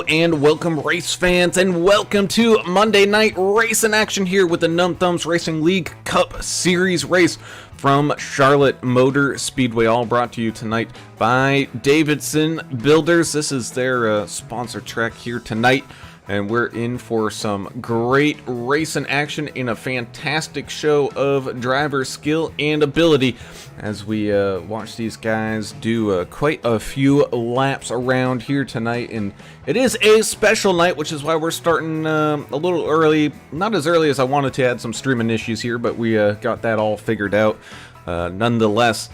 and welcome race fans, and welcome to Monday Night Racing Action here with the Numb Thumbs Racing League Cup Series race from Charlotte Motor Speedway, all brought to you tonight by Davidson Builders. This is their sponsor track here tonight, and we're in for some great racing action in a fantastic show of driver skill and ability as we watch these guys do quite a few laps around here tonight. And it is a special night, which is why we're starting a little early. Not as early as I wanted to, had some streaming issues here, but we got that all figured out. Nonetheless,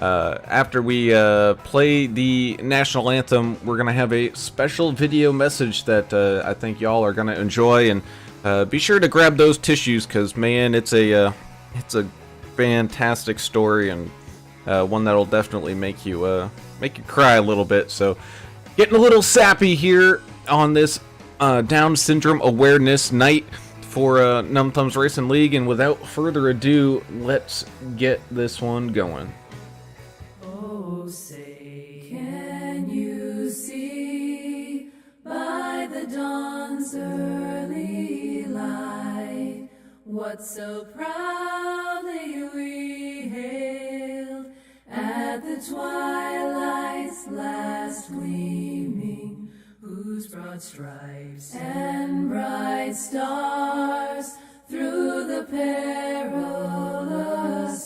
after we play the national anthem, we're going to have a special video message that I think y'all are going to enjoy. And be sure to grab those tissues, because, man, it's a fantastic story, and one that'll definitely make you cry a little bit. So, getting a little sappy here on this Down Syndrome Awareness Night for Numb Thumbs Racing League, and without further ado, let's get this one going. Oh, say, can you see by the dawn's early light what so proudly we hailed at the twilight's last gleaming, whose broad stripes and bright stars through the perilous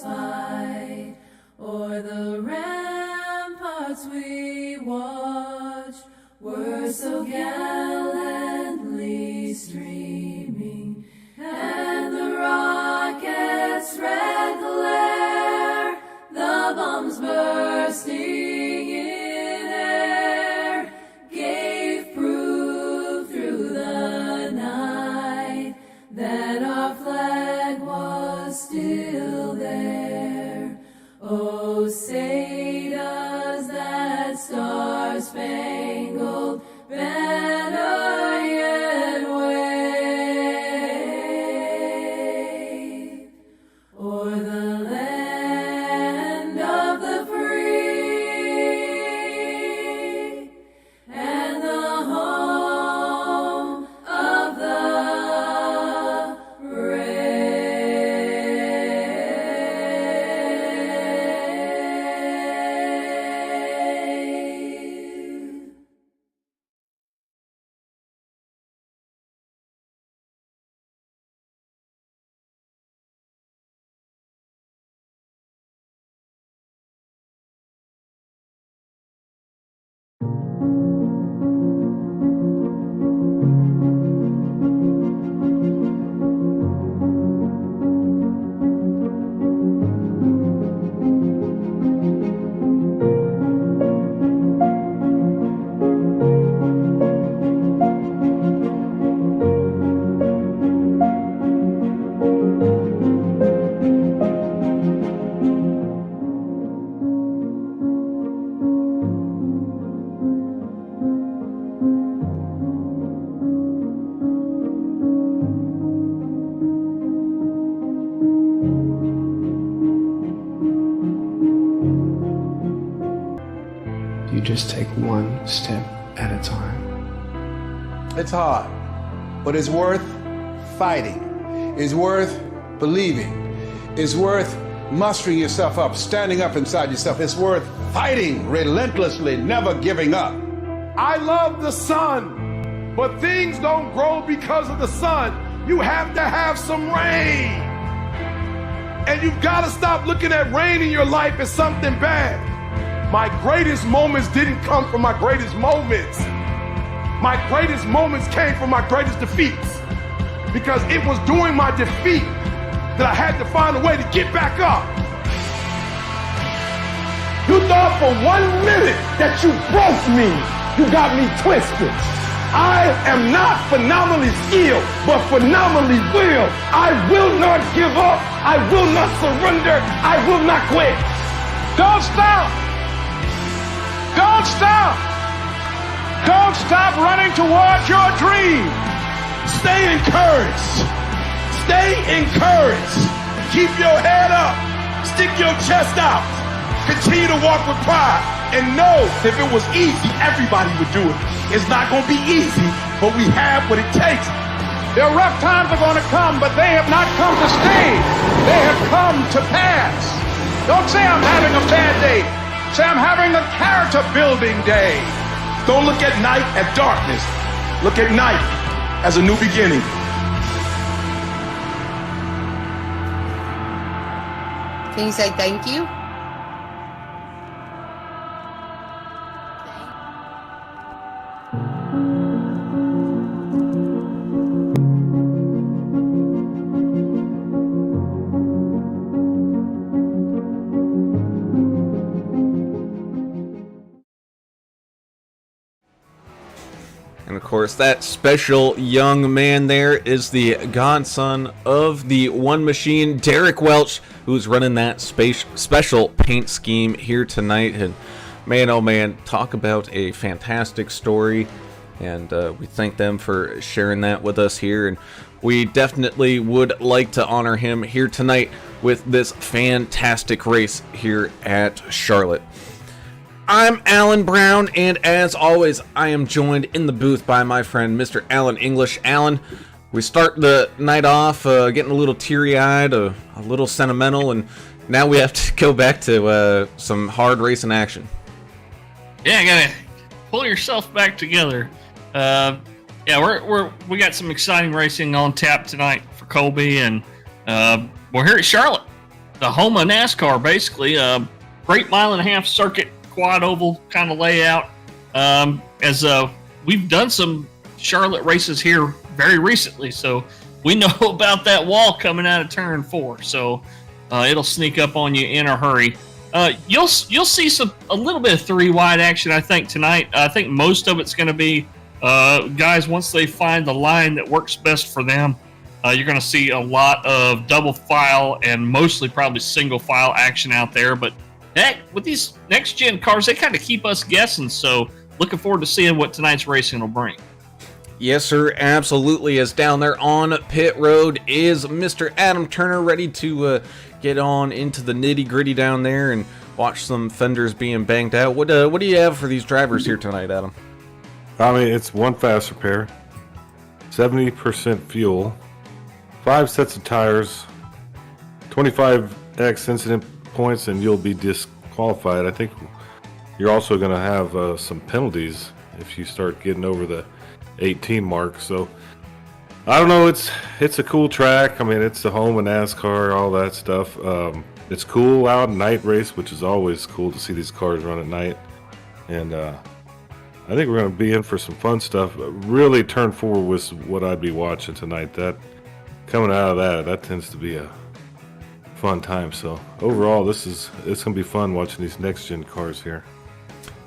fight o'er the ramparts we watched were so gallantly streaming, and the rockets' red glare, the bombs bursting in air, gave proof through the night that our flag was still there. Oh, say does that star-spangled banner yet wave o'er the land of the free and the home of the brave. You just take one step at a time. It's hard, but it's worth fighting. It's worth believing. It's worth mustering yourself up, standing up inside yourself. It's worth fighting relentlessly, never giving up. I love the sun, but things don't grow because of the sun. You have to have some rain. And you've got to stop looking at rain in your life as something bad. My greatest moments didn't come from my greatest moments. My greatest moments came from my greatest defeats. Because it was during my defeat that I had to find a way to get back up. You thought for 1 minute that you broke me. You got me twisted. I am not phenomenally skilled, but phenomenally willed. I will not give up. I will not surrender. I will not quit. Don't stop. Don't stop. Don't stop running towards your dream. Stay encouraged. Stay encouraged. Keep your head up. Stick your chest out. Continue to walk with pride and know if it was easy, everybody would do it. It's not going to be easy, but we have what it takes. Their rough times are going to come, but they have not come to stay. They have come to pass. Don't say I'm having a bad day. Say I'm having a character building day. Don't look at night as darkness. Look at night as a new beginning. Can you say thank you? And of course, that special young man there is the godson of the One Machine, Derek Welch, who's running that special paint scheme here tonight. And man, oh man, talk about a fantastic story. And we thank them for sharing that with us here. And we definitely would like to honor him here tonight with this fantastic race here at Charlotte. I'm Alan Brown, and as always, I am joined in the booth by my friend, Mr. Alan English. Alan, we start the night off getting a little teary-eyed, a little sentimental, and now we have to go back to some hard racing action. Yeah, you gotta pull yourself back together. We got some exciting racing on tap tonight for Colby, and we're here at Charlotte, the home of NASCAR, basically. Great mile-and-a-half circuit, quad oval kind of layout. As we've done some Charlotte races here very recently, so we know about that wall coming out of turn 4. So it'll sneak up on you in a hurry. You'll see a little bit of 3 wide action, I think, tonight. I think most of it's going to be guys, once they find the line that works best for them. You're going to see a lot of double file and mostly probably single file action out there. But heck, with these next-gen cars, they kind of keep us guessing, so looking forward to seeing what tonight's racing will bring. Yes, sir, absolutely. As down there on pit road is Mr. Adam Turner, ready to get on into the nitty-gritty down there and watch some fenders being banged out. What do you have for these drivers here tonight, Adam? I mean, it's one fast repair, 70% fuel, 5 sets of tires, 25x incident points, and you'll be disqualified. I think you're also going to have some penalties if you start getting over the 18 mark. So I don't know, it's a cool track. I mean, it's the home of NASCAR, all that stuff. It's cool out night race, which is always cool to see these cars run at night. And I think we're going to be in for some fun stuff. Really, turn 4 was what I'd be watching tonight. That coming out of that tends to be a fun time. So overall, it's gonna be fun watching these next gen cars here.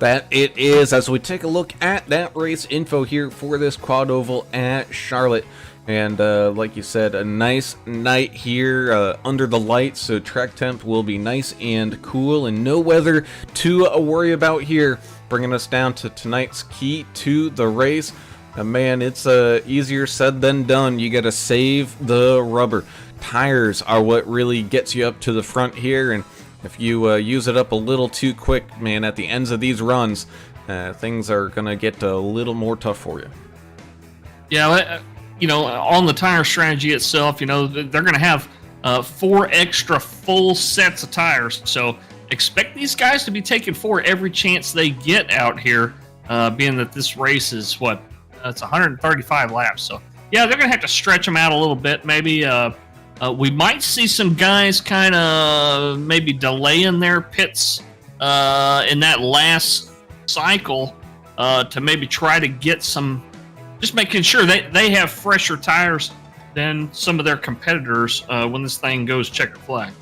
That it is, as we take a look at that race info here for this quad oval at Charlotte. And like you said, a nice night here under the lights, so track temp will be nice and cool, and no weather to worry about here. Bringing us down to tonight's key to the race. Man, it's easier said than done. You gotta save the rubber. Tires are what really gets you up to the front here, and if you use it up a little too quick, man, at the ends of these runs, things are gonna get a little more tough for you. Yeah, on the tire strategy itself, they're gonna have 4 extra full sets of tires, so expect these guys to be taking 4 every chance they get out here, being that this race is it's 135 laps, so yeah, they're gonna have to stretch them out a little bit. Maybe we might see some guys kind of maybe delaying their pits in that last cycle to maybe try to get some, just making sure they have fresher tires than some of their competitors when this thing goes checkered flag.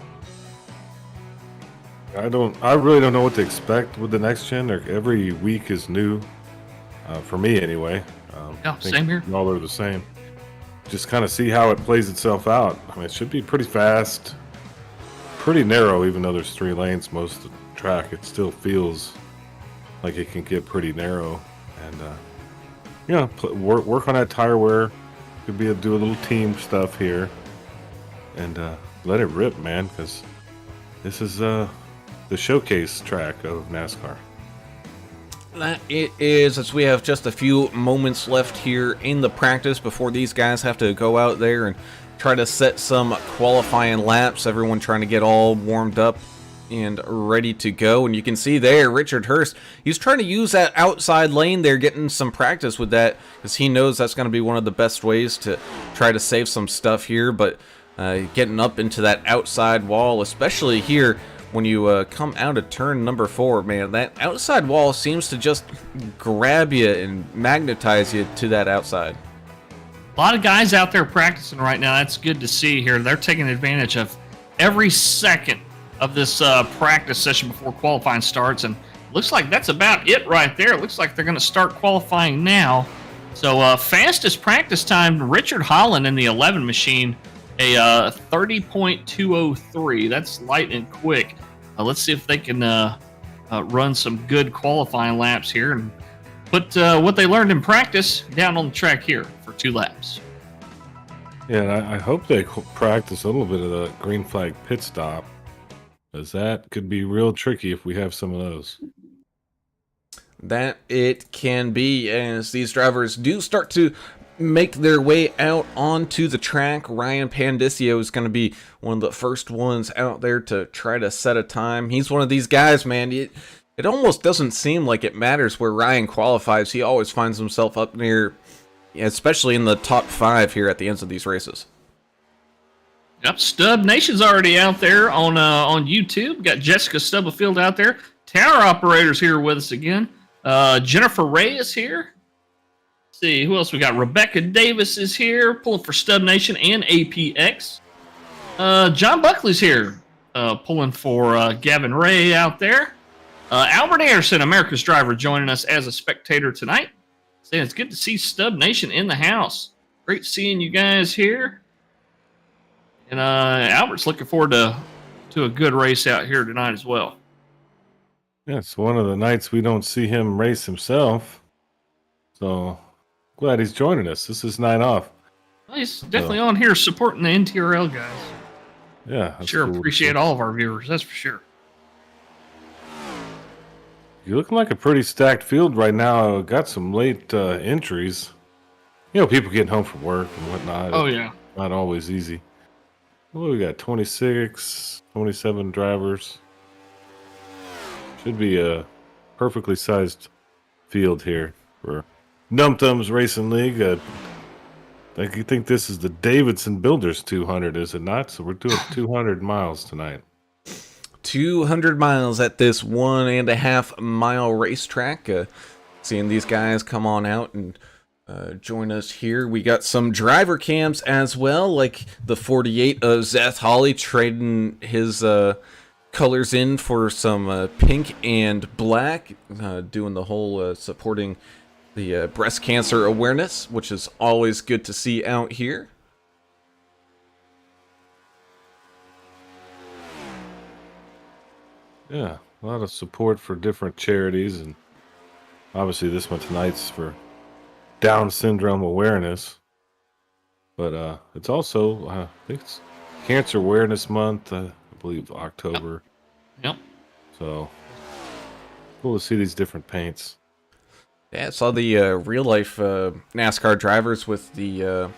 I really don't know what to expect with the next gen. Every week is new, for me anyway. Yeah, I think same here. All are the same. Just kind of see how it plays itself out. I mean, it should be pretty fast, pretty narrow, even though there's 3 lanes most of the track. It still feels like it can get pretty narrow. And, work on that tire wear. Could be do a little team stuff here. And let it rip, man, because this is the showcase track of NASCAR. That it is, as we have just a few moments left here in the practice before these guys have to go out there and try to set some qualifying laps. Everyone trying to get all warmed up and ready to go. And you can see there, Richard Hurst, he's trying to use that outside lane there, getting some practice with that, because he knows that's going to be one of the best ways to try to save some stuff here. But getting up into that outside wall, especially here, when you come out of turn number 4, man, that outside wall seems to just grab you and magnetize you to that outside. A lot of guys out there practicing right now. That's good to see here. They're taking advantage of every second of this practice session before qualifying starts, and looks like that's about it right there. It looks like they're going to start qualifying now. So fastest practice time, Richard Holland in the 11 machine, a 30.203. That's light and quick. Let's see if they can run some good qualifying laps here and put what they learned in practice down on the track here for 2 laps. Yeah, and I hope they practice a little bit of the green flag pit stop, because that could be real tricky if we have some of those. That it can be, as these drivers do start to make their way out onto the track. Ryan Pandisio is going to be one of the first ones out there to try to set a time. He's one of these guys, man. It almost doesn't seem like it matters where Ryan qualifies. He always finds himself up near, especially in the top 5 here at the ends of these races. Yep, Stub Nation's already out there on YouTube. Got Jessica Stubblefield out there. Tower Operator's here with us again. Jennifer Ray is here. Let's see, who else we got? Rebecca Davis is here, pulling for Stub Nation and APX. John Buckley's here, pulling for Gavin Ray out there. Albert Anderson, America's Driver, joining us as a spectator tonight. Saying it's good to see Stub Nation in the house. Great seeing you guys here. And Albert's looking forward to a good race out here tonight as well. Yeah, it's one of the nights we don't see him race himself. So glad he's joining us. This is night off. Well, he's definitely on here supporting the NTRL guys. Yeah. Sure, cool. appreciate all of our viewers, that's for sure. You're looking like a pretty stacked field right now. Got some late entries. You know, people getting home from work and whatnot. Oh, yeah. Not always easy. Well, we got 26, 27 drivers. Should be a perfectly sized field here for Num Thumbs Racing League. I think this is the Davidson Builders 200, is it not? So we're doing 200 miles tonight. 200 miles at this 1.5 mile racetrack. Seeing these guys come on out and join us here. We got some driver cams as well, like the 48 of Zeth Hawley trading his colors in for some pink and black, doing the whole supporting the breast cancer awareness, which is always good to see out here. Yeah, a lot of support for different charities, and obviously this one tonight's for Down syndrome awareness. But it's also, I think it's Cancer Awareness Month, I believe October. Yep. So cool to see these different paints. Yeah, I saw the real life NASCAR drivers with the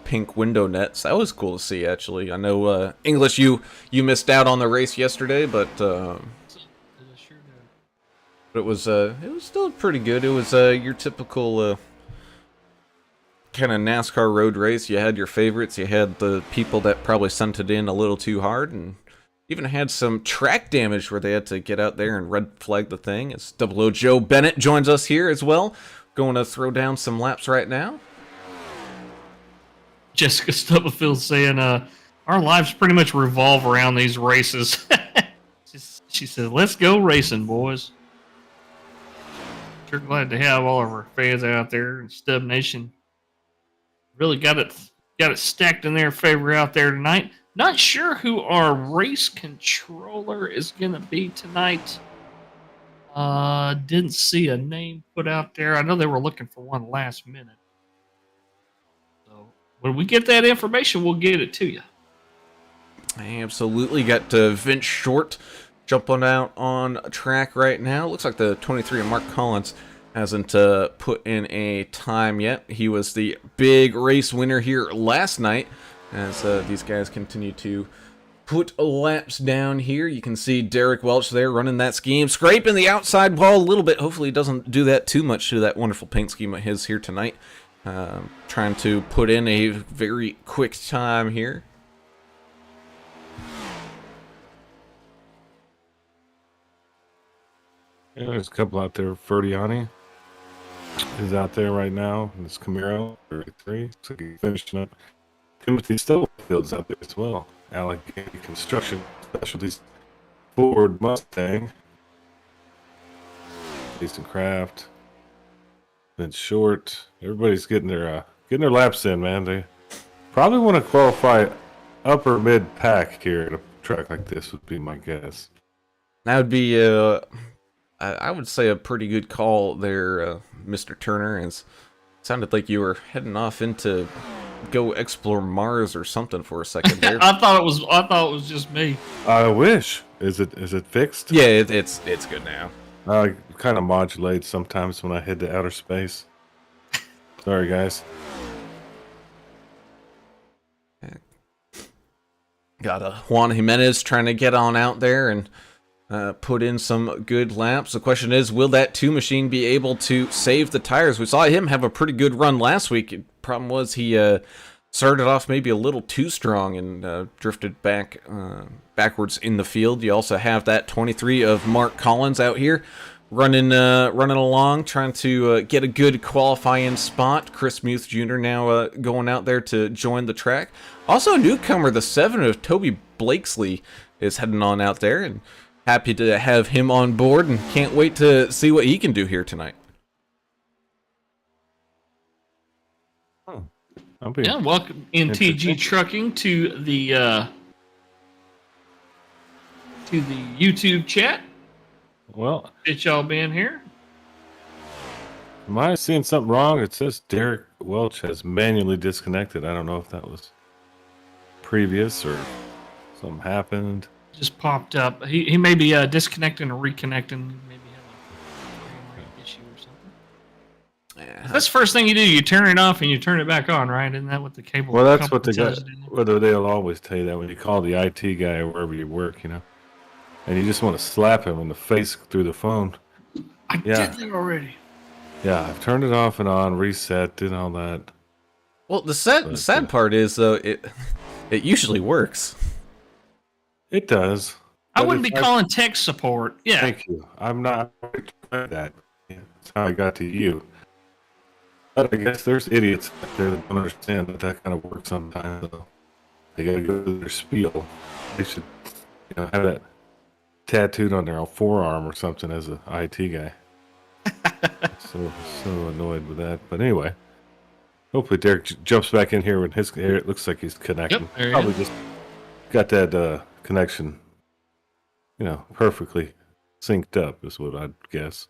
pink window nets. That was cool to see, actually. I know English, you missed out on the race yesterday, but it was still pretty good. It was your typical kind of NASCAR road race. You had your favorites. You had the people that probably sent it in a little too hard, and even had some track damage where they had to get out there and red flag the thing. As 00 Joe Bennett joins us here as well, going to throw down some laps right now. Jessica Stubblefield saying, our lives pretty much revolve around these races. She said, let's go racing, boys. Sure glad to have all of our fans out there in Stub Nation. Really got it stacked in their favor out there tonight. Not sure who our race controller is going to be tonight. Didn't see a name put out there. I know they were looking for one last minute. So when we get that information, we'll get it to you. I absolutely got Vince Short jumping out on track right now. Looks like the 23 of Mark Collins hasn't put in a time yet. He was the big race winner here last night as these guys continue to put laps down here. You can see Derek Welch there running that scheme, scraping the outside wall a little bit. Hopefully he doesn't do that too much to that wonderful paint scheme of his here tonight. Trying to put in a very quick time here. Yeah, there's a couple out there. Ferdiani is out there right now. And it's Camaro, 33. So he's finishing up. Timothy Stowfield's out there as well. Allegheny Construction Specialties Ford Mustang. Jason Kraft. Vince Short. Everybody's getting their laps in, man. They probably want to qualify upper mid pack here at a track like this would be my guess. That would be I would say a pretty good call there, Mr. Turner. It sounded like you were heading off into go explore Mars or something for a second there. I thought it was just me. I wish. Is it fixed? Yeah, it's good now. I kind of modulate sometimes when I head to outer space. Sorry, guys. Got Juan Jimenez trying to get on out there and put in some good laps. The question is, will that 2 machine be able to save the tires? We saw him have a pretty good run last week. The problem was he started off maybe a little too strong and drifted backwards in the field. You also have that 23 of Mark Collins out here running along, trying to get a good qualifying spot. Chris Muth Jr. now going out there to join the track. Also a newcomer, the 7 of Toby Blakesley is heading on out there, and happy to have him on board and can't wait to see what he can do here tonight. Yeah, welcome NTG Trucking to the YouTube chat. Well, Appreciate y'all being here. am I seeing something wrong? It says Derek Welch has manually disconnected. I don't know if that was previous or something happened. Just popped up. He may be disconnecting or reconnecting. Maybe have a frame rate issue or something. Yeah. That's the first thing you do. You turn it off and you turn it back on, right? Isn't that what the cable? Well, that's what company they tells got. you to do? Whether they'll always tell you that when you call the IT guy or wherever you work, and you just want to slap him in the face through the phone. I Yeah. did that already. Yeah, I've turned it off and on, reset, did all that. Well, the sad part is though it usually works. It does. I But wouldn't if be calling tech support. Yeah. Thank you. I'm not that. That's how I got to you. But I guess there's idiots out there that don't understand that kind of works sometimes. So they gotta go to their spiel. They should, have that tattooed on their forearm or something as an IT guy. so annoyed with that. But anyway, hopefully Derek jumps back in here when it looks like he's connecting. Yep, there he Probably is. just got that connection, perfectly synced up is what I'd guess.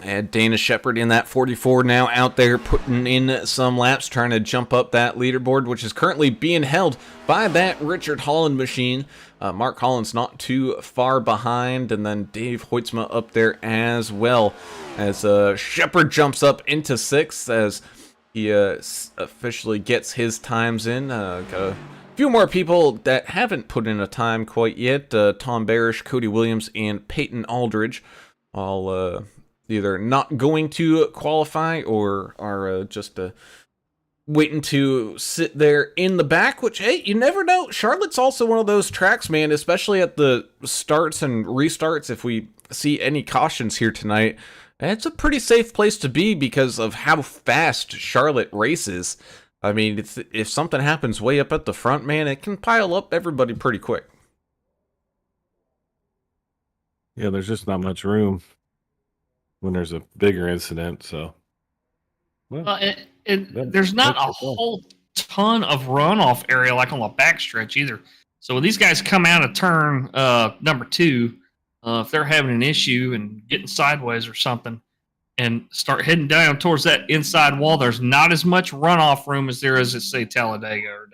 And Dana Shepard in that 44 now out there putting in some laps, trying to jump up that leaderboard, which is currently being held by that Richard Holland machine. Mark Collins not too far behind, and then Dave Hoytsma up there as well, as Shepard jumps up into 6th as he officially gets his times in. Got a few more people that haven't put in a time quite yet. Tom Barish, Cody Williams, and Peyton Aldridge all either not going to qualify or are just waiting to sit there in the back, which, hey, you never know. Charlotte's also one of those tracks, man, especially at the starts and restarts. If we see any cautions here tonight, it's a pretty safe place to be because of how fast Charlotte races. I mean, if something happens way up at the front, man, it can pile up everybody pretty quick. Yeah, there's just not much room when there's a bigger incident, so. Well, There's not a whole ton of runoff area like on the backstretch either. So when these guys come out of turn number 2, if they're having an issue and getting sideways or something and start heading down towards that inside wall, there's not as much runoff room as there is at, say, Talladega.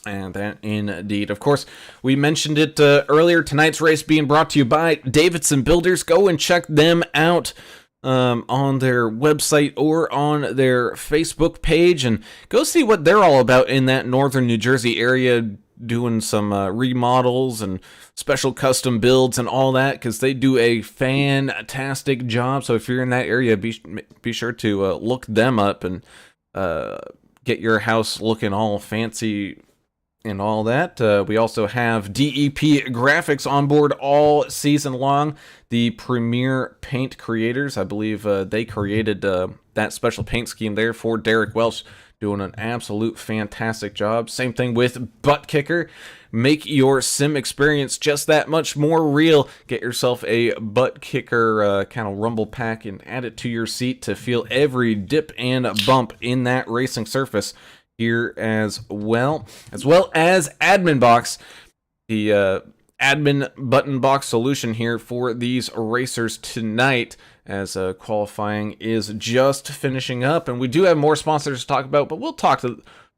And that indeed. Of course, we mentioned it earlier. Tonight's race being brought to you by Davidson Builders. Go and check them out on their website or on their Facebook page, and go see what they're all about in that northern New Jersey area, doing some remodels and special custom builds and all that, because they do a fantastic job. So if you're in that area, be sure to look them up and get your house looking all fancy and all that. We also have DEP Graphics on board all season long. The premier paint creators, I believe they created that special paint scheme there for Derek Welsh, doing an absolute fantastic job. Same thing with ButtKicker. Make your sim experience just that much more real. Get yourself a ButtKicker kind of rumble pack and add it to your seat to feel every dip and bump in that racing surface here as well as Adminboxx, the admin button box solution here for these racers tonight, as qualifying is just finishing up, and we do have more sponsors to talk about, but we'll talk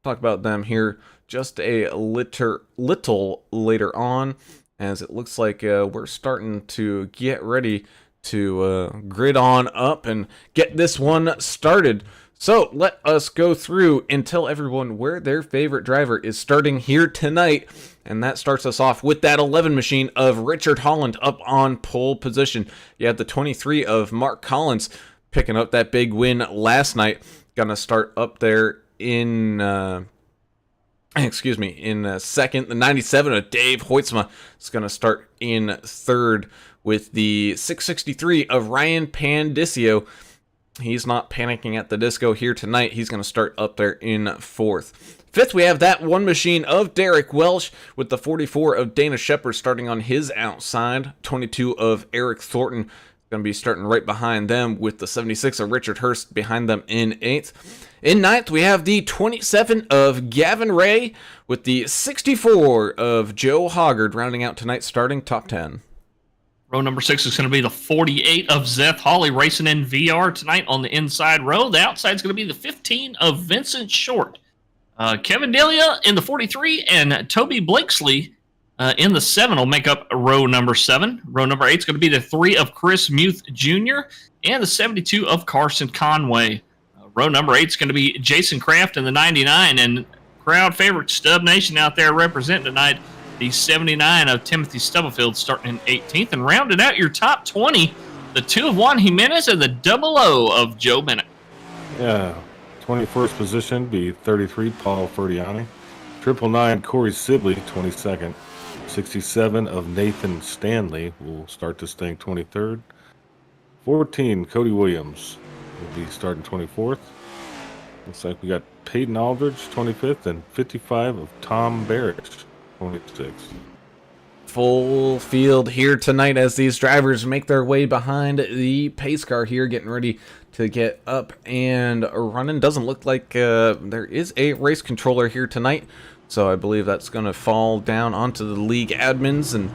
about them here just a little later on, as it looks like we're starting to get ready to grid on up and get this one started. So let us go through and tell everyone where their favorite driver is starting here tonight. And that starts us off with that 11 machine of Richard Holland up on pole position. You have the 23 of Mark Collins picking up that big win last night. Gonna start up there in second. The 97 of Dave Hoytsma is gonna start in third, with the 663 of Ryan Pandicio. He's not panicking at the disco here tonight. He's going to start up there in fourth. Fifth, we have that one machine of Derek Welsh, with the 44 of Dana Shepard starting on his outside. 22 of Eric Thornton going to be starting right behind them, with the 76 of Richard Hurst behind them in eighth. In ninth, we have the 27 of Gavin Ray, with the 64 of Joe Hoggard rounding out tonight's starting top 10. Row number 6 is going to be the 48 of Zeth Hawley racing in VR tonight on the inside row. The outside is going to be the 15 of Vincent Short. Kevin Delia in the 43 and Toby Blakesley in the 7 will make up row number 7. Row number 8 is going to be the 3 of Chris Muth Jr. and the 72 of Carson Conway. Row number 8 is going to be Jason Kraft in the 99, and crowd favorite Stub Nation out there representing tonight, the 79 of Timothy Stubblefield starting in 18th, and rounded out your top 20, the 2 of Juan Jimenez and the 00 of Joe Bennett. Yeah, 21st position be 33 Paul Ferdiani, 999 Corey Sibley 22nd, 67 of Nathan Stanley will start this thing 23rd, 14 Cody Williams will be starting 24th. Looks like we got Peyton Aldridge 25th and 55 of Tom Barish 26th. Full field here tonight as these drivers make their way behind the pace car here, getting ready to get up and running. Doesn't look like there is a race controller here tonight, so I believe that's going to fall down onto the league admins, and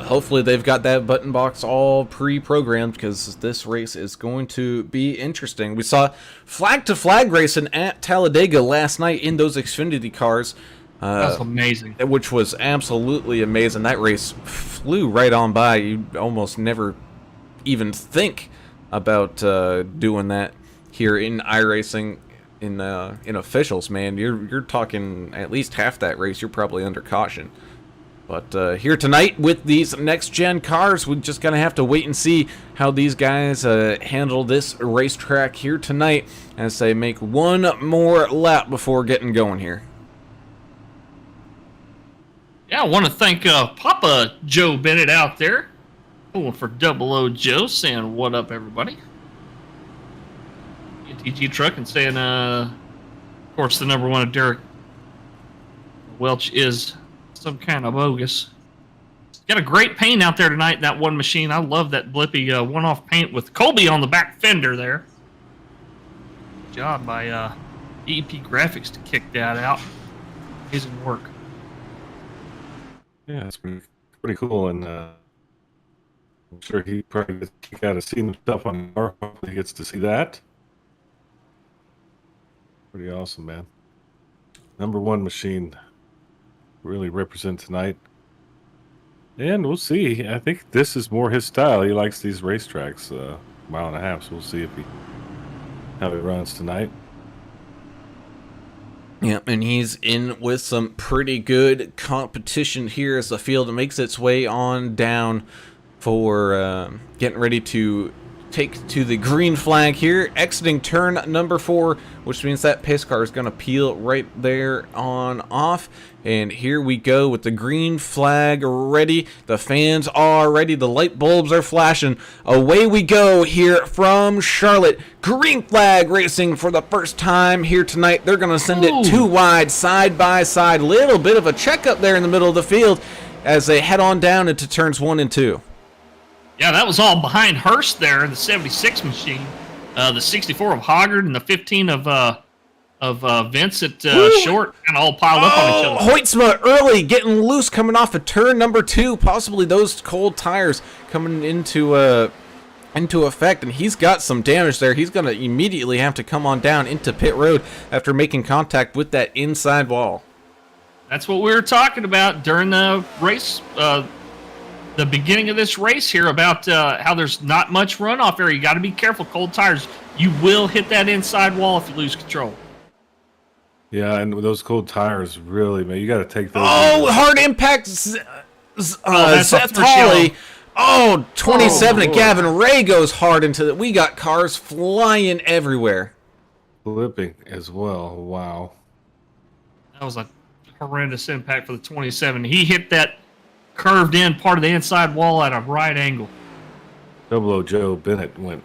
hopefully they've got that button box all pre-programmed, because this race is going to be interesting. We saw flag-to-flag racing at Talladega last night in those Xfinity cars. That's amazing. Which was absolutely amazing. That race flew right on by. You almost never even think about doing that here in iRacing in officials, man. You're talking at least half that race, you're probably under caution. But here tonight with these next-gen cars, we're just going to have to wait and see how these guys handle this racetrack here tonight as they make one more lap before getting going here. Yeah, I want to thank Papa Joe Bennett out there, pulling for 00 Joe, saying what up, everybody. TG truck and saying, of course, the number 1 of Derek Welch is some kind of bogus. Got a great paint out there tonight, that one machine. I love that blippy one-off paint with Colby on the back fender there. Good job by EP Graphics to kick that out. Amazing work. Yeah, it's pretty cool, and I'm sure he probably gets a kick out of seeing stuff on the car. Hopefully he gets to see that. Pretty awesome, man. Number 1 machine really represent tonight. And we'll see. I think this is more his style. He likes these racetracks, mile and a half. So we'll see how he runs tonight. Yep, and he's in with some pretty good competition here as the field makes its way on down for getting ready to take to the green flag here, exiting turn number 4, which means that pace car is going to peel right there on off. And here we go with the green flag ready. The fans are ready. The light bulbs are flashing. Away we go here from Charlotte. Green flag racing for the first time here tonight. They're going to send it 2 wide, side by side. Little bit of a checkup there in the middle of the field as they head on down into turns 1 and 2. Yeah, that was all behind Hurst there in the 76 machine. The 64 of Hoggard and the 15 of Vincent Short kind of all piled up on each other. Hoytsma early getting loose coming off of turn number 2. Possibly those cold tires coming into effect, and he's got some damage there. He's going to immediately have to come on down into pit road after making contact with that inside wall. That's what we were talking about during the race, the beginning of this race here, about how there's not much runoff area. You got to be careful. Cold tires, you will hit that inside wall if you lose control. Yeah, and with those cold tires, really, man, you got to take those. Oh, hard impact. Seth Hawley. Oh, 27 of Gavin Ray goes hard into it. We got cars flying everywhere. Flipping as well. Wow. That was a horrendous impact for the 27. He hit that curved in part of the inside wall at a right angle. 00 Joe Bennett went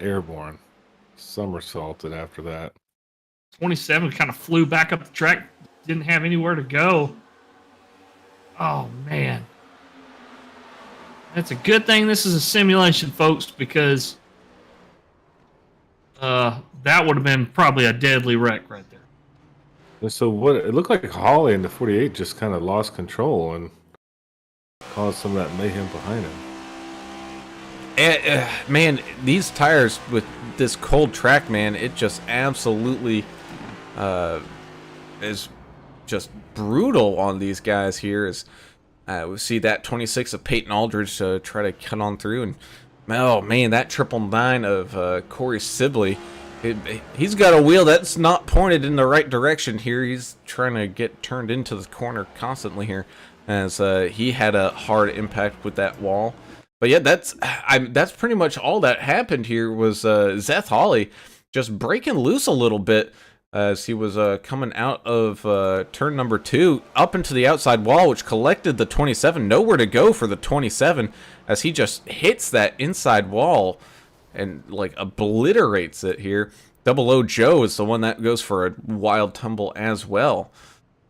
airborne, somersaulted after that. 27 kind of flew back up the track, didn't have anywhere to go. Oh, man. That's a good thing this is a simulation, folks, because that would have been probably a deadly wreck right there. And so what it looked like Hawley in the 48 just kind of lost control and caused some of that mayhem behind him. Man, these tires with this cold track, man, it just absolutely is just brutal on these guys here. As we see that 26 of Peyton Aldridge try to cut on through, and oh man, that 999 of Corey Sibley. He's got a wheel that's not pointed in the right direction here. He's trying to get turned into the corner constantly here, as he had a hard impact with that wall. But yeah, that's pretty much all that happened here was Seth Hawley just breaking loose a little bit as he was coming out of turn number 2 up into the outside wall, which collected the 27. Nowhere to go for the 27 as he just hits that inside wall and like obliterates it here. 00 Joe is the one that goes for a wild tumble as well.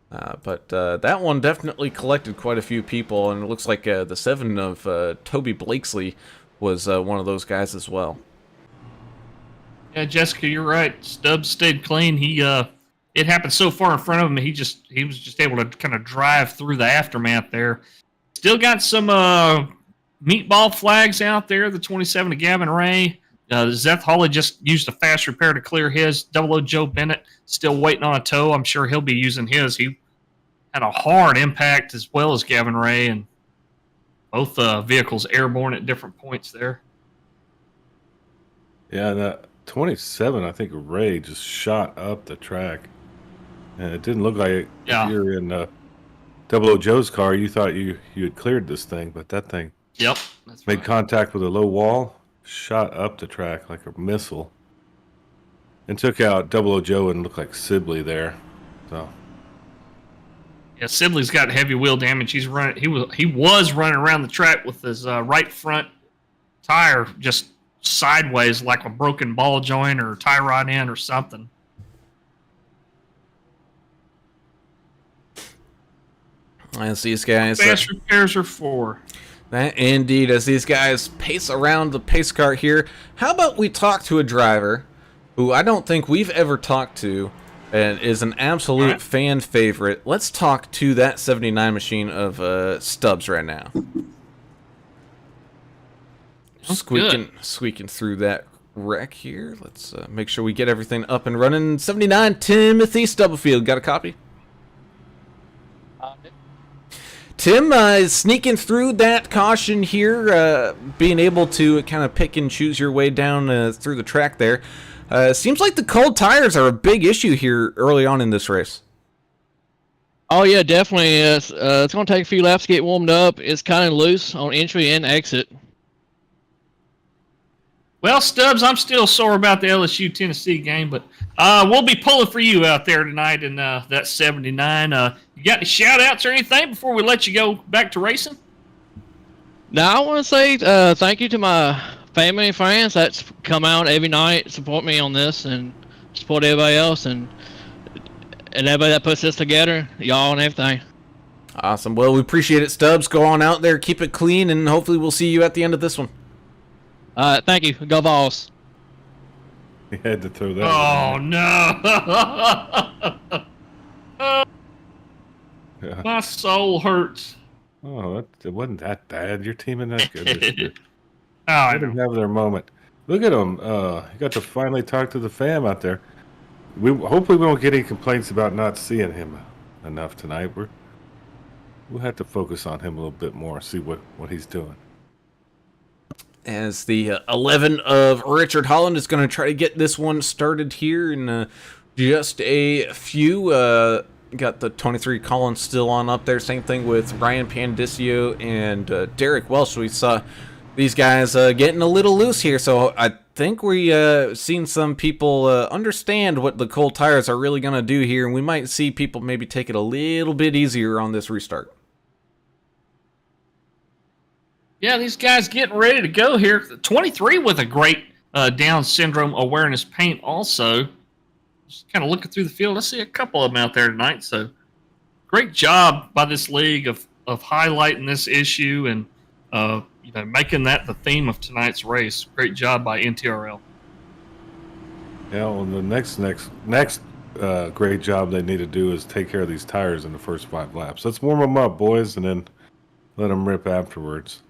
But that one definitely collected quite a few people, and it looks like the 7 of Toby Blakesley was one of those guys as well. Yeah, Jessica, you're right. Stubbs stayed clean. He it happened so far in front of him, he was just able to kind of drive through the aftermath there. Still got some meatball flags out there. The 27 of Gavin Ray. Seth Hawley just used a fast repair to clear his. 00 Joe Bennett still waiting on a tow. I'm sure he'll be using his. He had a hard impact as well as Gavin Ray, and both vehicles airborne at different points there. Yeah, that 27, I think Ray just shot up the track. And it didn't look like if you're in 00 Joe's car, you thought you had cleared this thing, but that thing that's made right. contact with a low wall, shot up the track like a missile, and took out 00 Joe and looked like Sibley there. So yeah, Sibley's got heavy wheel damage. He was running around the track with his right front tire just sideways like a broken ball joint or tie rod end or something. As these guys Fast repairs are for. That indeed, as these guys pace around the pace car here, how about we talk to a driver who I don't think we've ever talked to and is an absolute fan favorite. Let's talk to that 79 machine of Stubbs right now. Squeaking through that wreck here. Let's make sure we get everything up and running. 79 Timothy Stubblefield, got a copy? Tim is sneaking through that caution here, being able to kind of pick and choose your way down through the track there. Seems like the cold tires are a big issue here early on in this race. Oh yeah, definitely. It's going to take a few laps to get warmed up. It's kind of loose on entry and exit. Well, Stubbs, I'm still sore about the LSU-Tennessee game, but we'll be pulling for you out there tonight in that 79. You got any shout-outs or anything before we let you go back to racing? Now, I want to say thank you to my family and friends that's come out every night, support me on this, and support everybody else, and everybody that puts this together, y'all and everything. Awesome. Well, we appreciate it, Stubbs. Go on out there, keep it clean, and hopefully we'll see you at the end of this one. Thank you. Go Vols. He had to throw that. Oh, no. Yeah. My soul hurts. Oh, it wasn't that bad. Your team isn't that good this year. I They didn't have their moment. Look at them. You got to finally talk to the fam out there. Hopefully we won't get any complaints about not seeing him enough tonight. We'll have to focus on him a little bit more, see what he's doing. As the 11 of Richard Holland is going to try to get this one started here in just a few. Got the 23 Collins still on up there. Same thing with Ryan Pandicio and Derek Welsh. We saw these guys getting a little loose here, so I think we seen some people understand what the cold tires are really going to do here, and we might see people maybe take it a little bit easier on this restart. Yeah, these guys getting ready to go here. 23 with a great Down syndrome awareness paint also. Just kind of looking through the field. I see a couple of them out there tonight. So great job by this league of highlighting this issue and making that the theme of tonight's race. Great job by NTRL. Yeah, well, the next great job they need to do is take care of these tires in the first 5 laps. Let's warm them up, boys, and then let them rip afterwards.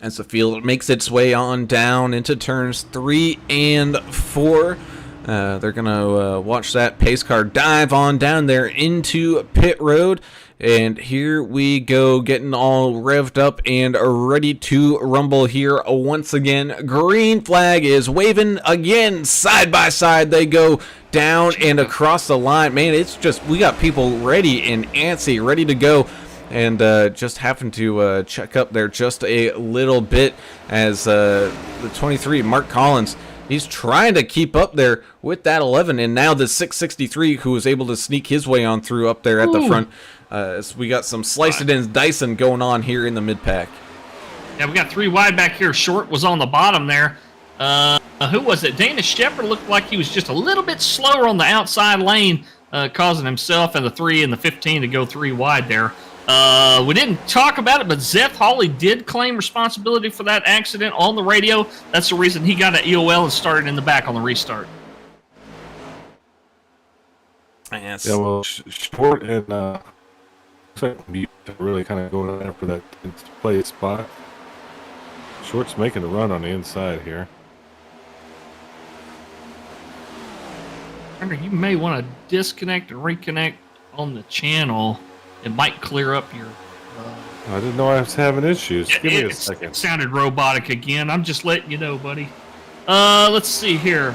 As the field makes its way on down into turns 3 and 4, they're going to watch that pace car dive on down there into pit road. And here we go, getting all revved up and ready to rumble here once again. Green flag is waving again. Side by side they go down and across the line. Man, it's just, we got people ready and antsy, ready to go. And just having to check up there just a little bit as the 23, Mark Collins, he's trying to keep up there with that 11. And now the 663 who was able to sneak his way on through up there at the front. As we got some slice it and dicing going on here in the mid-pack. Yeah, we got 3 wide back here. Short was on the bottom there. Who was it? Dana Shepard looked like he was just a little bit slower on the outside lane, causing himself and the 3 and the 15 to go 3 wide there. We didn't talk about it, but Zeth Hawley did claim responsibility for that accident on the radio. That's the reason he got an EOL and started in the back on the restart. Yes. Yeah, well, Short and looks like Mute are really kind of going after that play spot. Short's making a run on the inside here. You may want to disconnect and reconnect on the channel. It might clear up your... I didn't know I was having issues. Give me a It second. sounded robotic again. I'm just letting you know, buddy. Let's see here.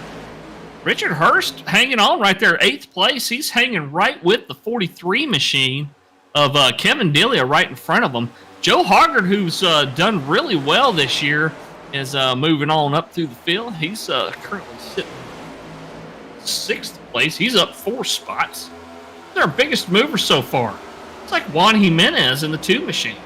Richard Hurst hanging on right there, 8th place. He's hanging right with the 43 machine of Kevin Delia right in front of him. Joe Hoggard, who's done really well this year, is moving on up through the field. He's currently sitting 6th place. He's up 4 spots. They're our biggest mover so far. It's like Juan Jimenez in the 2 machine.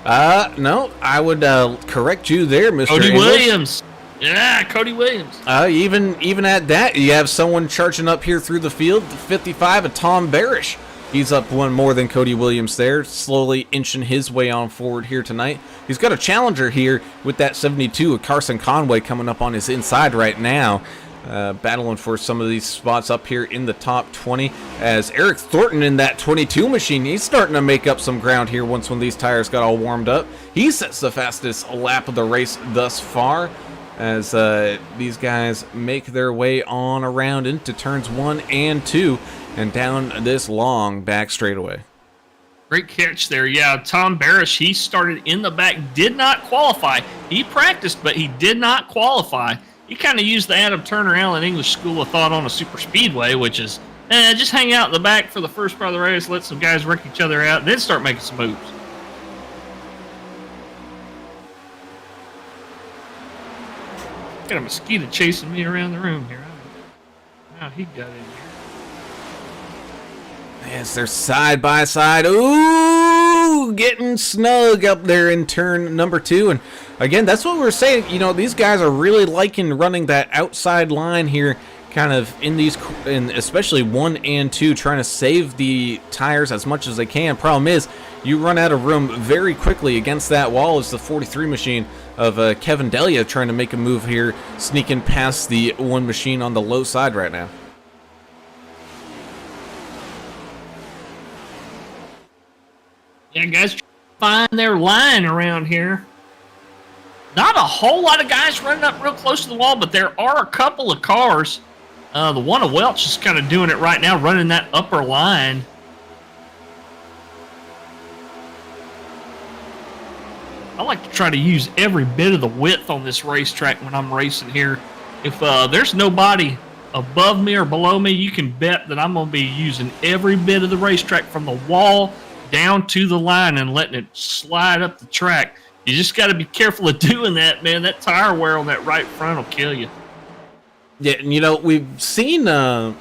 No, I would correct you there, Mr. Cody English. Williams. Yeah, Cody Williams. Even at that, you have someone charging up here through the field. The 55 of Tom Barish. He's up 1 more than Cody Williams there, slowly inching his way on forward here tonight. He's got a challenger here with that 72 of Carson Conway coming up on his inside right now. Battling for some of these spots up here in the top 20 as Eric Thornton in that 22 machine, he's starting to make up some ground here once when these tires got all warmed up. He sets the fastest lap of the race thus far as these guys make their way on around into turns 1 and 2 and down this long back straightaway. Great catch there. Yeah, Tom Barish, he started in the back, did not qualify. He practiced, but he did not qualify. He kind of used the Adam Turner Allen English School of Thought on a super speedway, which is just hang out in the back for the first part of the race, let some guys wreck each other out, then start making some moves. Got a mosquito chasing me around the room here. How he got in here. Yes, they're side by side. Ooh, getting snug up there in turn number 2. And again, that's what we're saying. You know, these guys are really liking running that outside line here, kind of in these, in especially 1 and 2, trying to save the tires as much as they can. Problem is, you run out of room very quickly against that wall. Is the 43 machine of Kevin Delia trying to make a move here, sneaking past the 1 machine on the low side right now. Yeah, guys, find their line around here. Not a whole lot of guys running up real close to the wall, but there are a couple of cars. The one of Welch is kind of doing it right now, running that upper line. I like to try to use every bit of the width on this racetrack when I'm racing here. If there's nobody above me or below me, you can bet that I'm going to be using every bit of the racetrack from the wall down to the line and letting it slide up the track. You just got to be careful of doing that, man. That tire wear on that right front will kill you. Yeah, and you know, we've seen, like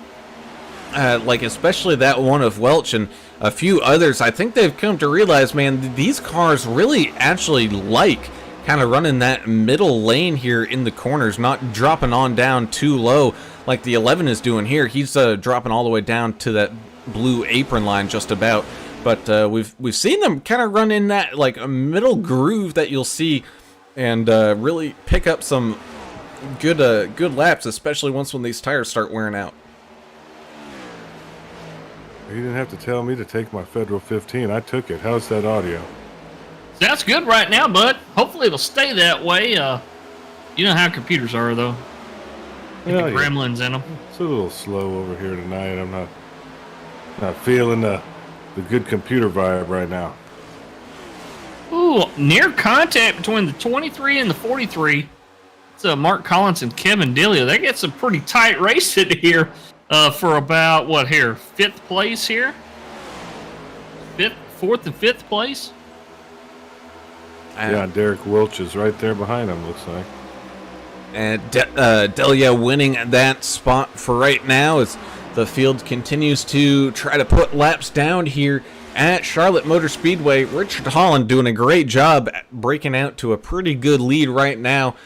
especially that one of Welch and a few others, I think they've come to realize, man, these cars really actually like kind of running that middle lane here in the corners, not dropping on down too low like the 11 is doing here. He's dropping all the way down to that blue apron line just about. But we've seen them kind of run in that like a middle groove that you'll see, and really pick up some good laps, especially when these tires start wearing out. You didn't have to tell me to take my Federal 15. I took it. How's that audio? Sounds good right now, bud. Hopefully it'll stay that way. You know how computers are, though. Yeah, the gremlins in them. It's a little slow over here tonight. I'm not feeling the good computer vibe right now. Ooh, near contact between the 23 and the 43. It's Mark Collins and Kevin Delia. They get some pretty tight racing here for about, what here, 5th place here? 4th and 5th place? Yeah, Derek Welch is right there behind him, looks like. And Delia winning that spot for right now as the field continues to try to put laps down here at Charlotte Motor Speedway. Richard Holland doing a great job at breaking out to a pretty good lead right now.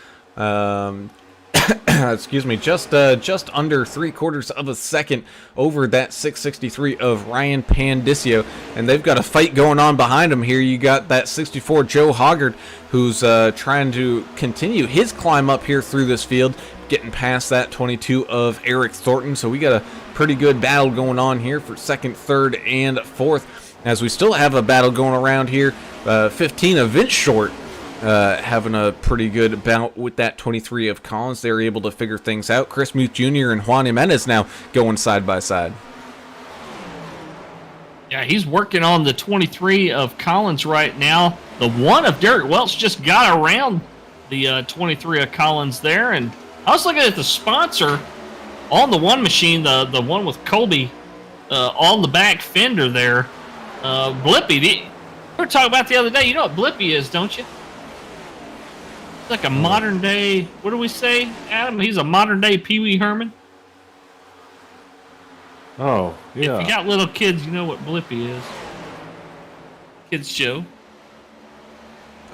Excuse me, just under 3/4 of a second over that 663 of Ryan Pandicio, and they've got a fight going on behind him here. You got that 64 Joe Hoggard, who's trying to continue his climb up here through this field, getting past that 22 of Eric Thornton. So we got a pretty good battle going on here for 2nd, 3rd, and 4th, as we still have a battle going around here. 15 of Vince Short having a pretty good bout with that 23 of Collins. They were able to figure things out. Chris Muth Jr. and Juan Jimenez now going side by side. Yeah, he's working on the 23 of Collins right now. The one of Derek Welch just got around the 23 of Collins there. And I was looking at the sponsor on the one machine, the one with Colby on the back fender there. Blippy. We were talking about the other day. You know what Blippy is, don't you? It's like a modern day, what do we say, Adam? He's a modern day Pee Wee Herman. Oh, yeah. If you got little kids, you know what Blippy is. Kids show.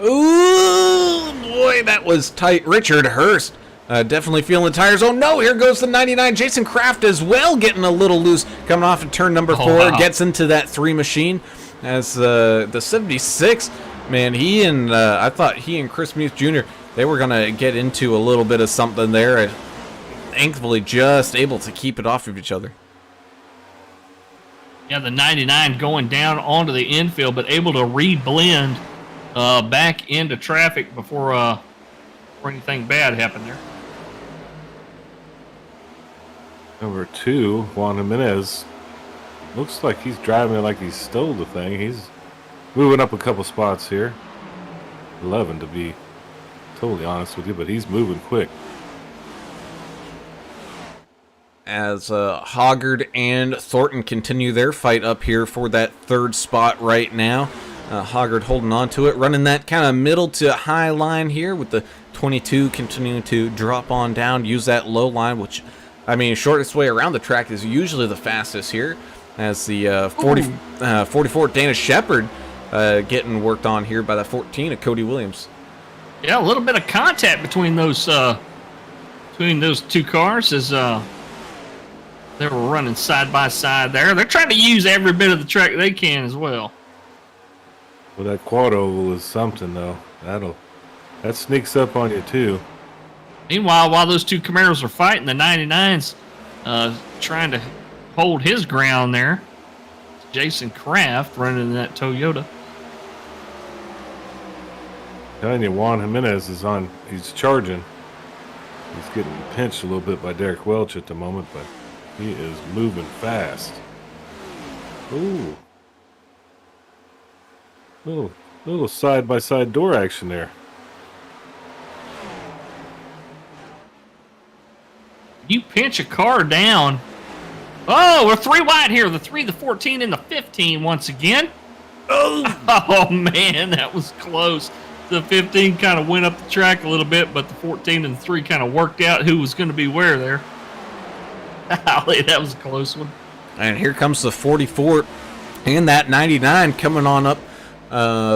Ooh, boy, that was tight. Richard Hurst definitely feeling the tires. Oh, no, here goes the 99. Jason Kraft as well, getting a little loose. Coming off of turn number 4, wow. Gets into that 3 machine. As the 76, man, I thought he and Chris Muth Jr., they were going to get into a little bit of something there. And thankfully, just able to keep it off of each other. Yeah, the 99 going down onto the infield, but able to re-blend back into traffic before anything bad happened there. Number 2, Juan Jimenez. Looks like he's driving it like he stole the thing. moving up a couple spots here. 11 to be totally honest with you, but he's moving quick. As Hoggard and Thornton continue their fight up here for that third spot right now. Hoggard holding on to it, running that kind of middle to high line here with the 22 continuing to drop on down, use that low line, which, I mean, shortest way around the track is usually the fastest here, as the 44 Dana Shepard getting worked on here by the 14 of Cody Williams. Yeah, a little bit of contact between those two cars as they were running side by side there. They're trying to use every bit of the track they can as well. Well, that quad oval is something, though. That sneaks up on you, too. Meanwhile, while those two Camaros are fighting, the 99's trying to hold his ground there. It's Jason Kraft running in that Toyota. Telling you, Juan Jimenez is on. He's charging. He's getting pinched a little bit by Derek Welch at the moment, but he is moving fast. Ooh. Little side-by-side door action there. You pinch a car down. Oh, we're 3 wide here. The 3, the 14, and the 15 once again. Oh man, that was close. The 15 kind of went up the track a little bit, but the 14 and the 3 kind of worked out who was going to be where there. Golly, that was a close one. And here comes the 44 and that 99 coming on up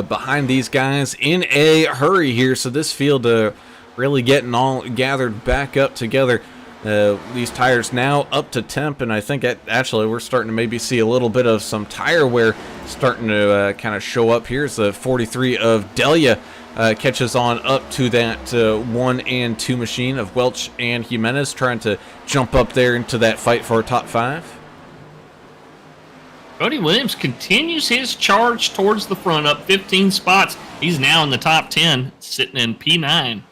behind these guys in a hurry here. So this field really getting all gathered back up together. These tires now up to temp, and I think actually we're starting to maybe see a little bit of some tire wear starting to kind of show up. Here's the 43 of Delia catches on up to that 1 and 2 machine of Welch and Jimenez, trying to jump up there into that fight for a top 5. Cody Williams continues his charge towards the front, up 15 spots. He's now in the top 10, sitting in P9.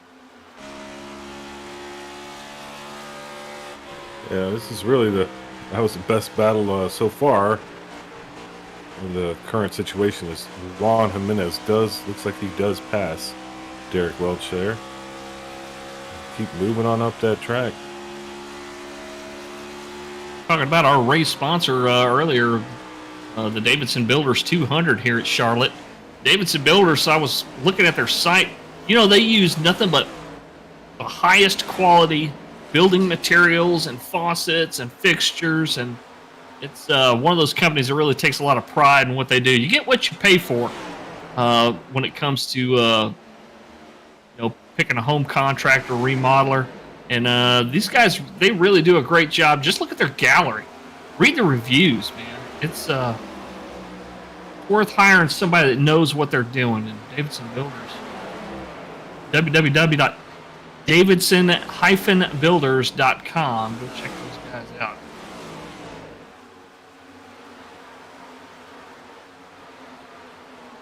Yeah, this is really that was the best battle so far. In the current situation is Juan Jimenez looks like he does pass Derek Welch there. Keep moving on up that track. Talking about our race sponsor earlier, the Davidson Builders 200 here at Charlotte. Davidson Builders, I was looking at their site. You know, they use nothing but the highest quality building materials and faucets and fixtures, and it's one of those companies that really takes a lot of pride in what they do. You get what you pay for when it comes to picking a home contractor, remodeler, and these guys, they really do a great job. Just look at their gallery, read the reviews, man. It's worth hiring somebody that knows what they're doing. And Davidson Builders, www.davidson-builders.com. Go check those guys out.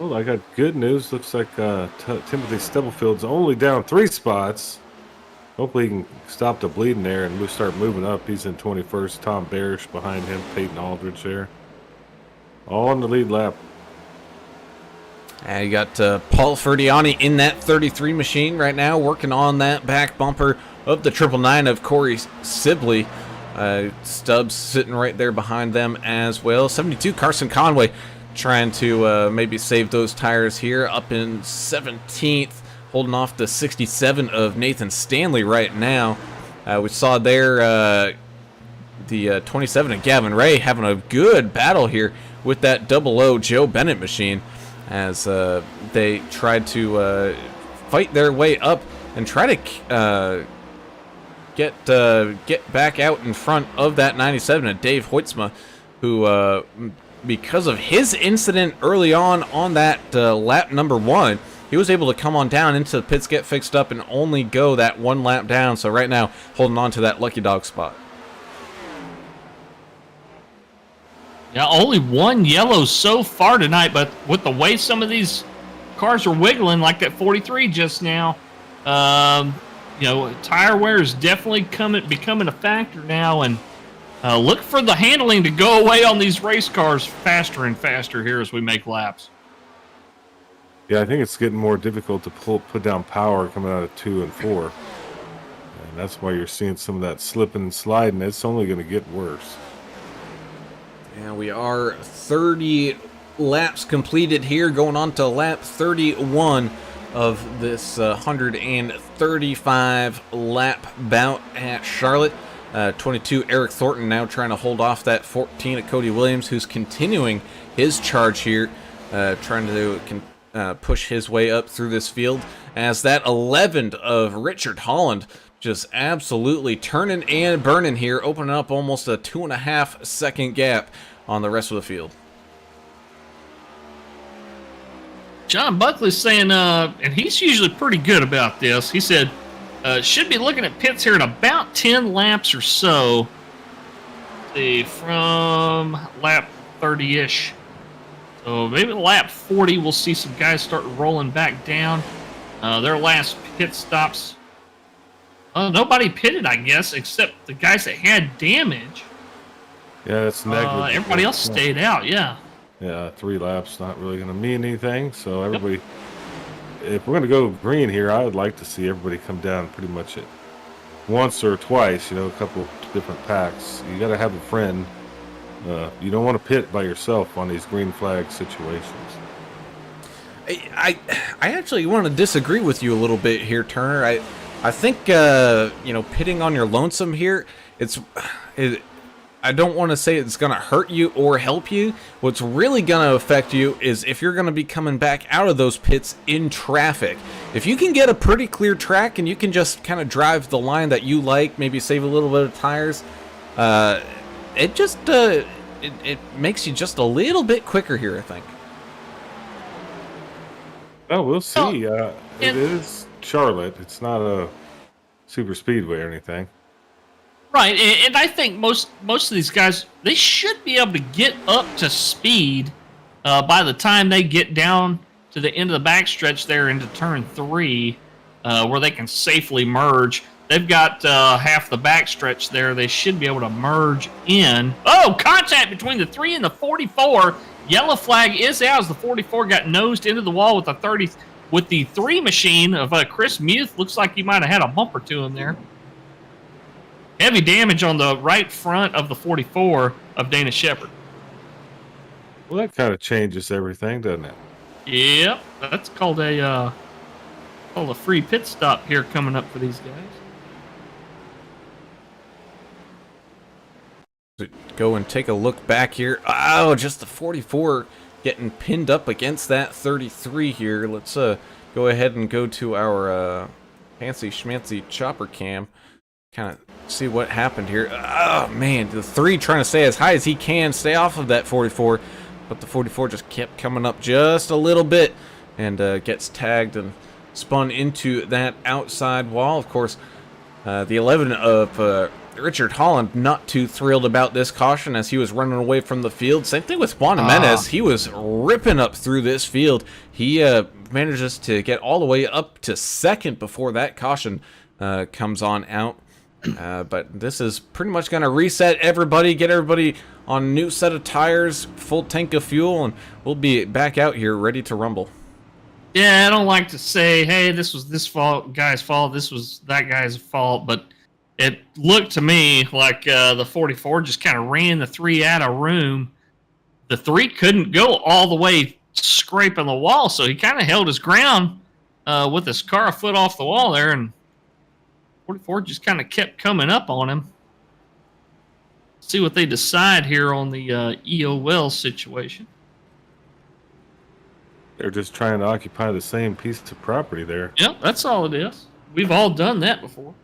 Well, I got good news. Looks like Timothy Stubblefield's only down 3 spots. Hopefully he can stop the bleeding there and we'll start moving up. He's in 21st. Tom Barish behind him. Peyton Aldridge there. All on the lead lap. You got Paul Ferdiani in that 33 machine right now, working on that back bumper of the 999 of Corey Sibley. Stubbs sitting right there behind them as well. 72 Carson Conway trying to maybe save those tires here, up in 17th, holding off the 67 of Nathan Stanley right now. We saw there the 27 of Gavin Ray having a good battle here with that 00 Joe Bennett machine, as they tried to fight their way up and try to get back out in front of that 97 of Dave Hoitzma, who because of his incident early on that lap number 1, he was able to come on down into the pits, get fixed up, and only go that 1 lap down. So right now, holding on to that lucky dog spot. Yeah, only 1 yellow so far tonight, but with the way some of these cars are wiggling, like that 43 just now, tire wear is definitely becoming a factor now, and look for the handling to go away on these race cars faster and faster here as we make laps. Yeah, I think it's getting more difficult to put down power coming out of 2 and 4. And that's why you're seeing some of that slipping and sliding. It's only going to get worse. And we are 30 laps completed here, going on to lap 31 of this 135 lap bout at Charlotte. 22 Eric Thornton now trying to hold off that 14 at Cody Williams, who's continuing his charge here, trying to push his way up through this field, as that 11 of Richard Holland just absolutely turning and burning here, opening up almost a 2.5 second gap on the rest of the field. John Buckley's saying, and he's usually pretty good about this. He said, should be looking at pits here in about 10 laps or so. Let's see, from lap 30-ish. So maybe lap 40, we'll see some guys start rolling back down. Their last pit stops. Nobody pitted, I guess, except the guys that had damage. Yeah, that's negligible. Everybody else stayed out, yeah. Yeah, 3 laps not really going to mean anything. So everybody, if we're going to go green here, I would like to see everybody come down pretty much at once or twice. You know, a couple different packs. You got to have a friend. You don't want to pit by yourself on these green flag situations. I actually want to disagree with you a little bit here, Turner. I think pitting on your lonesome here, I don't want to say it's going to hurt you or help you. What's really going to affect you is if you're going to be coming back out of those pits in traffic. If you can get a pretty clear track and you can just kind of drive the line that you like, maybe save a little bit of tires, it makes you just a little bit quicker here, I think. Oh, we'll see. It is Charlotte. It's not a super speedway or anything. Right, and I think most of these guys, they should be able to get up to speed by the time they get down to the end of the backstretch there into turn 3, where they can safely merge. They've got half the backstretch there. They should be able to merge in. Oh, contact between the 3 and the 44. Yellow flag is out as the 44 got nosed into the wall with the 30 with the 3 machine of Chris Muth. Looks like he might have had a bumper to him there. Heavy damage on the right front of the 44 of Dana Shepard. Well, that kind of changes everything, doesn't it? Yep, that's called a free pit stop here coming up for these guys. Go and take a look back here. Oh, just the 44 getting pinned up against that 33 here. Let's go ahead and go to our fancy schmancy chopper cam. Kind of see what happened here. Oh, man, the 3 trying to stay as high as he can, stay off of that 44, but the 44 just kept coming up just a little bit and gets tagged and spun into that outside wall. Of course, the 11 of Richard Holland not too thrilled about this caution as he was running away from the field. Same thing with Juan Jimenez. He was ripping up through this field. He manages to get all the way up to second before that caution comes on out. But this is pretty much going to reset everybody, get everybody on a new set of tires, full tank of fuel, and we'll be back out here ready to rumble. Yeah, I don't like to say, hey, this was this guy's fault, this was that guy's fault, but it looked to me like the 44 just kind of ran the 3 out of room. The 3 couldn't go all the way scraping the wall, so he kind of held his ground with his car a foot off the wall there, and 44 just kind of kept coming up on him. See what they decide here on the EOL situation. They're just trying to occupy the same piece of property there. Yep, that's all it is. We've all done that before.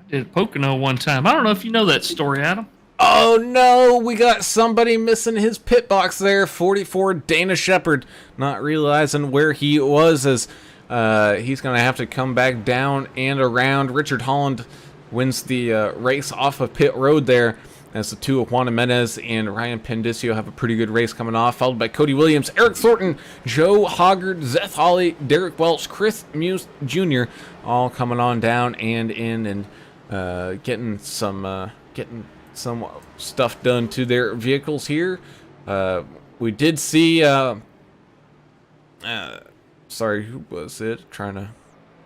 I did Pocono one time. I don't know if you know that story, Adam. Oh no, we got somebody missing his pit box there. 44 Dana Shepard not realizing where he was as he's going to have to come back down and around. Richard Holland wins the race off of pit road there as the 2 of Juan Jimenez and Ryan Pendicio have a pretty good race coming off, followed by Cody Williams, Eric Thornton, Joe Hoggard, Zeth Hawley, Derek Welch, Chris Muse Jr. all coming on down and in and getting some stuff done to their vehicles here. we did see, sorry, who was it? Trying to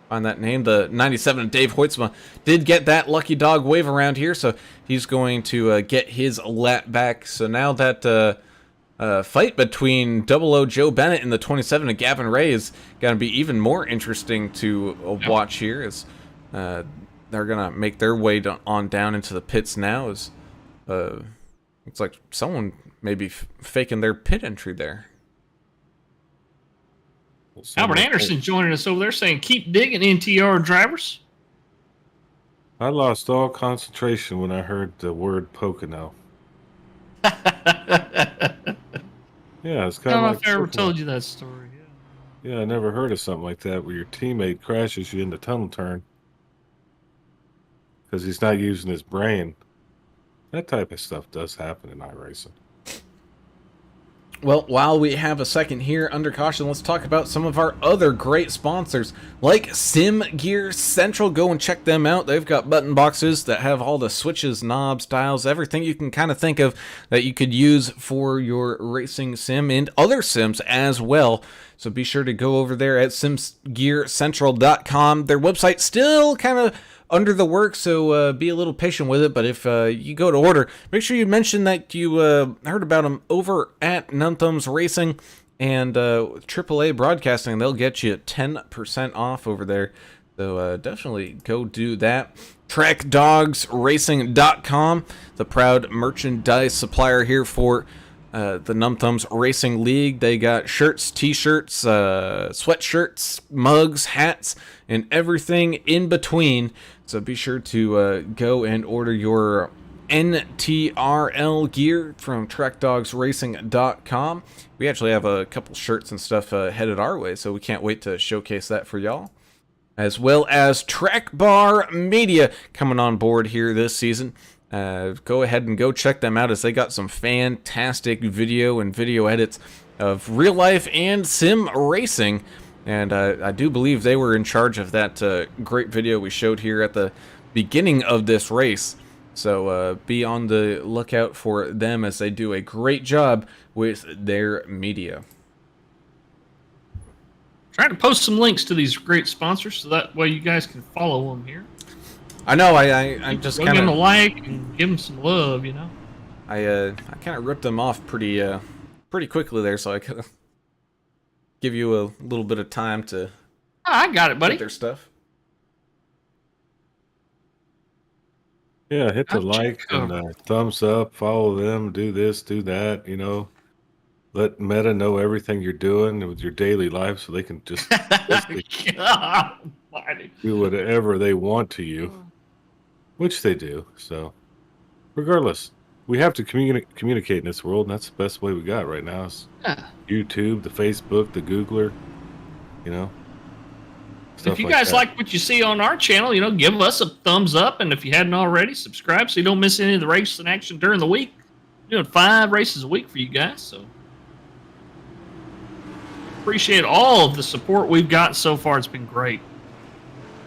find that name. The 97 Dave Hoytsma did get that lucky dog wave around here, so he's going to get his lap back. So now that fight between 00 Joe Bennett and the 27 and Gavin Ray is going to be even more interesting to watch here, as they're going to make their way on down into the pits now. As looks like someone may be faking their pit entry there. Albert Anderson joining us over there saying, keep digging, NTR drivers. I lost all concentration when I heard the word Pocono. Yeah, it's kind I don't know of like if I ever told you that story. Yeah, I never heard of something like that where your teammate crashes you in the tunnel turn because he's not using his brain. That type of stuff does happen in iRacing. Well, while we have a second here under caution, let's talk about some of our other great sponsors, like Sim Gear Central. Go and check them out. They've got button boxes that have all the switches, knobs, dials, everything you can kind of think of that you could use for your racing sim and other sims as well. So be sure to go over there at simgearcentral.com. Their website's still kind of under the work, so be a little patient with it. But if you go to order, make sure you mention that you heard about them over at None Thumbs Racing and AAA Broadcasting. They'll get you 10% off over there, so definitely go do that. TrekDogsRacing.com, the proud merchandise supplier here for the Numb Thumbs Racing League. They got shirts, t-shirts, sweatshirts, mugs, hats, and everything in between. So be sure to go and order your NTRL gear from TrekDogsRacing.com. We actually have a couple shirts and stuff headed our way, so we can't wait to showcase that for y'all. As well as Trek Bar Media coming on board here this season. Go ahead and go check them out, as they got some fantastic video and video edits of real life and sim racing. And I do believe they were in charge of that great video we showed here at the beginning of this race. So be on the lookout for them, as they do a great job with their media. Trying to post some links to these great sponsors so that way you guys can follow them here. I know, I just kind of give them a like and give them some love, you know. I kind of ripped them off pretty quickly there, so I could give you a little bit of time to. I got it, buddy. Get their stuff. Yeah, hit the like and thumbs up. Follow them. Do this, do that. You know, let Meta know everything you're doing with your daily life, so they can just do whatever they want to you, which they do. So, regardless, we have to communicate in this world, and that's the best way we got right now. Is YouTube, the Facebook, the Googler, you know. If you guys like what you see on our channel, you know, give us a thumbs up, and if you hadn't already, subscribe so you don't miss any of the racing action during the week. We're doing 5 races a week for you guys, so appreciate all of the support we've gotten so far. It's been great.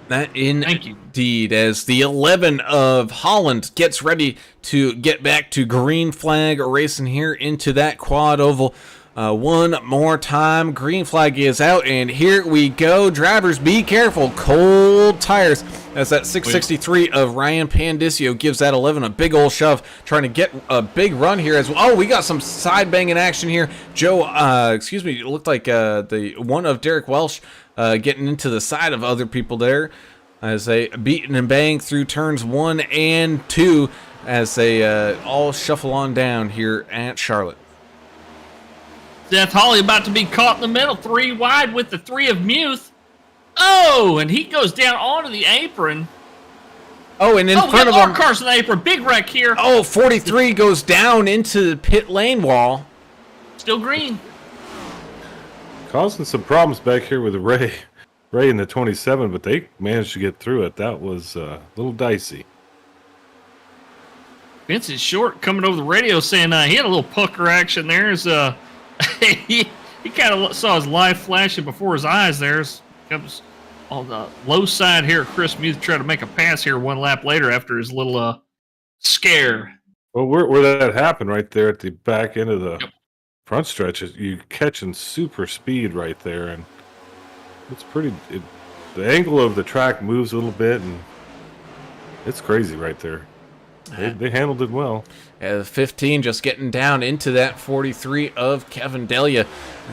That indeed, as the 11 of Holland gets ready to get back to green flag racing here into that quad oval. One more time, green flag is out, and here we go. Drivers, be careful. Cold tires, as that 663 of Ryan Pandisio gives that 11 a big old shove, trying to get a big run here as well. Oh, we got some side banging action here. Joe, it looked like the one of Derek Welsh getting into the side of other people there, as they beat and bang through turns 1 and 2 as they all shuffle on down here at Charlotte. Seth Hawley about to be caught in the middle, 3 wide with the 3 of Muth. Oh, and he goes down onto the apron. Oh, and in front of him, cars in the apron. Big wreck here. Oh, 43 goes down into the pit lane wall. Still green. Causing some problems back here with Ray in the 27, but they managed to get through it. That was a little dicey. Vincent Short coming over the radio saying he had a little pucker action there. He kind of saw his life flashing before his eyes there. Comes on the low side here. Chris Muth tried to make a pass here 1 lap later after his little scare. Well, where that happened right there at the back end of the front stretch, you catching super speed right there, and it's pretty. The angle of the track moves a little bit, and it's crazy right there. They handled it well. Yeah, the 15 just getting down into that 43 of Kevin Delia.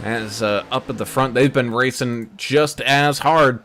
As up at the front, they've been racing just as hard.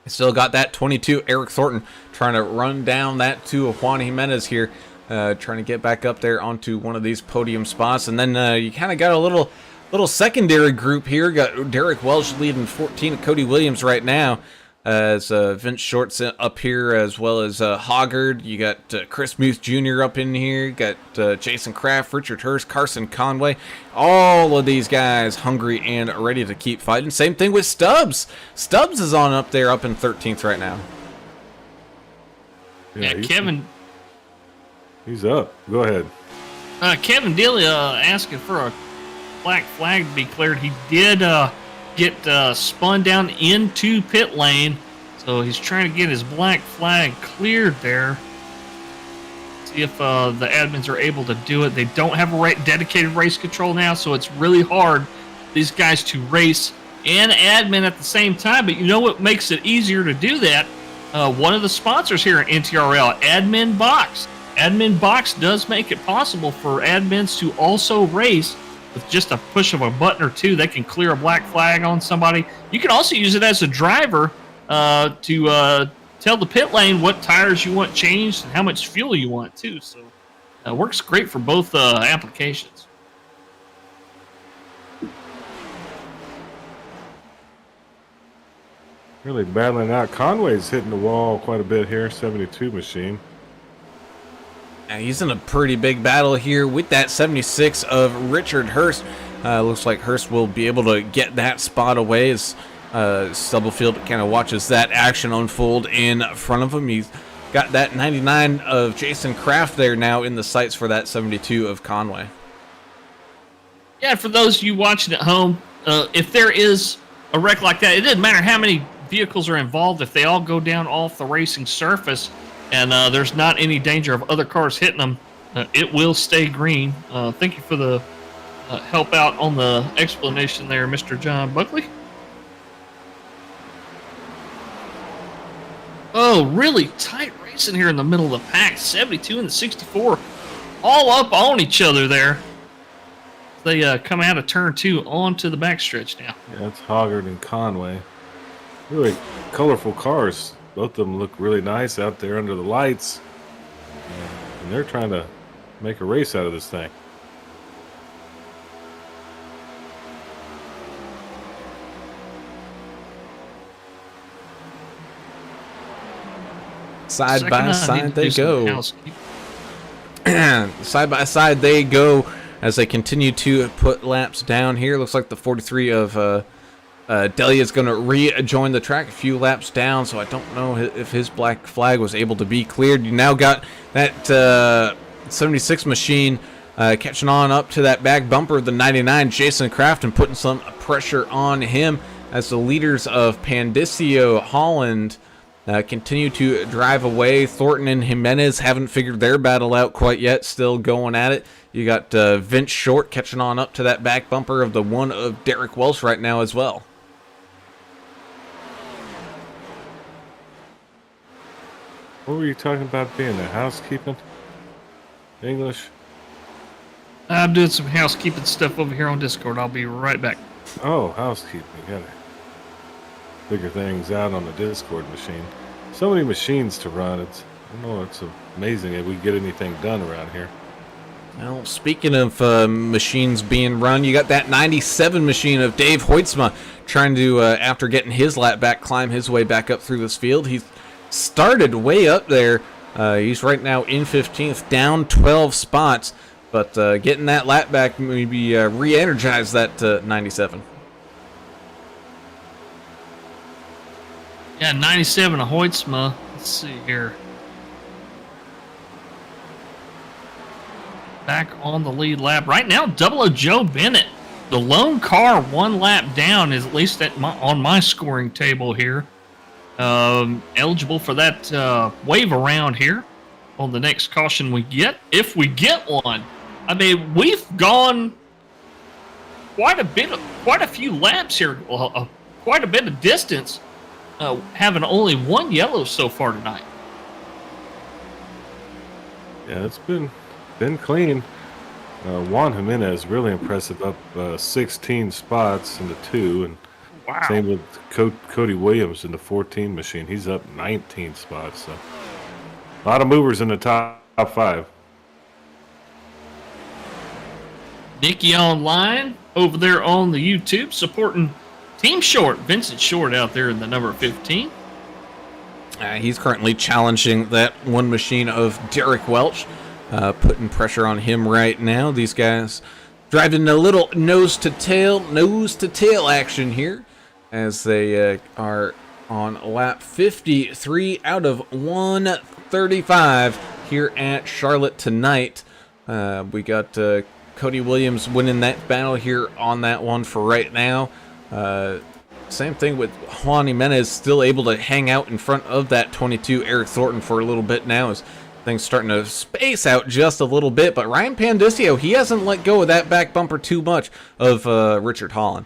Still got that 22, Eric Thornton, trying to run down that 2 of Juan Jimenez here. Trying to get back up there onto one of these podium spots. And then you kind of got a little secondary group here. Got Derek Welsh leading 14 of Cody Williams right now. As Vince Short's up here, as well as Hoggard. You got Chris Muth Jr. up in here. You got Jason Kraft, Richard Hurst, Carson Conway. All of these guys hungry and ready to keep fighting. Same thing with Stubbs. Stubbs is on up there, up in 13th right now. Yeah, Kevin. He's up. Go ahead. Kevin Delia asking for a black flag to be cleared. He did get spun down into pit lane, so he's trying to get his black flag cleared there. See if the admins are able to do it. They don't have a dedicated race control now, so it's really hard for these guys to race and admin at the same time. But you know what makes it easier to do that? One of the sponsors here at NTRL, Adminboxx. Adminboxx does make it possible for admins to also race. With just a push of a button or two, they can clear a black flag on somebody. You can also use it as a driver to tell the pit lane what tires you want changed and how much fuel you want, too. So it works great for both applications. Really battling out. Conway's hitting the wall quite a bit here, 72 machine. He's in a pretty big battle here with that 76 of Richard Hurst. Looks like Hurst will be able to get that spot away as Stubblefield kind of watches that action unfold in front of him. He's got that 99 of Jason Kraft there now in the sights for that 72 of Conway. Yeah, for those of you watching at home, if there is a wreck like that, it doesn't matter how many vehicles are involved. If they all go down off the racing surface, and there's not any danger of other cars hitting them, it will stay green. Thank you for the help out on the explanation there, Mr. John Buckley. Oh, really tight racing here in the middle of the pack. 72 and the 64 all up on each other there. They come out of turn 2 onto the backstretch now. Yeah, that's Hoggard and Conway. Really colorful cars. Both of them look really nice out there under the lights. And they're trying to make a race out of this thing. Side by side they go. Side by side they go as they continue to put laps down here. Looks like the 43 of Delia is going to rejoin the track a few laps down, so I don't know if his black flag was able to be cleared. You now got that 76 machine catching on up to that back bumper of the 99, Jason Kraft, and putting some pressure on him as the leaders of Pandicio Holland continue to drive away. Thornton and Jimenez haven't figured their battle out quite yet, still going at it. You got Vince Short catching on up to that back bumper of the one of Derek Welsh right now as well. What were you talking about being the housekeeping? English? I'm doing some housekeeping stuff over here on Discord. I'll be right back. Oh, housekeeping. Gotta figure things out on the Discord machine. So many machines to run. I don't know, it's amazing if we get anything done around here. Well, speaking of machines being run, you got that 97 machine of Dave Hoytsma trying to, after getting his lap back, climb his way back up through this field. He's started way up there. He's right now in 15th, down 12 spots, but getting that lap back maybe re-energize that 97. Yeah, 97 of Hoytsma. Let's see here. Back on the lead lap. Right now, 00 Joe Bennett. The lone car 1 lap down is at least on my scoring table here. Eligible for that wave around here on the next caution we get, if we get one. I mean, we've gone quite a few laps here, quite a bit of distance, having only one yellow so far tonight. Yeah, it's been clean. Juan Jimenez really impressive, up 16 spots in the 2, and Wow. same with Cody Williams in the 14 machine. He's up 19 spots. So a lot of movers in the top 5. Nikki Online over there on the YouTube supporting Team Short, Vincent Short out there in the number 15. He's currently challenging that one machine of Derek Welch, putting pressure on him right now. These guys driving a little nose to tail action here as they are on lap 53 out of 135 here at Charlotte tonight. We got Cody Williams winning that battle here on that one for right now. Same thing with Juan Jimenez, still able to hang out in front of that 22 Eric Thornton for a little bit now, as things starting to space out just a little bit. But Ryan Pandisio, he hasn't let go of that back bumper too much of Richard Holland.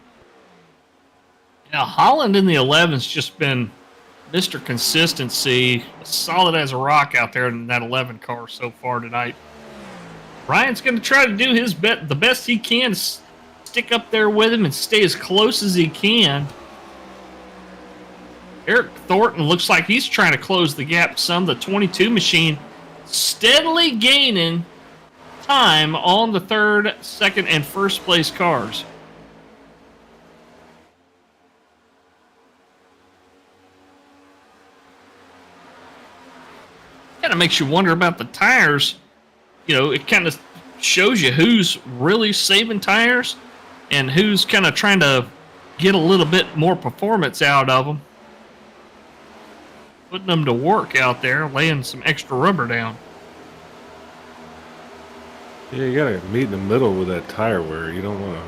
Now, Holland in the 11's just been Mr. Consistency, solid as a rock out there in that 11 car so far tonight. Ryan's going to try to do the best he can, stick up there with him and stay as close as he can. Eric Thornton looks like he's trying to close the gap some. The 22 machine steadily gaining time on the 3rd, 2nd, and 1st place cars. Kind of makes you wonder about the tires. You know, it kind of shows you who's really saving tires and who's kind of trying to get a little bit more performance out of them. Putting them to work out there, laying some extra rubber down. Yeah, you gotta meet in the middle with that tire wear. You don't want to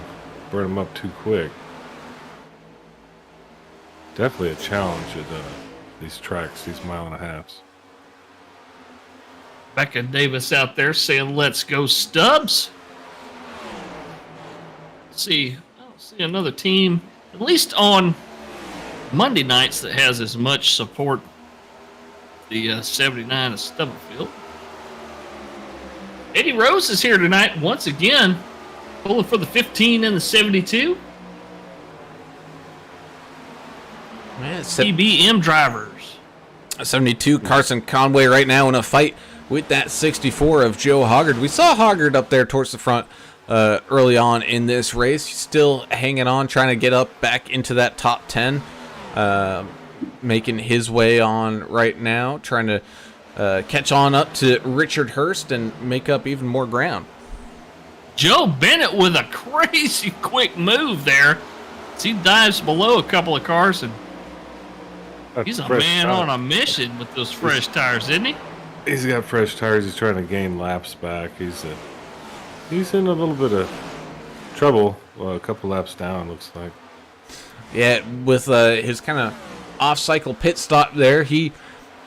burn them up too quick. Definitely a challenge at these tracks, these 1.5 miles. Becca Davis out there saying, "Let's go, Stubbs." I don't see another team, at least on Monday nights, that has as much support. The 79 of Stubblefield. Eddie Rose is here tonight once again, pulling for the 15 and the 72. Man, CBM drivers. 72 Carson Conway right now in a fight with that 64 of Joe Hoggard. We saw Hoggard up there towards the front early on in this race. He's still hanging on, trying to get up back into that top 10. Making his way on right now, trying to catch on up to Richard Hurst and make up even more ground. Joe Bennett with a crazy quick move there. He dives below a couple of cars, and he's a man on a mission with those fresh tires, isn't he? He's got fresh tires. He's trying to gain laps back. He's in a little bit of trouble. Well, a couple laps down, looks like. Yeah, with his kind of off-cycle pit stop there, he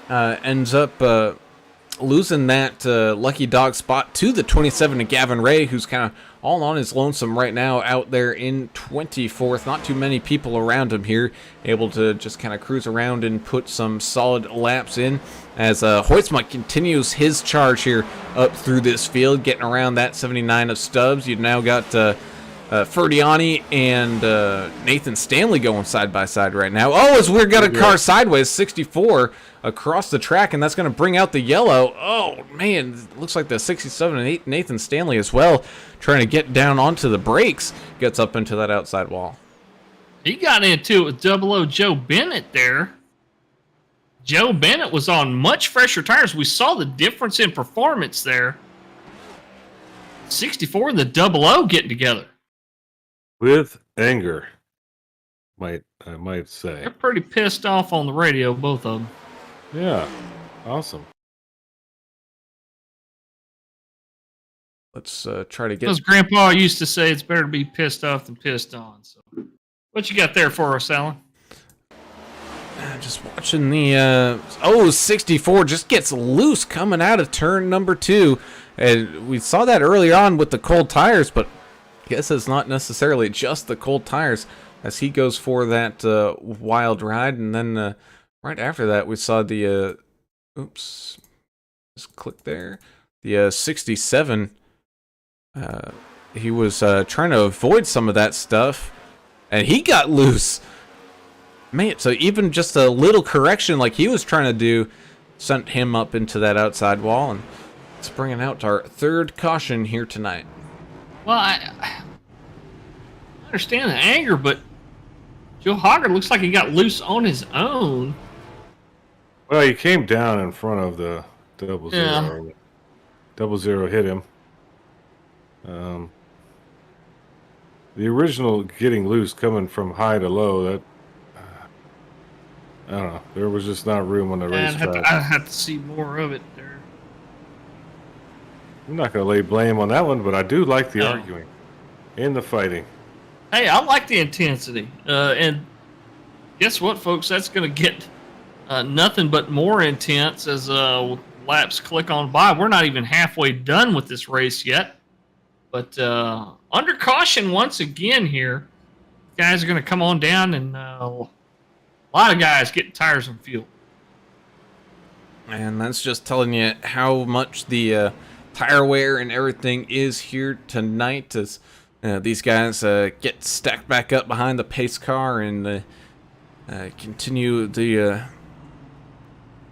ends up losing that lucky dog spot to the 27 of Gavin Ray, who's kind of all on his lonesome right now out there in 24th. Not too many people around him here, able to just kind of cruise around and put some solid laps in as Hoytsma continues his charge here up through this field, getting around that 79 of Stubbs. You've now got Ferdiani and Nathan Stanley going side by side right now. Oh, as we've got a car sideways, 64 across the track, and that's going to bring out the yellow. Oh, man, looks like the 67 and Nathan Stanley as well, trying to get down onto the brakes, gets up into that outside wall. He got into it with 00 Joe Bennett there. Joe Bennett was on much fresher tires. We saw the difference in performance there. 64 and the 00 getting together. With anger, I might say. They're pretty pissed off on the radio, both of them. Yeah, awesome. Let's try to get... As Grandpa used to say, it's better to be pissed off than pissed on. So, what you got there for us, Alan? Just watching the... 64 just gets loose coming out of turn number 2. And we saw that early on with the cold tires, but guess it's not necessarily just the cold tires as he goes for that wild ride. And then right after that, we saw the, oops, just click there, the 67. He was trying to avoid some of that stuff, and he got loose. Man, so even just a little correction like he was trying to do sent him up into that outside wall, and it's bringing out our third caution here tonight. Well, I understand the anger, but Joe Hoggard looks like he got loose on his own. Well, he came down in front of the double zero. Yeah. Double zero hit him. The original getting loose coming from high to low, that I don't know. There was just not room on the racetrack. I'd have to see more of it there. I'm not going to lay blame on that one, but I do like the arguing and the fighting. Hey, I like the intensity. And guess what, folks? That's going to get nothing but more intense as laps click on by. We're not even halfway done with this race yet. But under caution once again here. Guys are going to come on down, and a lot of guys getting tires and fuel. And that's just telling you how much the tire wear and everything is here tonight as these guys get stacked back up behind the pace car and continue the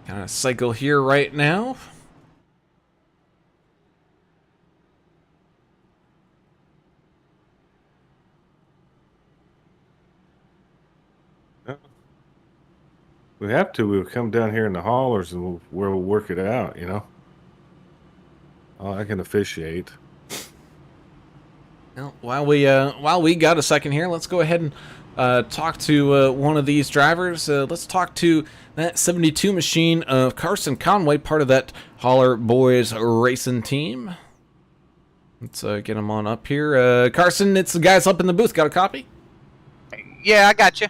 kind of cycle here right now. We have to. We'll come down here in the haulers and we'll work it out, you know. Oh, I can officiate. Well, while we got a second here, let's go ahead and talk to one of these drivers. Let's talk to that 72 machine of Carson Conway, part of that Hauler Boys racing team. Let's get him on up here. Carson, it's the guys up in the booth. Got a copy? Yeah, I got you.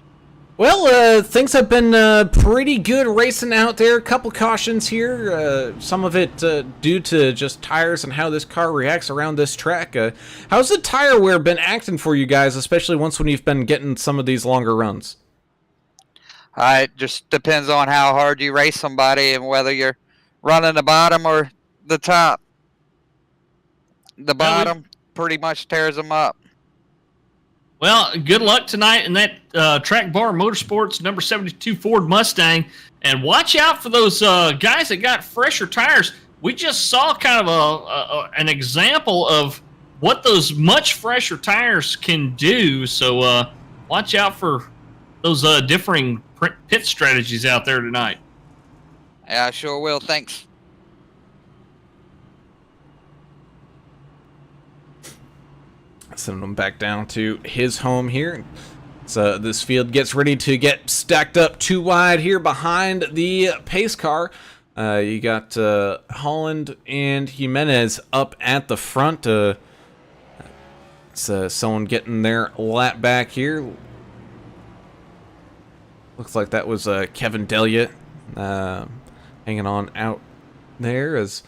Well, things have been pretty good racing out there. A couple cautions here. Some of it due to just tires and how this car reacts around this track. How's the tire wear been acting for you guys, especially once when you've been getting some of these longer runs? It just depends on how hard you race somebody and whether you're running the bottom or the top. The bottom pretty much tears them up. Well, good luck tonight in that Track Bar Motorsports number 72 Ford Mustang. And watch out for those guys that got fresher tires. We just saw kind of an example of what those much fresher tires can do. So watch out for those differing pit strategies out there tonight. Yeah, I sure will. Thanks. Sending him back down to his home here. So this field gets ready to get stacked up too wide here behind the pace car. You got Holland and Jimenez up at the front. It's someone getting their lap back here. Looks like that was Kevin Delia hanging on out there as...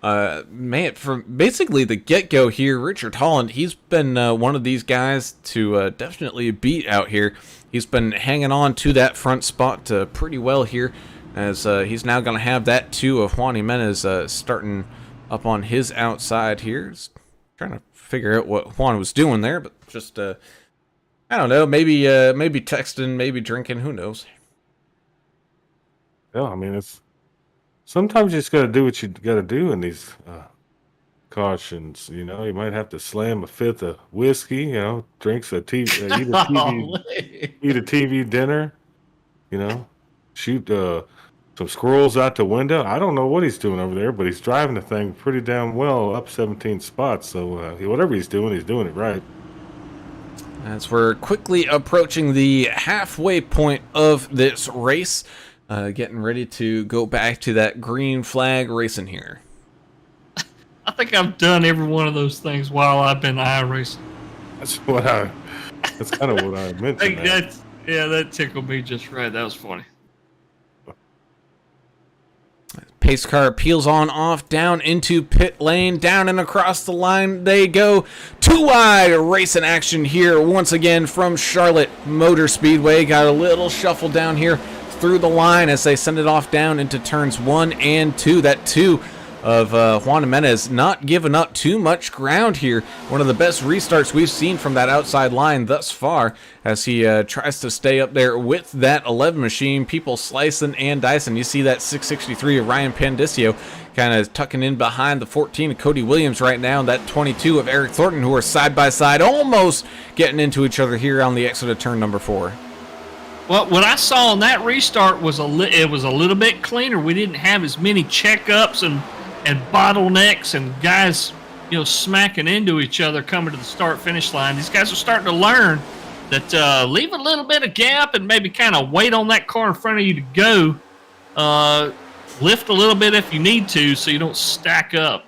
man, from basically the get-go here, Richard Holland, he's been one of these guys to definitely beat out here. He's been hanging on to that front spot pretty well here, as he's now going to have that two of Juan Jimenez starting up on his outside here. Just trying to figure out what Juan was doing there, but just, I don't know, maybe texting, maybe drinking, who knows. Yeah, I mean, sometimes you just got to do what you got to do in these cautions. You know, you might have to slam a fifth of whiskey. You know, drinks a TV, eat a TV dinner. You know, shoot some squirrels out the window. I don't know what he's doing over there, but he's driving the thing pretty damn well, up 17 spots. So whatever he's doing it right. As we're quickly approaching the halfway point of this race. Getting ready to go back to that green flag racing here. I think I've done every one of those things while I've been iRacing. That's kind of what I meant. That tickled me just right. That was funny. pace car peels on off down into pit lane, down and across the line they go. Too wide racing action here once again from Charlotte Motor Speedway. Got a little shuffle down here through the line as they send it off down into turns 1 and 2. That 2 of Juan Jimenez not giving up too much ground here. One of the best restarts we've seen from that outside line thus far as he tries to stay up there with that 11 machine. People slicing and dicing. You see that 663 of Ryan Pandisio kind of tucking in behind the 14 of Cody Williams right now, and that 22 of Eric Thornton, who are side by side, almost getting into each other here on the exit of turn number 4. Well, what I saw on that restart was it was a little bit cleaner. We didn't have as many checkups and bottlenecks and guys, smacking into each other coming to the start-finish line. These guys are starting to learn that leave a little bit of gap and maybe kind of wait on that car in front of you to go. Lift a little bit if you need to so you don't stack up.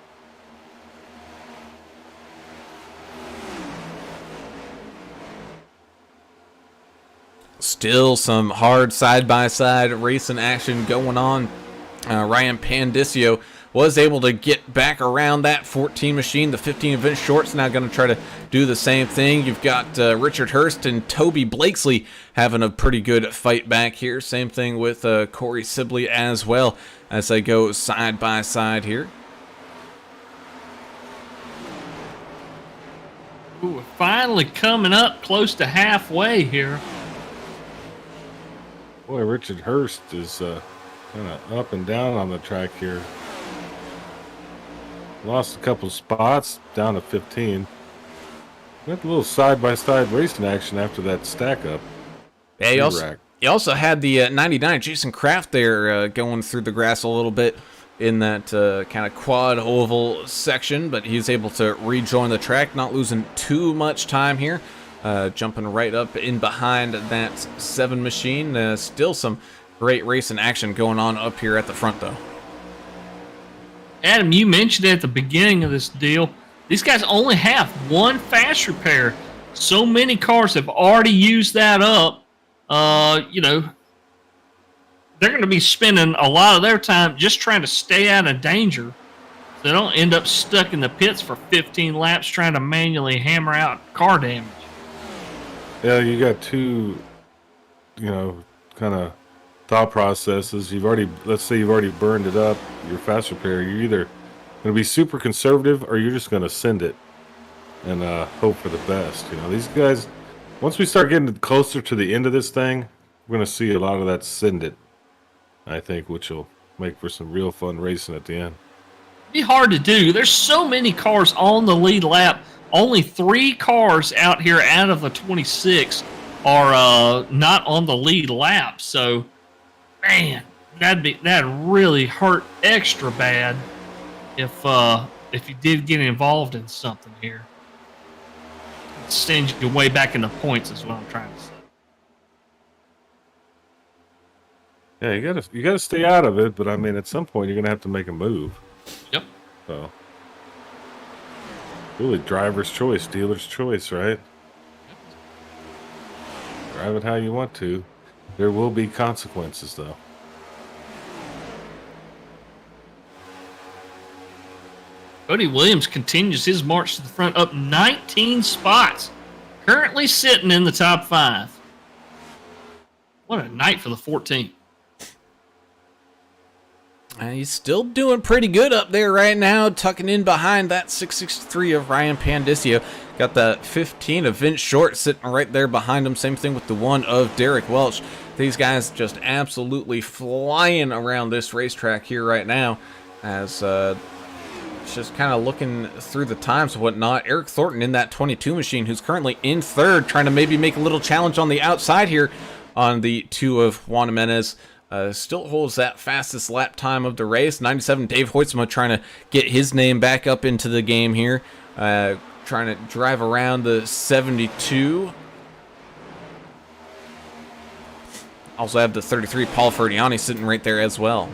Still some hard side-by-side racing action going on. Ryan Pandisio was able to get back around that 14 machine. The 15 Vince Short's now going to try to do the same thing. You've got Richard Hurst and Toby Blakesley having a pretty good fight back here. Same thing with Corey Sibley as well as they go side by side here. Ooh, we're finally coming up close to halfway here. Boy, Richard Hurst is kind of up and down on the track here. Lost a couple spots, down to 15. Got a little side-by-side racing action after that stack-up. Yeah, he also had the 99 Jason Kraft there going through the grass a little bit in that kind of quad oval section, but he's able to rejoin the track, not losing too much time here. Jumping right up in behind that 7 machine. Still some great racing action going on up here at the front, though. Adam, you mentioned at the beginning of this deal, these guys only have one fast repair. So many cars have already used that up. They're going to be spending a lot of their time just trying to stay out of danger. So they don't end up stuck in the pits for 15 laps trying to manually hammer out car damage. Yeah, you got two, kind of thought processes. Let's say you've already burned it up, your fast repair. You're either going to be super conservative or you're just going to send it and hope for the best. These guys, once we start getting closer to the end of this thing, we're going to see a lot of that send it, I think, which will make for some real fun racing at the end. It'd be hard to do. There's so many cars on the lead lap. Only 3 cars out here out of the 26 are not on the lead lap. So, man, that'd really hurt extra bad if you did get involved in something here. It sends you way back in the points is what I'm trying to say. Yeah, you gotta stay out of it, but I mean, at some point you're gonna have to make a move. Yep. So, really, driver's choice, dealer's choice, right? Drive it how you want to. There will be consequences, though. Cody Williams continues his march to the front, up 19 spots. Currently sitting in the top 5. What a night for the 14. He's still doing pretty good up there right now, tucking in behind that 663 of Ryan Pandisio. Got the 15 of Vince Short sitting right there behind him. Same thing with the 1 of Derek Welch. These guys just absolutely flying around this racetrack here right now as just kind of looking through the times and whatnot. Eric Thornton in that 22 machine, who's currently in 3rd, trying to maybe make a little challenge on the outside here on the 2 of Juan Jimenez. Still holds that fastest lap time of the race. 97 Dave Hoytsma trying to get his name back up into the game here. Trying to drive around the 72. Also have the 33 Paul Ferdiani sitting right there as well.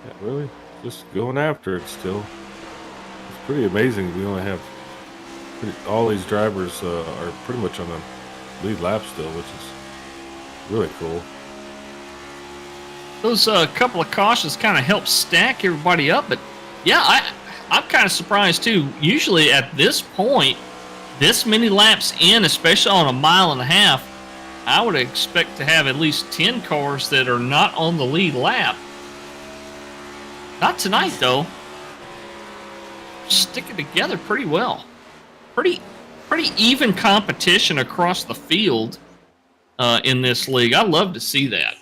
Yeah, really, just going after it still. It's pretty amazing. We only have all these drivers are pretty much on a lead lap still, which is really cool. Those couple of cautions kind of help stack everybody up, but yeah, I'm kind of surprised too. Usually at this point, this many laps in, especially on a mile and a half, I would expect to have at least 10 cars that are not on the lead lap. Not tonight, though. Sticking together pretty well. Pretty even competition across the field in this league. I love to see that.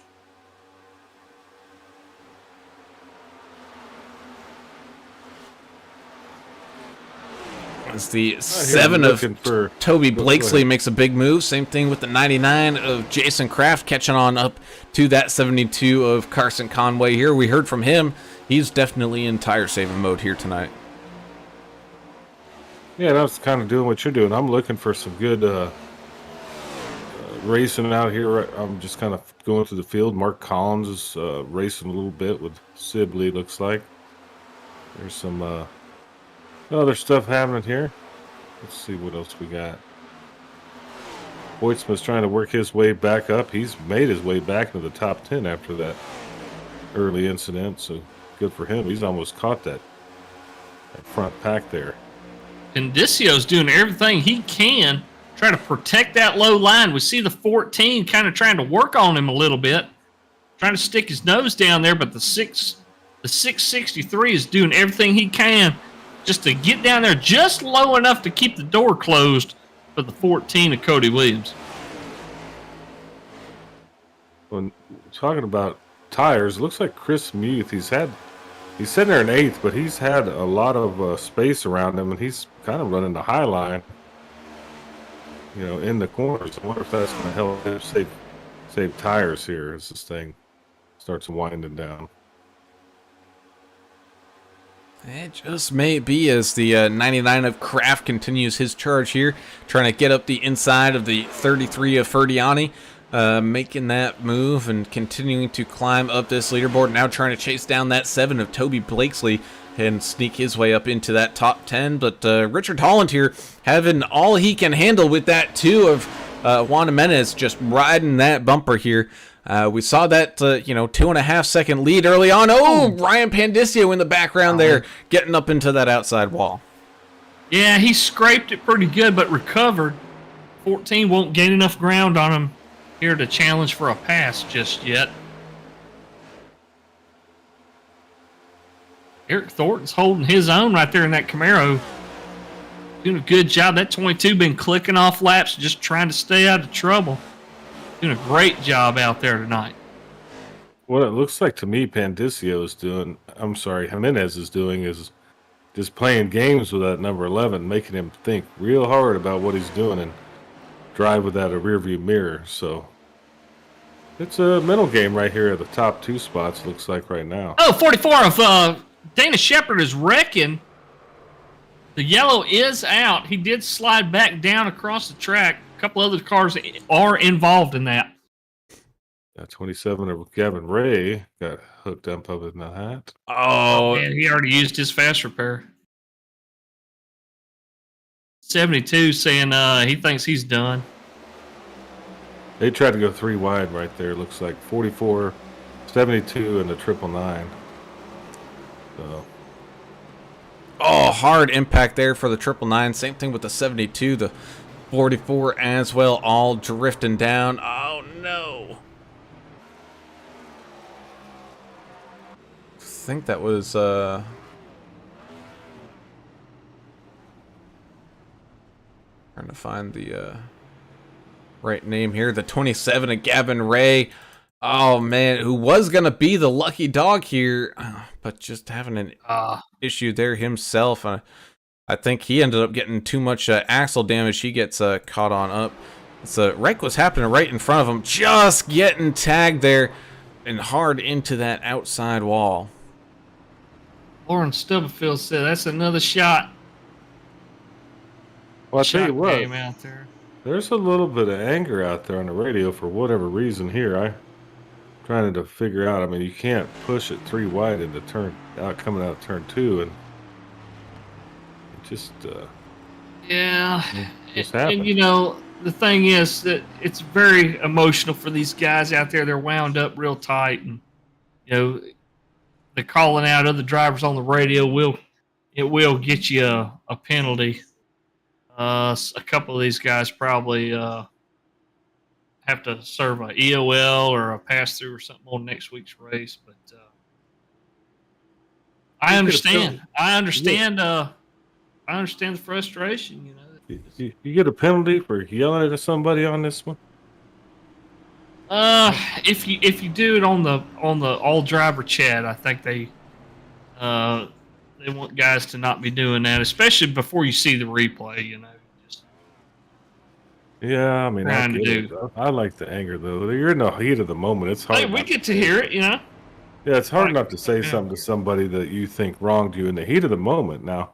As the 7 of Toby Blakesley makes a big move. Same thing with the 99 of Jason Kraft catching on up to that 72 of Carson Conway here. We heard from him. He's definitely in tire saving mode here tonight. Yeah, that's kind of doing what you're doing. I'm looking for some good racing out here. I'm just kind of going through the field. Mark Collins is racing a little bit with Sibley, looks like. There's some other stuff happening here. Let's see what else we got. Hoytsman's trying to work his way back up. He's made his way back into the top 10 after that early incident, so good for him. He's almost caught that front pack there. Indicio's doing everything he can, trying to protect that low line. We see the 14 kind of trying to work on him a little bit, trying to stick his nose down there, but the 663 is doing everything he can just to get down there just low enough to keep the door closed for the 14 of Cody Williams. When talking about tires, it looks like Chris Muth, he's sitting there in 8th, but he's had a lot of space around him, and he's kind of running the high line, in the corners. I wonder if that's going to help him save tires here as this thing starts winding down. It just may be, as the 99 of Kraft continues his charge here, trying to get up the inside of the 33 of Ferdiani, making that move and continuing to climb up this leaderboard, now trying to chase down that 7 of Toby Blakesley and sneak his way up into that top 10. But Richard Holland here having all he can handle with that 2 of Juan Jimenez, just riding that bumper here. We saw that, 2.5 second lead early on. Oh, Ryan Pandicio in the background there, getting up into that outside wall. Yeah, he scraped it pretty good, but recovered. 14 won't gain enough ground on him here to challenge for a pass just yet. Eric Thornton's holding his own right there in that Camaro. Doing a good job. That 22 been clicking off laps, just trying to stay out of trouble. Doing a great job out there tonight. What it looks like to me Jimenez is doing is just playing games with that number 11, making him think real hard about what he's doing and drive without a rear view mirror. So it's a mental game right here at the top 2 spots, looks like right now. Oh, 44 of Dana Shepard is wrecking. The yellow is out. He did slide back down across the track. A couple other cars are involved in that. 27 of Gavin Ray got hooked up in the hat. Oh, man, he already used his fast repair. 72 saying he thinks he's done. They tried to go 3 wide right there. Looks like 44, 72, and the 999. So. Oh, hard impact there for the 999. Same thing with the 72, the 44 as well, all drifting down. Oh, no. I think that was... trying to find the right name here. The 27 of Gavin Ray. Oh, man, who was going to be the lucky dog here, but just having an issue there himself. I think he ended up getting too much axle damage. He gets caught on up. So wreck was happening right in front of him, just getting tagged there and hard into that outside wall. Lauren Stubblefield said that's another shot. Well, I'll tell you what, out there. There's a little bit of anger out there on the radio for whatever reason here. I'm trying to figure out, you can't push it 3 wide into coming out of turn 2, and it just yeah. just happened. And the thing is that it's very emotional for these guys out there. They're wound up real tight, and the calling out of the drivers on the radio will get you a penalty. A couple of these guys probably have to serve a EOL or a pass through or something on next week's race. But I understand. I understand the frustration. You get a penalty for yelling at somebody on this one? If you do it on the all driver chat, I think they want guys to not be doing that, especially before you see the replay. Just Yeah, I mean, trying to do. I like the anger though. You're in the heat of the moment. It's hard. Hey, we get to hear it, Yeah, it's hard not to say something to somebody that you think wronged you in the heat of the moment. Now,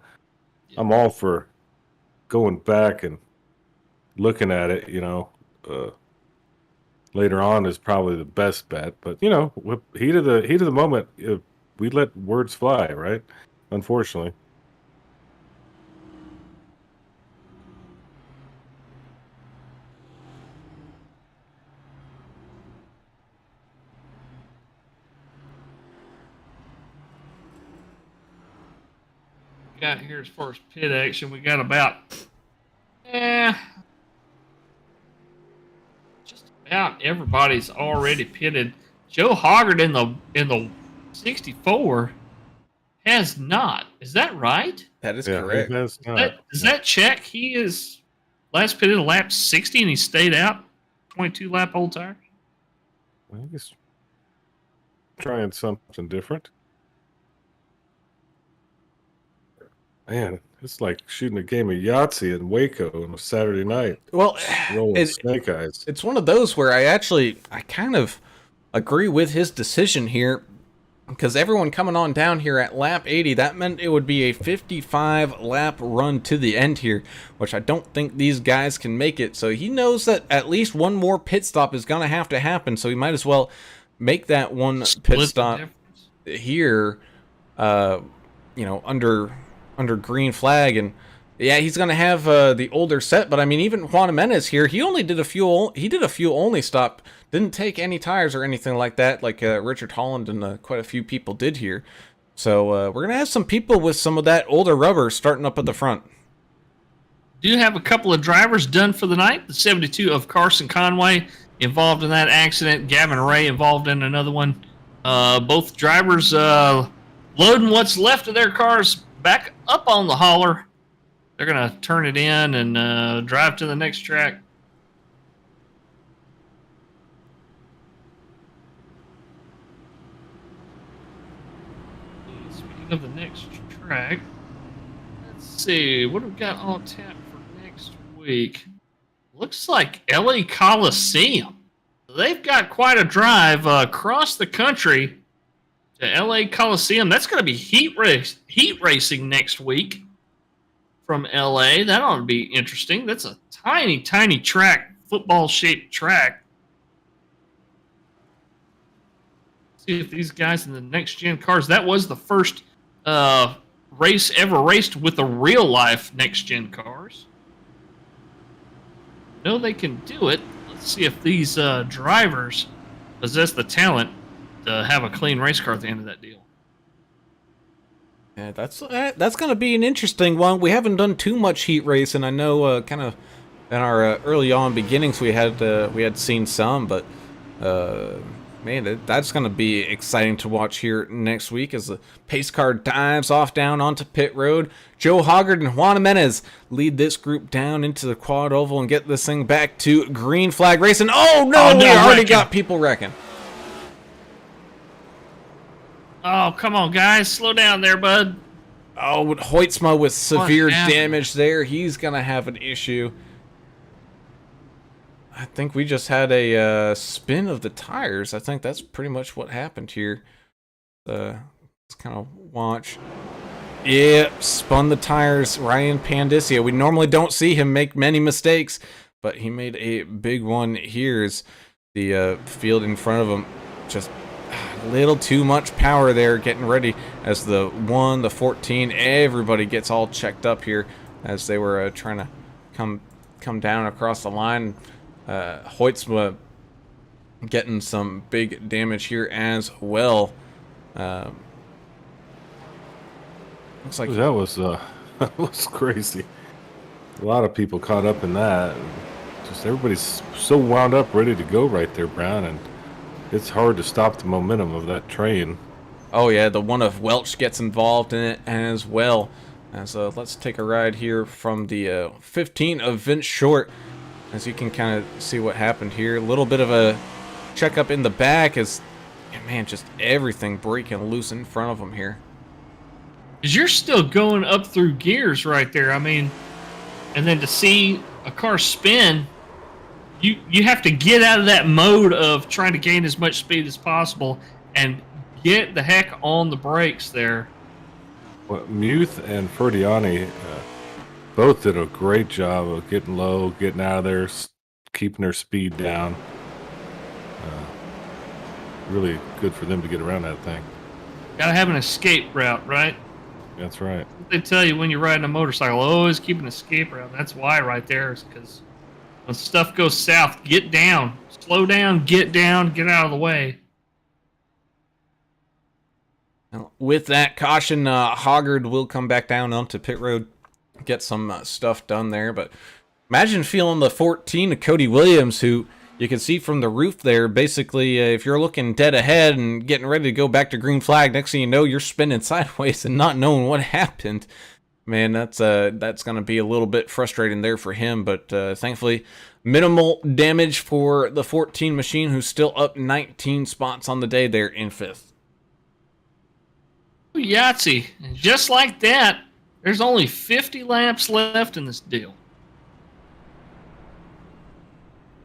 I'm all for going back and looking at it. Later on is probably the best bet. But with heat of the moment, we let words fly, right? Unfortunately. Got here as far as pit action, we got about just about everybody's already pitted. Joe Hoggard in the 64 has not. Is that right? That is correct. Does that check? He is last pitted a lap 60 and he stayed out 22 lap old tire. I think he's trying something different. Man, it's like shooting a game of Yahtzee in Waco on a Saturday night. Well, rolling snake eyes. It's one of those where I kind of agree with his decision here, because everyone coming on down here at lap 80, that meant it would be a 55 lap run to the end here, which I don't think these guys can make it. So he knows that at least one more pit stop is going to have to happen, so he might as well make that one pit stop here, under green flag. And yeah, he's going to have the older set, but I mean, even Juan Jimenez here, he did a fuel only stop, didn't take any tires or anything like that, like Richard Holland and quite a few people did here. So we're going to have some people with some of that older rubber starting up at the front. Do have a couple of drivers done for the night. The 72 of Carson Conway involved in that accident. Gavin Ray involved in another one. Both drivers loading what's left of their cars back up on the hauler. They're going to turn it in and drive to the next track. Speaking of the next track, let's see. What have we got on tap for next week? Looks like LA Coliseum. They've got quite a drive across the country to LA Coliseum. That's going to be heat racing next week from LA. That ought to be interesting. That's a tiny, tiny track, football-shaped track. See if these guys in the next-gen cars, that was the first race ever raced with the real-life next-gen cars. No, they can do it. Let's see if these drivers possess the talent to have a clean race car at the end of that deal. Yeah, that's going to be an interesting one. We haven't done too much heat race, and I know kind of in our early on beginnings we had seen some, but man, that's going to be exciting to watch here next week as the pace car dives off down onto pit road. Joe Hoggard and Juan Jimenez lead this group down into the quad oval and get this thing back to green flag racing. Oh no, we already got people wrecking. Oh, come on, guys. Slow down there, bud. Oh, Hoytsma with severe damage there. He's going to have an issue. I think we just had a spin of the tires. I think that's pretty much what happened here. Let's kind of watch. Yeah, spun the tires. Ryan Pandisia. We normally don't see him make many mistakes, but he made a big one here as the field in front of him just a little too much power there getting ready as the 1, the 14, everybody gets all checked up here as they were trying to come come down across the line. Hoytsma getting some big damage here as well. Looks like that was that was crazy. A lot of people caught up in that. Just everybody's so wound up, ready to go right there, Brown, and it's hard to stop the momentum of that train. Oh yeah, the one of Welch gets involved in it as well. So let's take a ride here from the 15 of Vince Short, as you can kind of see what happened here. A little bit of a checkup in the back as, man, just everything breaking loose in front of him here. Because you're still going up through gears right there. I mean, and then to see a car spin, you have to get out of that mode of trying to gain as much speed as possible and get the heck on the brakes there. Well, Muth and Ferdiani both did a great job of getting low, getting out of there, keeping their speed down. Really good for them to get around that thing. Gotta have an escape route, right? That's right. They tell you when you're riding a motorcycle, always keep an escape route. That's why right there, is because when stuff goes south, get down. Slow down, get out of the way. With that caution, Hoggard will come back down onto pit road, get some stuff done there. But imagine feeling the 14 of Cody Williams, who you can see from the roof there. Basically, if you're looking dead ahead and getting ready to go back to green flag, next thing you know, you're spinning sideways and not knowing what happened. Man, that's going to be a little bit frustrating there for him. But thankfully, minimal damage for the 14 machine, who's still up 19 spots on the day there in 5th. Yahtzee. And just like that, there's only 50 laps left in this deal.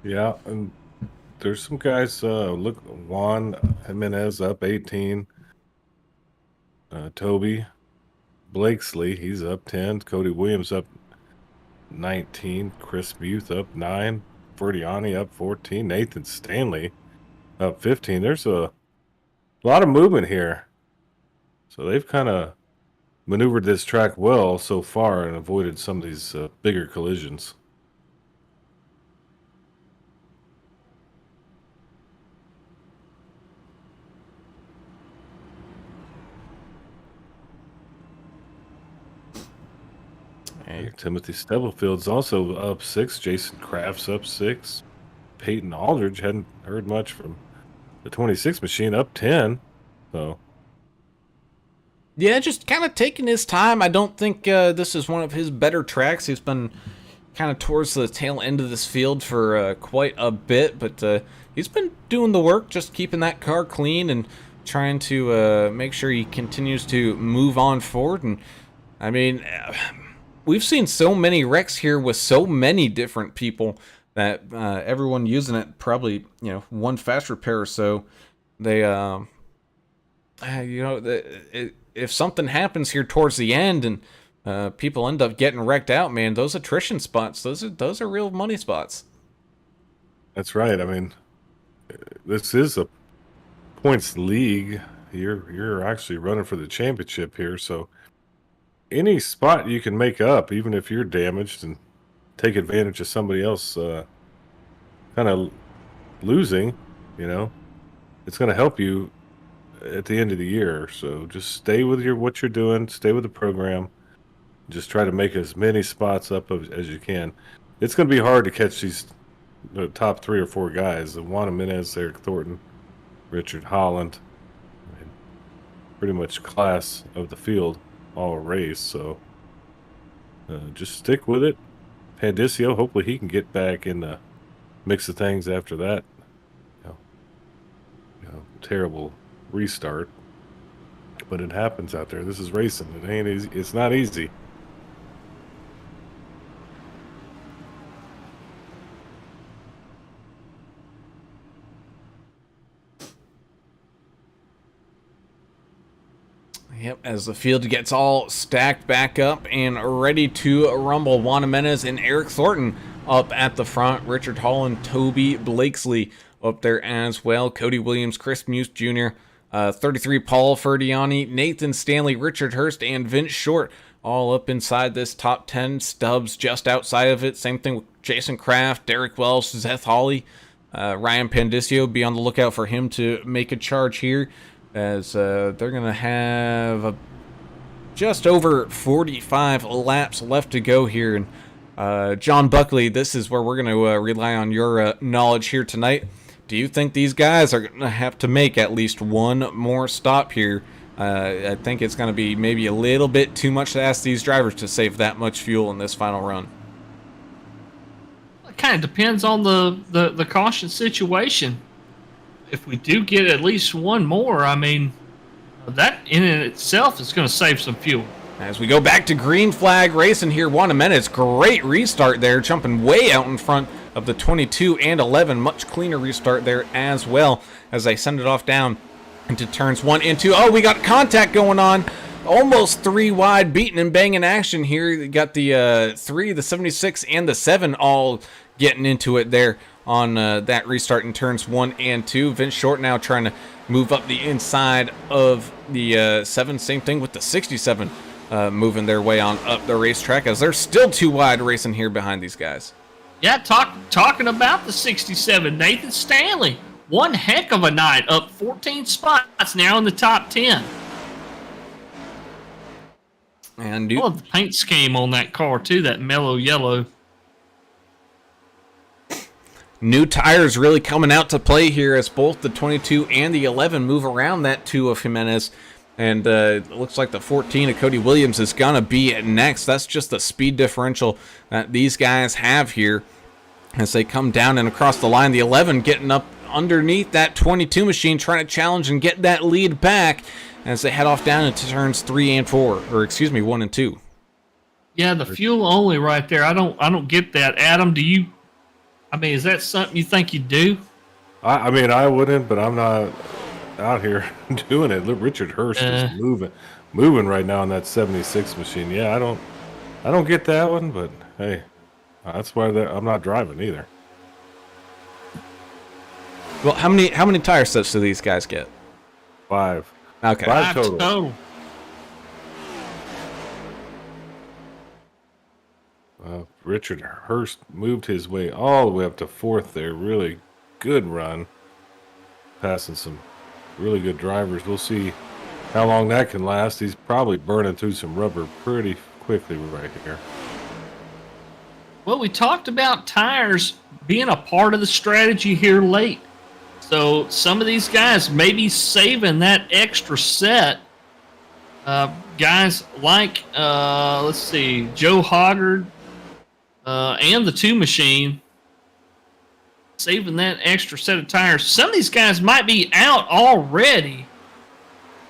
Yeah, and there's some guys, look, Juan Jimenez up 18. Toby Blakesley, he's up 10. Cody Williams up 19. Chris Muth up 9. Ferdiani up 14. Nathan Stanley up 15. There's a lot of movement here. So they've kind of maneuvered this track well so far and avoided some of these bigger collisions. Hey. Timothy Stubblefield's also up 6. Jason Kraft's up 6. Peyton Aldridge, hadn't heard much from the 26 machine, up 10. So, yeah, just kind of taking his time. I don't think this is one of his better tracks. He's been kind of towards the tail end of this field for quite a bit, but he's been doing the work, just keeping that car clean and trying to make sure he continues to move on forward. And I mean, we've seen so many wrecks here with so many different people that everyone using it probably, one fast repair or so. They, if something happens here towards the end and people end up getting wrecked out, man, those attrition spots, those are real money spots. that's right. I mean, this is a points league. You're actually running for the championship here, so any spot you can make up, even if you're damaged, and take advantage of somebody else kind of losing, it's going to help you at the end of the year. So just stay with what you're doing, stay with the program, just try to make as many spots up as you can. It's going to be hard to catch these top 3 or 4 guys. Juan Jimenez, Eric Thornton, Richard Holland, pretty much class of the field all race. So just stick with it. Pandicio, hopefully he can get back in the mix of things after that terrible restart. But it happens out there. This is racing. It ain't easy. It's not easy. Yep, as the field gets all stacked back up and ready to rumble, Juan Jimenez and Eric Thornton up at the front. Richard Holland, Toby Blakesley up there as well. Cody Williams, Chris Muth Jr., 33 Paul Ferdiani, Nathan Stanley, Richard Hurst, and Vince Short all up inside this top 10. Stubbs just outside of it. Same thing with Jason Kraft, Derek Welsh, Seth Hawley, Ryan Pandicio. Be on the lookout for him to make a charge here, as they're going to have just over 45 laps left to go here. And John Buckley, this is where we're going to rely on your knowledge here tonight. Do you think these guys are going to have to make at least one more stop here? I think it's going to be maybe a little bit too much to ask these drivers to save that much fuel in this final run. It kind of depends on the caution situation. If we do get at least one more, I mean, that in itself is going to save some fuel. As we go back to green flag racing here, Juan Jimenez, great restart there, jumping way out in front of the 22 and 11. Much cleaner restart there as well, as they send it off down into turns 1 and 2. Oh, we got contact going on. Almost 3 wide, beating and banging action here. You got the 3, the 76, and the 7 all getting into it there on that restart in turns 1 and 2. Vince Short now trying to move up the inside of the 7. Same thing with the 67, moving their way on up the racetrack, as they're still too wide racing here behind these guys. Yeah, talking about the 67, Nathan Stanley. One heck of a night, up 14 spots now in the top 10. And I love the paint scheme on that car too, that mellow yellow. New tires really coming out to play here, as both the 22 and the 11 move around that 2 of Jimenez. And it looks like the 14 of Cody Williams is going to be next. That's just the speed differential that these guys have here as they come down and across the line. The 11 getting up underneath that 22 machine, trying to challenge and get that lead back as they head off down into turns 3 and 4, or excuse me, 1 and 2. Yeah, the fuel only right there. I don't get that. Adam, do you? I mean, is that something you think you do? I mean, I wouldn't, but I'm not out here doing it. Look, Richard Hurst is moving right now on that 76 machine. Yeah, I don't get that one, but hey, that's why I'm not driving either. Well, how many tire sets do these guys get? 5. Okay. 5 total. Richard Hurst moved his way all the way up to 4th there. Really good run. Passing some really good drivers. We'll see how long that can last. He's probably burning through some rubber pretty quickly right here. Well, we talked about tires being a part of the strategy here late. So some of these guys may be saving that extra set. Guys like, let's see, Joe Hoggard and the 2 machine, saving that extra set of tires. Some of these guys might be out already.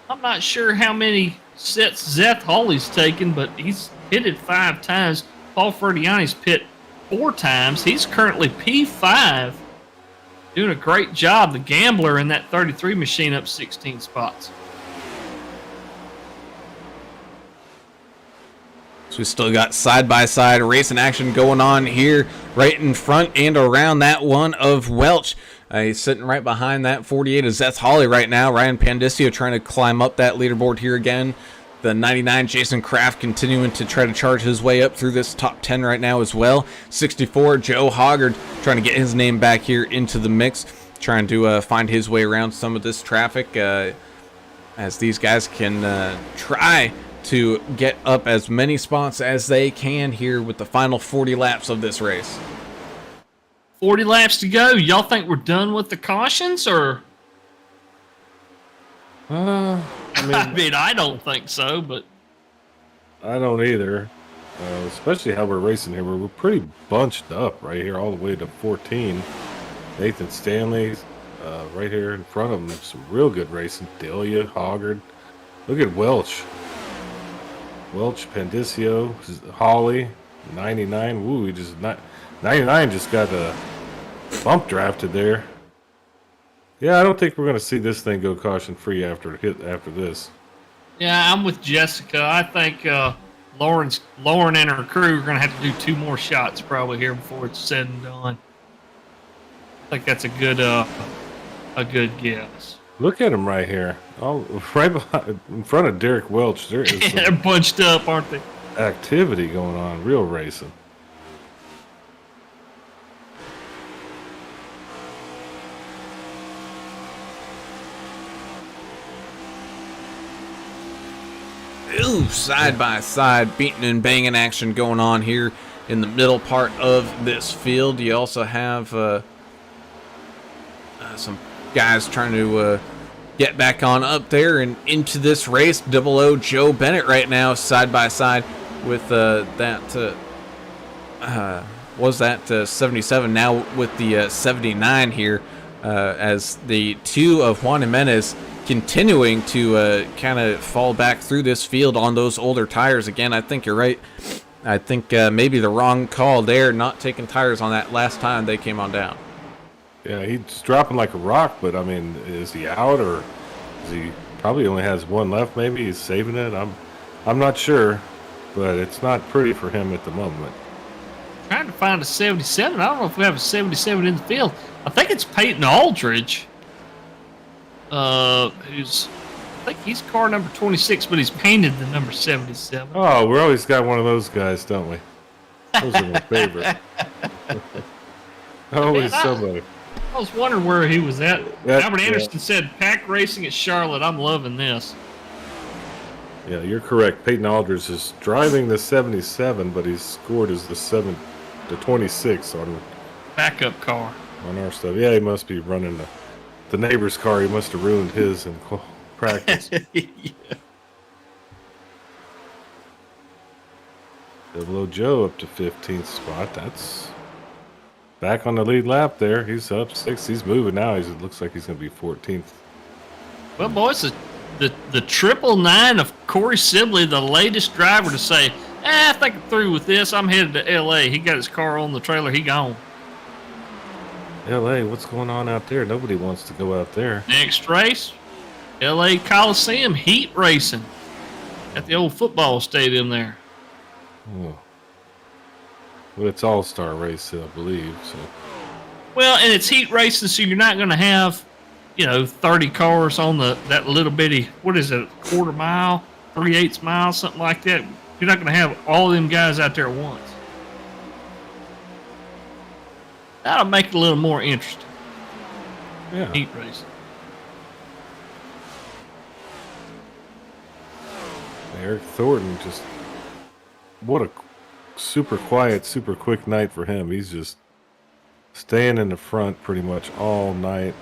I'm not sure how many sets Seth Hawley's taken, but he's pitted 5 times. Paul Ferdiani's pit 4 times. He's currently P5. Doing a great job. The Gambler in that 33 machine up 16 spots. So we still got side-by-side racing action going on here right in front and around that one of Welch. He's sitting right behind that 48 of Seth Hawley right now. Ryan Pandicio trying to climb up that leaderboard here again. The 99 Jason Kraft continuing to try to charge his way up through this top 10 right now as well. 64 Joe Hoggard trying to get his name back here into the mix, trying to find his way around some of this traffic as these guys can try to get up as many spots as they can here with the final 40 laps of this race. 40 laps to go. Y'all think we're done with the cautions, or? I mean, I don't think so, but I don't either. Especially how we're racing here. We're pretty bunched up right here all the way to 14. Nathan Stanley right here in front of him. Some real good racing. Delia, Hoggard. Look at Welch. Pandicio, Hawley, 99. Woo, he just 99 just got bump drafted there. Yeah, I don't think we're going to see this thing go caution free after this. yeah, I'm with Jessica. I think Lauren and her crew are going to have to do 2 more shots probably here before it's said and done. I think that's a good guess. Look at him right here. Oh, right behind, in front of Derek Welch. There is They're bunched up, aren't they? activity going on, real racing. Ooh, side by side, beating and banging action going on here in the middle part of this field. You also have some guys trying to get back on up there and into this race. Double O Joe Bennett right now, side by side with was that 77 now with the 79 here, as the two of Juan Jimenez continuing to kind of fall back through this field on those older tires. Again, I think you're right. I think maybe the wrong call there, not taking tires on that last time they came on down. Yeah, he's dropping like a rock, but I mean, is he out, or is he probably only has one left? Maybe he's saving it. I'm not sure, but it's not pretty for him at the moment. Trying to find a 77. I don't know if we have a 77 in the field. I think it's Peyton Aldridge. Who's, I think he's car number 26, but he's painted the number 77. Oh, we always got one of those guys, don't we? Those are my favorite. Always somebody. I was wondering where he was at. That, Albert Anderson said, "Pack racing at Charlotte. I'm loving this." Yeah, you're correct. Peyton Aldridge is driving the 77, but he's scored as the 26 on backup car on our stuff. Yeah, he must be running the neighbor's car. He must have ruined his in practice. Yeah. Double O Joe up to 15th spot. That's back on the lead lap there. He's up 6. He's moving now. It looks like he's going to be 14th. Well, boys, the 999 of Corey Sibley, the latest driver to say, I think I'm through with this. I'm headed to L.A. He got his car on the trailer. He gone. L.A., what's going on out there? Nobody wants to go out there. Next race, L.A. Coliseum heat racing at the old football stadium there. Oh. Well, it's all-star race, I believe. So. Well, and it's heat racing, so you're not going to have, 30 cars on that little bitty, what is it, quarter mile, 3/8 mile, something like that. You're not going to have all of them guys out there at once. That'll make it a little more interesting. Yeah. Heat racing. Eric Thornton, just what a super quiet, super quick night for him. He's just staying in the front pretty much all night.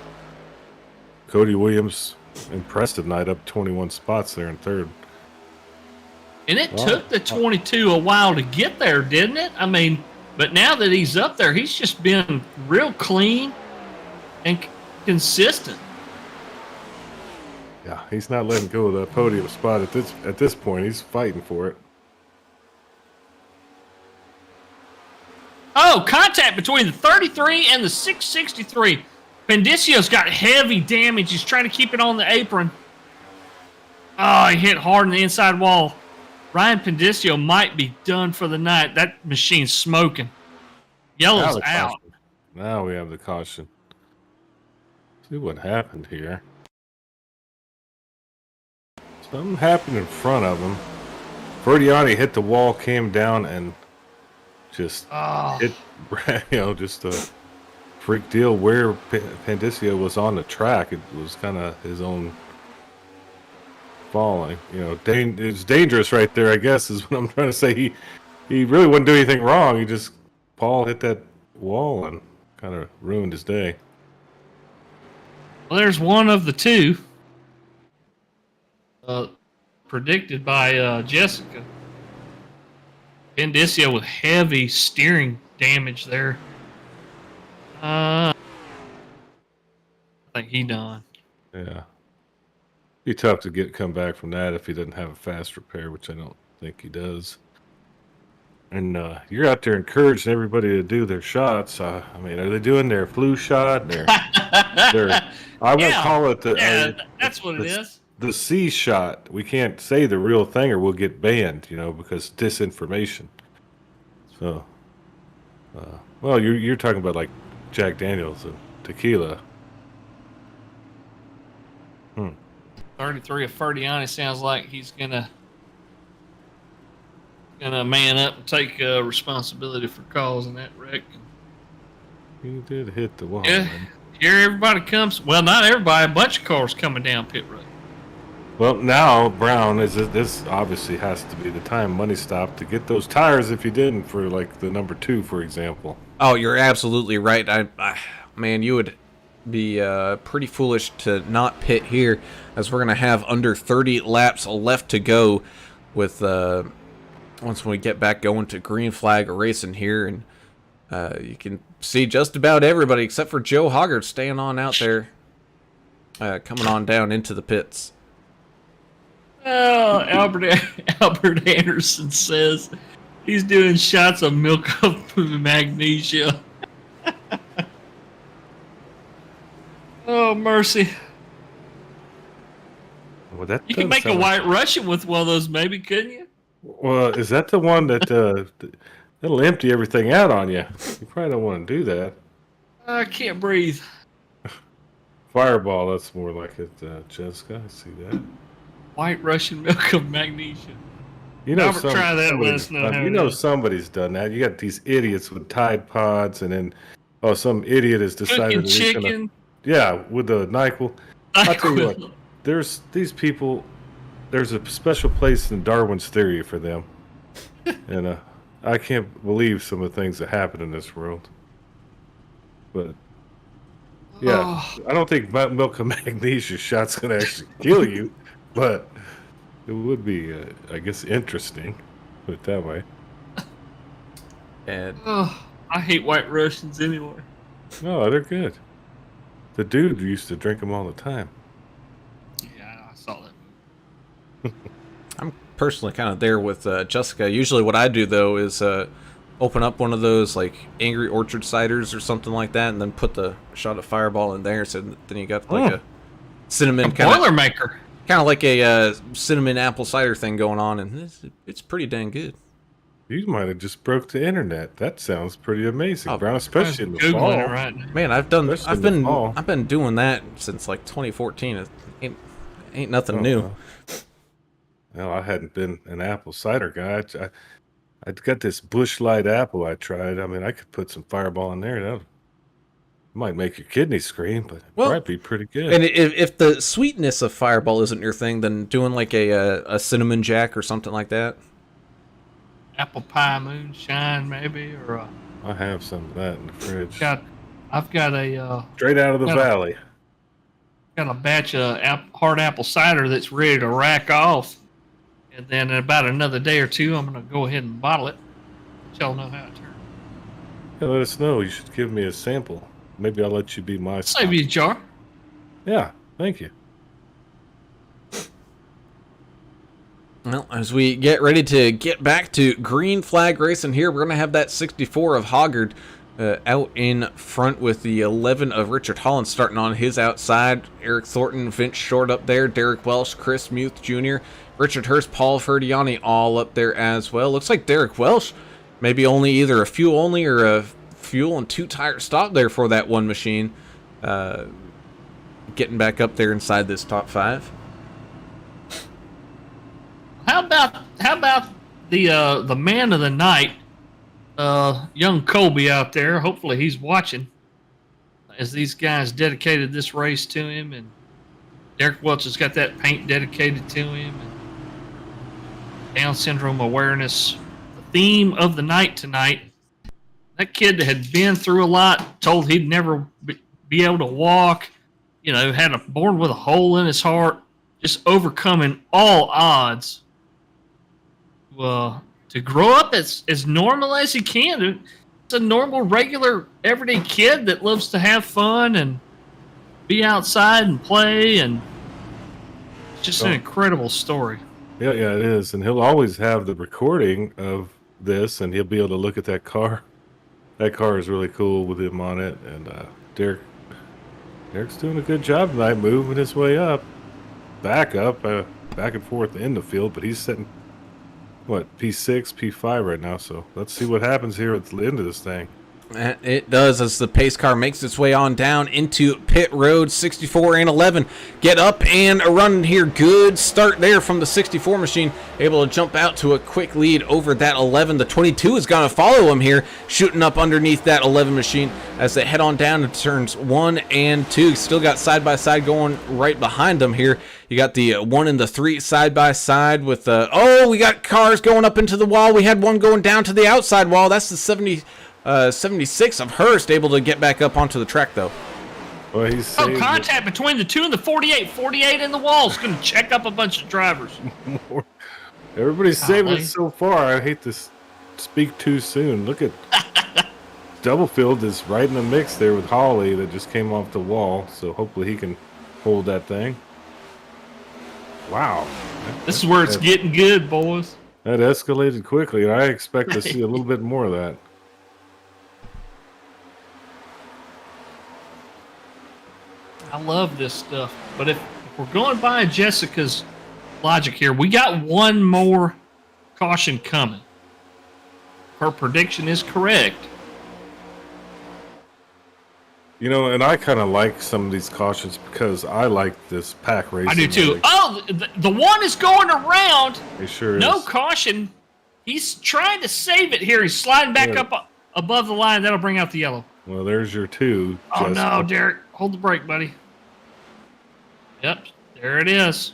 Cody Williams, impressive night, up 21 spots there in third. And it took the 22 a while to get there, didn't it? I mean, but now that he's up there, he's just been real clean and consistent. Yeah, he's not letting go of that podium spot at this point. He's fighting for it. Oh, contact between the 33 and the 663. Pendicio's got heavy damage. He's trying to keep it on the apron. Oh, he hit hard on the inside wall. Ryan Pendicio might be done for the night. That machine's smoking. Yellow's out. Caution. Now we have the caution. See what happened here. Something happened in front of him. Verdiani hit the wall, came down, and just hit, just a freak deal where Pendicio was on the track. It was kind of his own falling. It's dangerous right there, I guess, is what I'm trying to say. He really wouldn't do anything wrong. Paul hit that wall and kind of ruined his day. Well, there's one of the two predicted by Jessica. Pendicio with heavy steering damage there. I think he done. Yeah. Be tough to come back from that if he doesn't have a fast repair, which I don't think he does. And you're out there encouraging everybody to do their shots. I mean, are they doing their flu shot? I won't call it that's what it is. The C shot. We can't say the real thing or we'll get banned, because disinformation. So, well, you're talking about like Jack Daniels and tequila. 33 of Ferdiani sounds like he's gonna gonna man up and take responsibility for causing that wreck. You did hit the wall. Yeah, Man. here everybody comes. Well, not everybody. A bunch of cars coming down pit road. Well, now Brown is this obviously has to be the time money stopped to get those tires if you didn't for like the number 2, for example. Oh, you're absolutely right. Man, you would be pretty foolish to not pit here, as we're gonna have under 30 laps left to go with once we get back going to green flag racing here, and you can see just about everybody except for Joe Hoggard staying on out there, coming on down into the pits. Oh, Albert Anderson says he's doing shots of milk of magnesia. Oh, mercy. Well, that You can make a White Russian with one of those, maybe, couldn't you? Well, is that the one that that'll empty everything out on you? You probably don't want to do that. I can't breathe. Fireball, that's more like it, Jessica. I see that. White Russian milk of magnesia. You know, Albert, try that. Let us know how you it know is. somebody's done that. You got these idiots with Tide Pods, and then some idiot has decided Cooking that he's gonna, chicken. yeah, with the NyQuil. I'll tell you what, NyQuil. there's these people. There's a special place in Darwin's theory for them, and I can't believe some of the things that happen in this world. But yeah, Oh. I don't think milk of magnesia shot's gonna actually kill you, but it would be, I guess, interesting. Put it that way. And Oh, I hate White Russians anyway. No, they're good. The dude used to drink them all the time. Yeah, I saw that. I'm personally kind of there with Jessica. Usually what I do, though, is open up one of those, like, Angry Orchard ciders or something like that, and then put the shot of Fireball in there, so then you got, like, a cinnamon kind of... Boilermaker. Kind of like a cinnamon apple cider thing going on, and it's pretty dang good. You might have just broke the internet. That sounds pretty amazing, Oh, Brown, especially in the Googling fall. it right now. Man, I've been doing that since like 2014. It ain't nothing new. Well, I hadn't been an apple cider guy. I got this Bush Light apple I tried. I mean, I could put some Fireball in there. That might make your kidneys scream, but it'd probably be pretty good. And if the sweetness of Fireball isn't your thing, then doing like a cinnamon jack or something like that. Apple pie moonshine, maybe, or I have some of that in the fridge. I've got a Straight out of the valley. Got a batch of hard apple cider that's ready to rack off, and then in about another day or two, I'm gonna go ahead and bottle it. Let y'all know how it turns. Yeah, let us know. You should give me a sample. Maybe I'll let you be my Save you a jar. Yeah, thank you. Well, as we get ready to get back to green flag racing here, we're going to have that 64 of Hoggard out in front with the 11 of Richard Holland starting on his outside. Eric Thornton, Vince Short up there, Derek Welsh, Chris Muth Jr., Richard Hurst, Paul Ferdiani all up there as well. Looks like Derek Welsh maybe only either a fuel only or a fuel and 2-tire stop there for that one machine. Getting back up there inside this top 5. How about the man of the night, young Colby out there? Hopefully he's watching, as these guys dedicated this race to him, and Derek Welch has got that paint dedicated to him, and Down syndrome awareness. The theme of the night tonight. That kid that had been through a lot, told he'd never be able to walk, born with a hole in his heart, just overcoming all odds. To grow up as normal as he can. It's a normal, regular, everyday kid that loves to have fun and be outside and play, and it's just an incredible story. Yeah, it is. And he'll always have the recording of this, and he'll be able to look at that car. That car is really cool with him on it, and Derek's doing a good job tonight, moving his way up, back and forth in the field, but he's sitting P6, P5 right now, so let's see what happens here at the end of this thing. It does, as the pace car makes its way on down into pit road. 64 and 11 get up and a run here. Good start there from the 64 machine, able to jump out to a quick lead over that 11. The 22 is going to follow him here, shooting up underneath that 11 machine as they head on down to turns 1 and 2. Still got side by side going right behind them here. You got the 1 and the 3 side by side with the we got cars going up into the wall. We had one going down to the outside wall. That's the 76 of Hurst, able to get back up onto the track though. Well, he's saved contact between the 2 and the 48. 48 in the wall is going to check up a bunch of drivers. Everybody's saving it so far. I hate to speak too soon. Look at Doublefield is right in the mix there with Holly that just came off the wall. So hopefully he can hold that thing. Wow. This is where it's getting good, boys. That escalated quickly, and I expect to see a little bit more of that. I love this stuff. But if we're going by Jessica's logic here, we got one more caution coming. Her prediction is correct. You know, and I kind of like some of these cautions because I like this pack racing. I do too. Like, The one is going around. It sure No is. caution. He's trying to save it here. He's sliding back up above the line. That'll bring out the yellow. Well, there's your 2. Oh, Jessica. no, Derek. Hold the brake, buddy. Yep, there it is.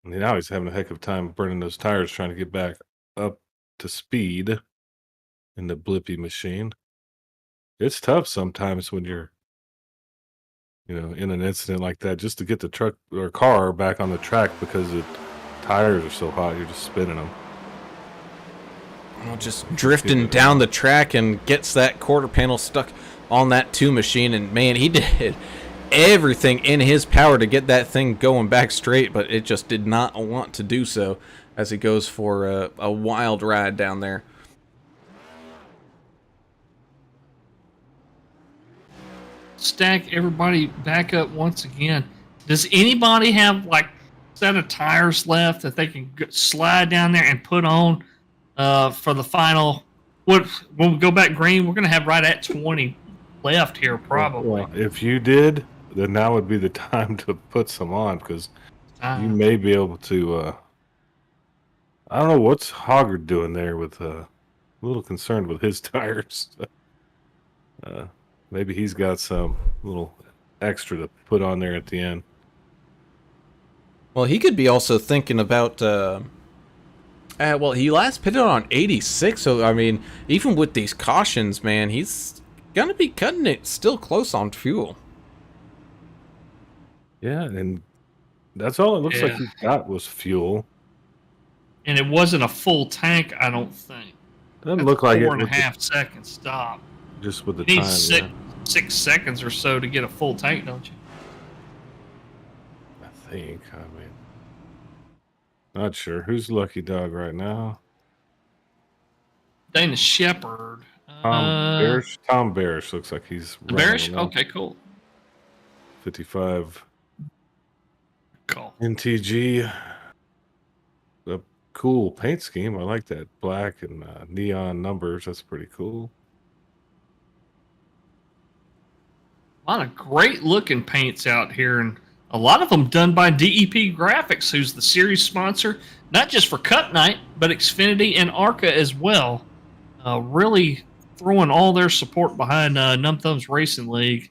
And now he's having a heck of a time burning those tires trying to get back up to speed in the blippy machine. It's tough sometimes when you're, in an incident like that, just to get the truck or car back on the track because the tires are so hot, you're just spinning them. Just drifting down the track and gets that quarter panel stuck on that 2 machine, and man, he did everything in his power to get that thing going back straight, but it just did not want to do so as he goes for a wild ride down there. Stack everybody back up once again. Does anybody have like a set of tires left that they can slide down there and put on for the final? When we go back green, we're going to have right at 20 left here probably. Well, if you did, then now would be the time to put some on because you may be able to. I don't know what's Hoggard doing there with a little concerned with his tires. Maybe he's got some little extra to put on there at the end. Well, he could be also thinking about. Well, he last pitted on 86, so I mean, even with these cautions, man, he's gonna be cutting it still close on fuel. Yeah, and that's all it looks like he got was fuel. And it wasn't a full tank, I don't think. Doesn't look like it. 4.5 seconds stop. Just with the You need time. 6 seconds or so to get a full tank, don't you? I think. I mean, not sure. Who's Lucky Dog right now? Dana Shepherd. Tom Barish looks like he's Barish? Okay, cool. 55 Cool. NTG. A cool paint scheme. I like that black and neon numbers. That's pretty cool. A lot of great looking paints out here, and a lot of them done by DEP Graphics, who's the series sponsor, not just for Cup Night, but Xfinity and ARCA as well. Really throwing all their support behind Numb Thumbs Racing League.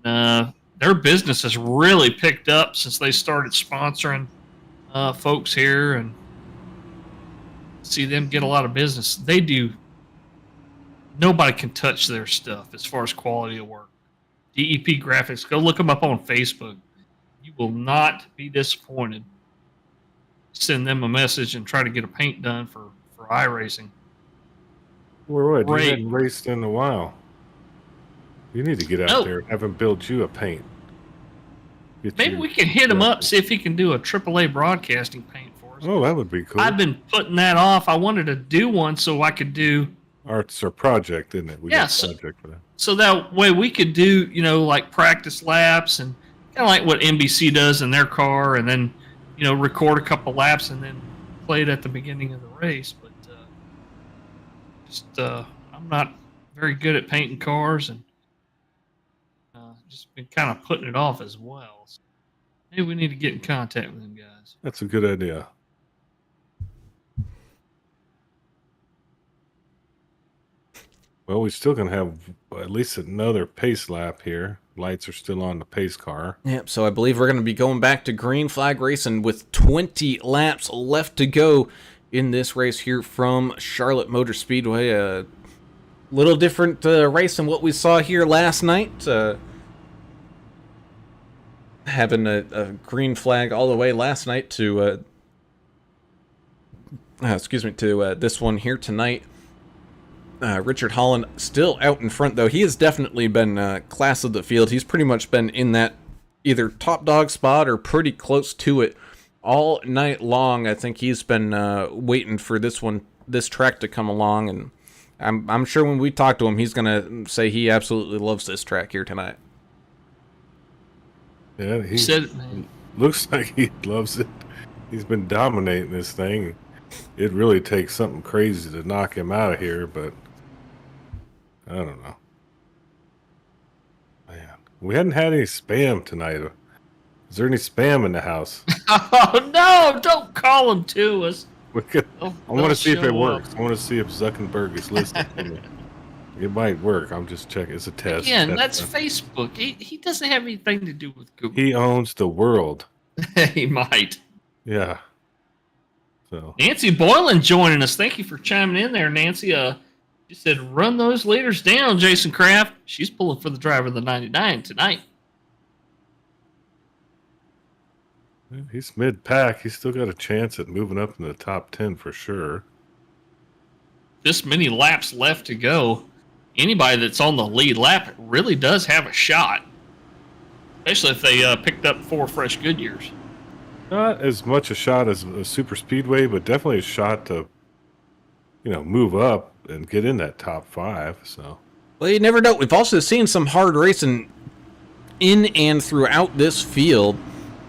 Their business has really picked up since they started sponsoring folks here, and see them get a lot of business. They do. Nobody can touch their stuff as far as quality of work. DEP Graphics, go look them up on Facebook. You will not be disappointed. Send them a message and try to get a paint done for iRacing. What? You hadn't raced in a while. You need to get out there and have him build you a paint. Maybe we can hit him up, see if he can do a AAA broadcasting paint for us. Oh, that would be cool. I've been putting that off. I wanted to do one so I could do... Arts or project, isn't it? We got a project for that. So that way we could do, like practice laps and kind of like what NBC does in their car, and then, record a couple laps and then play it at the beginning of the race. But I'm very good at painting cars and just been kind of putting it off as well. So maybe we need to get in contact with them guys. That's a good idea. Well, we're still going to have at least another pace lap here. Lights are still on the pace car. Yep, so I believe we're going to be going back to green flag racing with 20 laps left to go in this race here from Charlotte Motor Speedway. A little different race than what we saw here last night. Having a green flag all the way last night to this one here tonight. Richard Holland still out in front, though. He has definitely been class of the field. He's pretty much been in that either top dog spot or pretty close to it all night long. I think he's been waiting for this track to come along, and I'm sure when we talk to him, he's gonna say he absolutely loves this track here tonight. Yeah, he Said it, man. looks like he loves it. He's been dominating this thing. It really takes something crazy to knock him out of here, but I don't know. Man, we hadn't had any spam tonight. Is there any spam in the house? Oh no! Don't call them to us. I want to see if it works. I want to see if Zuckerberg is listening to me. It might work. I'm just checking. It's a test. Again, that's Facebook. He doesn't have anything to do with Google. He owns the world. He might. Yeah. So Nancy Boylan joining us. Thank you for chiming in there, Nancy. She said, "Run those leaders down, Jason Kraft." She's pulling for the driver of the 99 tonight. he's mid-pack. He's still got a chance at moving up in the top 10 for sure. This many laps left to go. Anybody that's on the lead lap really does have a shot, especially if they picked up 4 fresh Goodyears. Not as much a shot as a super speedway, but definitely a shot to, move up and get in that top 5. So, Well, you never know. We've also seen some hard racing in and throughout this field.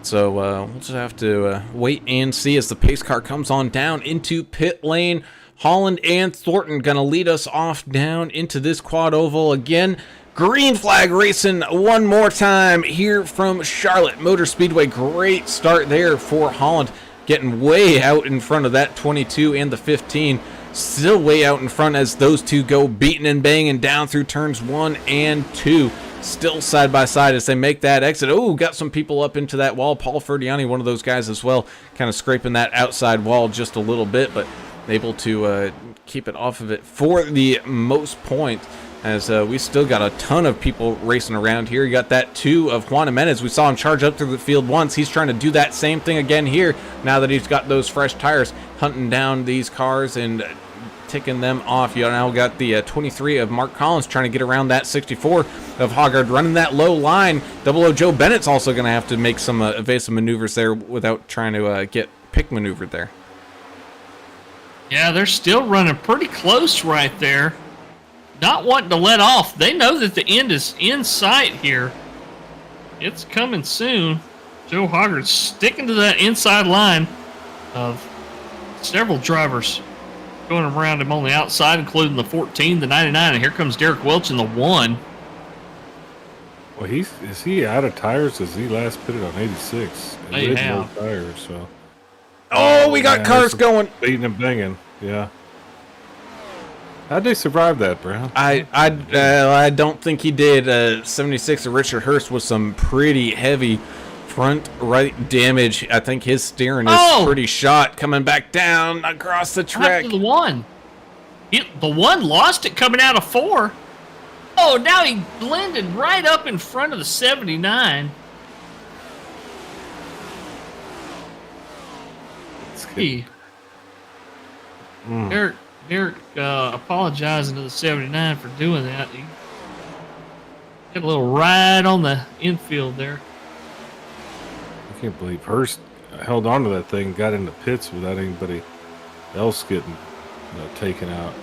So we'll just have to wait and see as the pace car comes on down into pit lane. Holland and Thornton going to lead us off down into this quad oval again. Green flag racing one more time here from Charlotte Motor Speedway. Great start there for Holland, getting way out in front of that 22 and the 15. Still way out in front as those two go beating and banging down through turns 1 and 2. Still side by side as they make that exit. Oh, got some people up into that wall. Paul Ferdiani, one of those guys as well, kind of scraping that outside wall just a little bit, but able to keep it off of it for the most point, as we still got a ton of people racing around here. You got that 2 of Juan Jimenez. We saw him charge up through the field once. He's trying to do that same thing again here now that he's got those fresh tires, hunting down these cars and ticking them off. You now got the 23 of Mark Collins trying to get around that 64 of Hoggard, running that low line. 00 Joe Bennett's also going to have to make some evasive maneuvers there without trying to get pick maneuvered there. Yeah, they're still running pretty close right there. Not wanting to let off. They know that the end is in sight here. It's coming soon. Joe Hoggard's sticking to that inside line of several drivers going around him on the outside, including the 14, the 99, and here comes Derek Welch in the 1. Well, is he out of tires? As he last pitted on 86? They have. No tires, so. Oh, we got cars going. Beating and banging, yeah. How'd they survive that, Brown? I don't think he did. 76 of Richard Hurst with some pretty heavy front right damage. I think his steering is pretty shot coming back down across the track. After the 1. The 1 lost it coming out of 4. Oh, now he blended right up in front of the 79. Hey. Derek apologizing to the 79 for doing that. He got a little ride on the infield there. I can't believe Hurst held on to that thing, got into pits without anybody else getting taken out.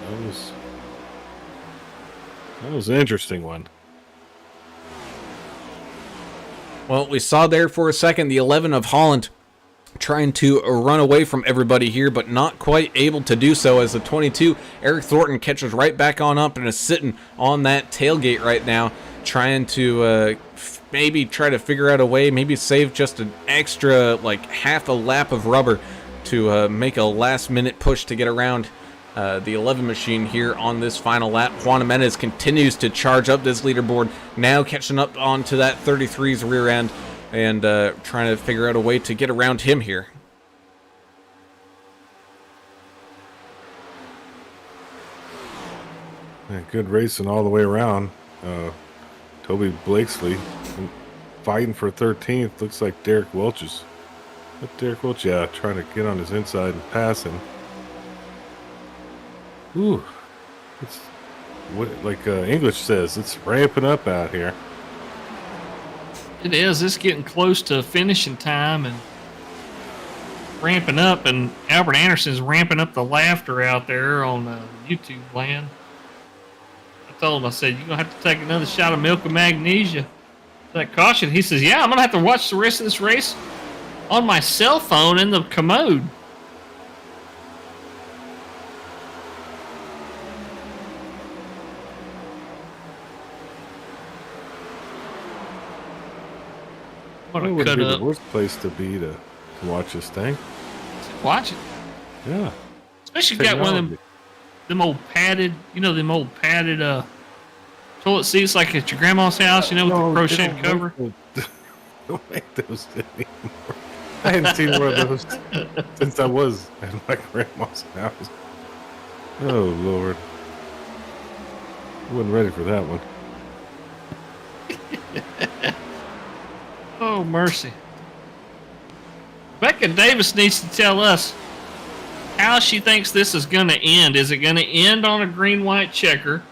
That was an interesting one. Well, we saw there for a second the 11 of Holland trying to run away from everybody here, but not quite able to do so, as the 22 Eric Thornton catches right back on up and is sitting on that tailgate right now, trying to maybe try to figure out a way, maybe save just an extra like half a lap of rubber to make a last minute push to get around the 11 machine here on this final lap. Juan Jimenez continues to charge up this leaderboard, now catching up onto that 33's rear end and trying to figure out a way to get around him here. Yeah, good racing all the way around. Toby Blakesley fighting for 13th. Looks like Derek Welch is. Derek Welch, yeah, trying to get on his inside and pass him. Ooh, it's what like English says. It's ramping up out here. It is. It's getting close to finishing time and ramping up. And Albert Anderson's ramping up the laughter out there on YouTube land. I told him, I said, you're going to have to take another shot of milk of magnesia. That caution. He says, yeah, I'm going to have to watch the rest of this race on my cell phone in the commode. What It a would cut be up. the worst place to be to watch this thing. Watch it. Yeah. Especially if you got one of them old padded, them old padded toilet seats like at your grandma's house, with the crochet cover. Don't make those anymore. I hadn't seen one of those since I was at my grandma's house. Oh, Lord. I wasn't ready for that one. Oh, mercy. Becca Davis needs to tell us how she thinks this is going to end. Is it going to end on a green-white checker?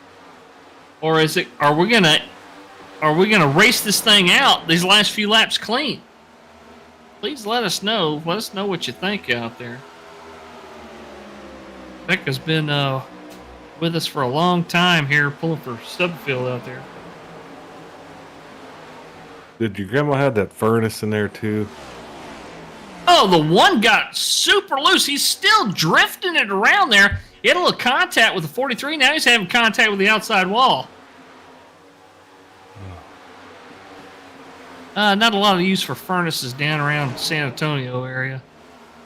Or are we going to race this thing out these last few laps clean? Please let us know. Let us know what you think out there. Becca's been with us for a long time here, pulling for Subfield out there. Did your grandma have that furnace in there too? Oh, the one got super loose. He's still drifting it around there. He had a little contact with the 43. Now he's having contact with the outside wall. Not a lot of use for furnaces down around San Antonio area.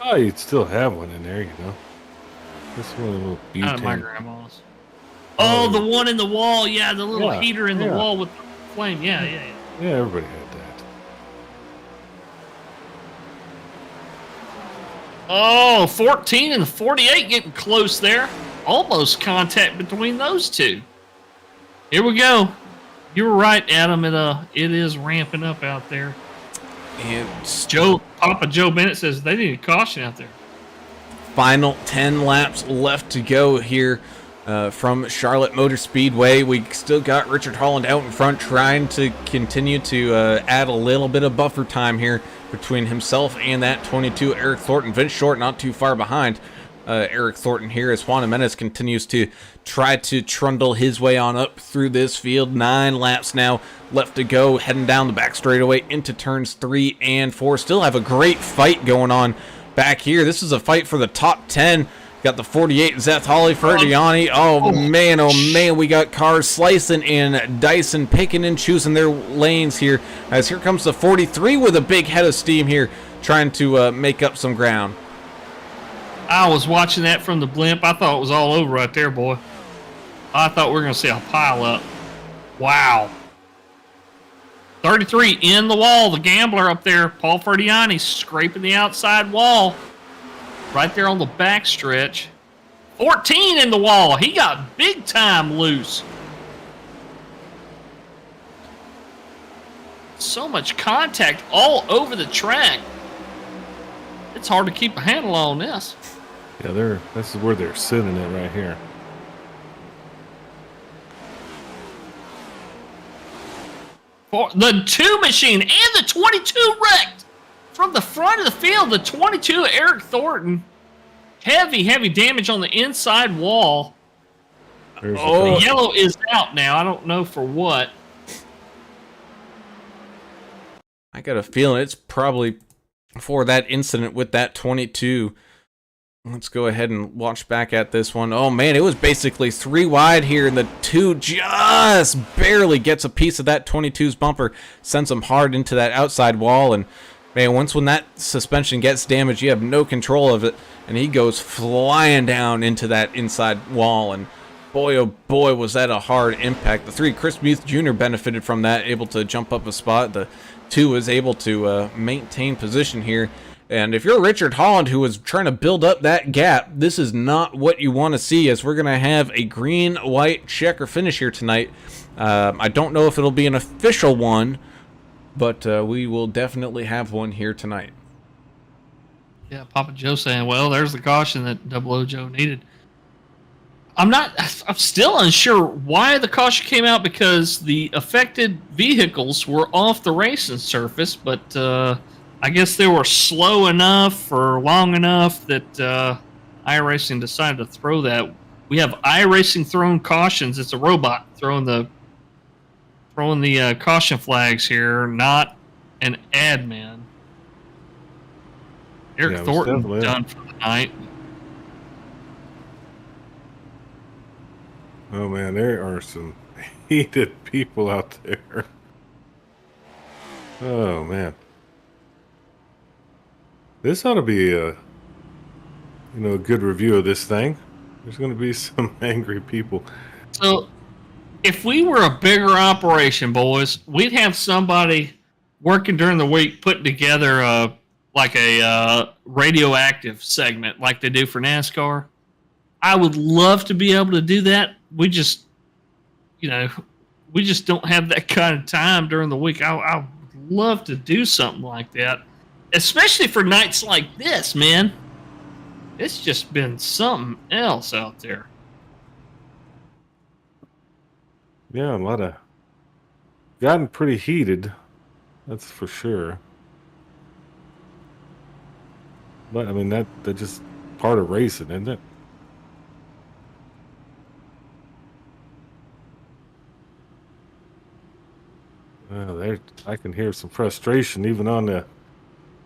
Oh, you'd still have one in there, This one, a little butane. Not at my grandma's. Oh, the one in the wall. Yeah, the little heater in the wall with the flame. Yeah. Yeah, everybody had that. Oh, 14 and 48 getting close there. Almost contact between those two. Here we go. You were right, Adam. It is ramping up out there. And Papa Joe Bennett says they need a caution out there. Final 10 laps left to go here from Charlotte Motor Speedway. We still got Richard Holland out in front, trying to continue to add a little bit of buffer time here between himself and that 22 Eric Thornton. Vince Short not too far behind Eric Thornton here, as Juan Jimenez continues to try to trundle his way on up through this field. 9 laps now left to go, heading down the back straightaway into turns 3 and 4. Still have a great fight going on back here. This is a fight for the top 10. Got the 48 Zeth Holly Ferdiani. Oh man, we got cars slicing and dicing, picking and choosing their lanes here, as here comes the 43 with a big head of steam here, trying to make up some ground. I was watching that from the blimp. I thought it was all over right there, boy. I thought we were going to see a pile up. Wow. 33 in the wall. The gambler up there, Paul Ferdiani, scraping the outside wall. Right there on the back stretch. 14 in the wall. He got big time loose. So much contact all over the track. It's hard to keep a handle on this. Yeah, this is where they're sitting it right here. For the 2 machine and the 22 wrecked from the front of the field. The 22 Eric Thornton, heavy damage on the inside wall. The yellow is out now. I don't know for what. I got a feeling it's probably for that incident with that 22. Let's go ahead and watch back at this one. Oh man, it was basically 3 wide here, and the 2 just barely gets a piece of that 22's bumper, sends him hard into that outside wall, and man, when that suspension gets damaged, you have no control of it, and he goes flying down into that inside wall, and boy, oh boy, was that a hard impact. The 3, Chris Muth Jr. benefited from that, able to jump up a spot. The 2 was able to maintain position here. And if you're Richard Holland, who was trying to build up that gap, this is not what you want to see, as we're going to have a green-white checker finish here tonight. I don't know if it'll be an official one, but we will definitely have one here tonight. Yeah, Papa Joe saying, well, there's the caution that Double O Joe needed. I'm still unsure why the caution came out, because the affected vehicles were off the racing surface, but I guess they were slow enough or long enough that iRacing decided to throw that. We have iRacing throwing cautions. It's a robot throwing the caution flags here, not an admin. Eric Thornton done for the night. Oh man, there are some heated people out there. Oh man. This ought to be a good review of this thing. There's going to be some angry people. So, if we were a bigger operation, boys, we'd have somebody working during the week putting together a radioactive segment like they do for NASCAR. I would love to be able to do that. We just don't have that kind of time during the week. I would love to do something like that. Especially for nights like this, man. It's just been something else out there. Yeah, a lot of... gotten pretty heated. That's for sure. But, I mean, that's just part of racing, isn't it? Well, I can hear some frustration even on the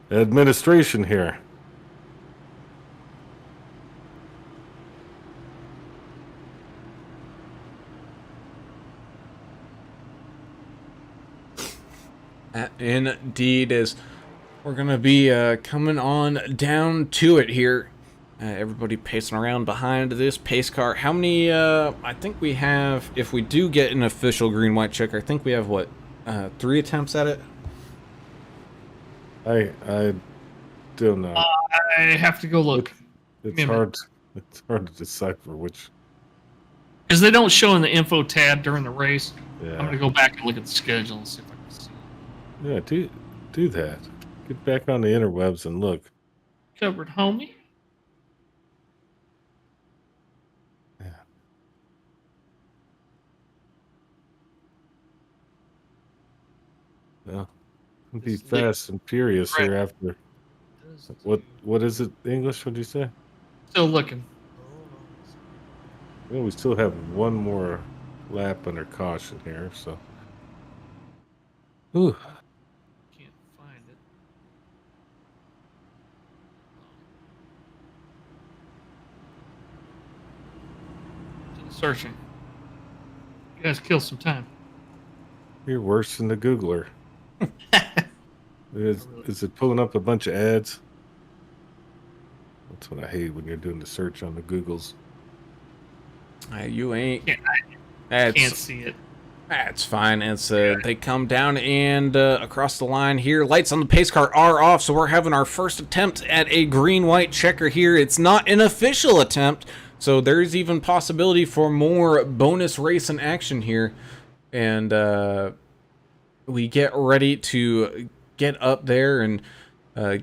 administration here. Indeed, as we're going to be coming on down to it here. Everybody pacing around behind this pace car. How many, I think we have, if we do get an official green-white checker, I think we have, 3 attempts at it? I don't know. I have to go look. It's hard to decipher which. Because they don't show in the info tab during the race. Yeah. I'm going to go back and look at the schedule and see if I can see it. Yeah, do that. Get back on the interwebs and look. Covered, homie. Yeah. Well, be fast and furious here after. What is it? English? What'd you say? Still looking. Well, we still have one more lap under caution here, so. Ooh. Can't find it. Searching. You guys kill some time. You're worse than the Googler. Is it pulling up a bunch of ads? That's what I hate when you're doing the search on the Googles. You ain't. I can't see it. That's fine. It's they come down and across the line here. Lights on the pace car are off, so we're having our first attempt at a green-white checker here. It's not an official attempt, so there's even possibility for more bonus racing action here. And we get ready to get up there and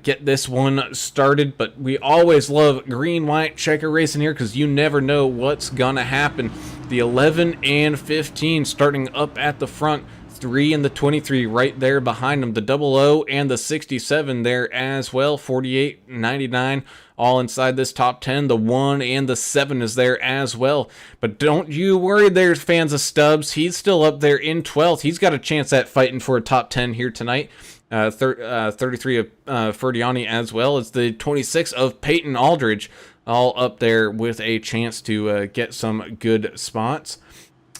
get this one started, but we always love green-white checker racing here because you never know what's gonna happen. The 11 and 15 starting up at the front, 3 and the 23 right there behind them, the 00 and the 67 there as well, 48, 99 all inside this top 10. The 1 and the 7 is there as well, but don't you worry there, fans of Stubbs. He's still up there in 12th. He's got a chance at fighting for a top 10 here tonight. 33 of Ferdiani, as well as the 26 of Peyton Aldridge, all up there with a chance to get some good spots.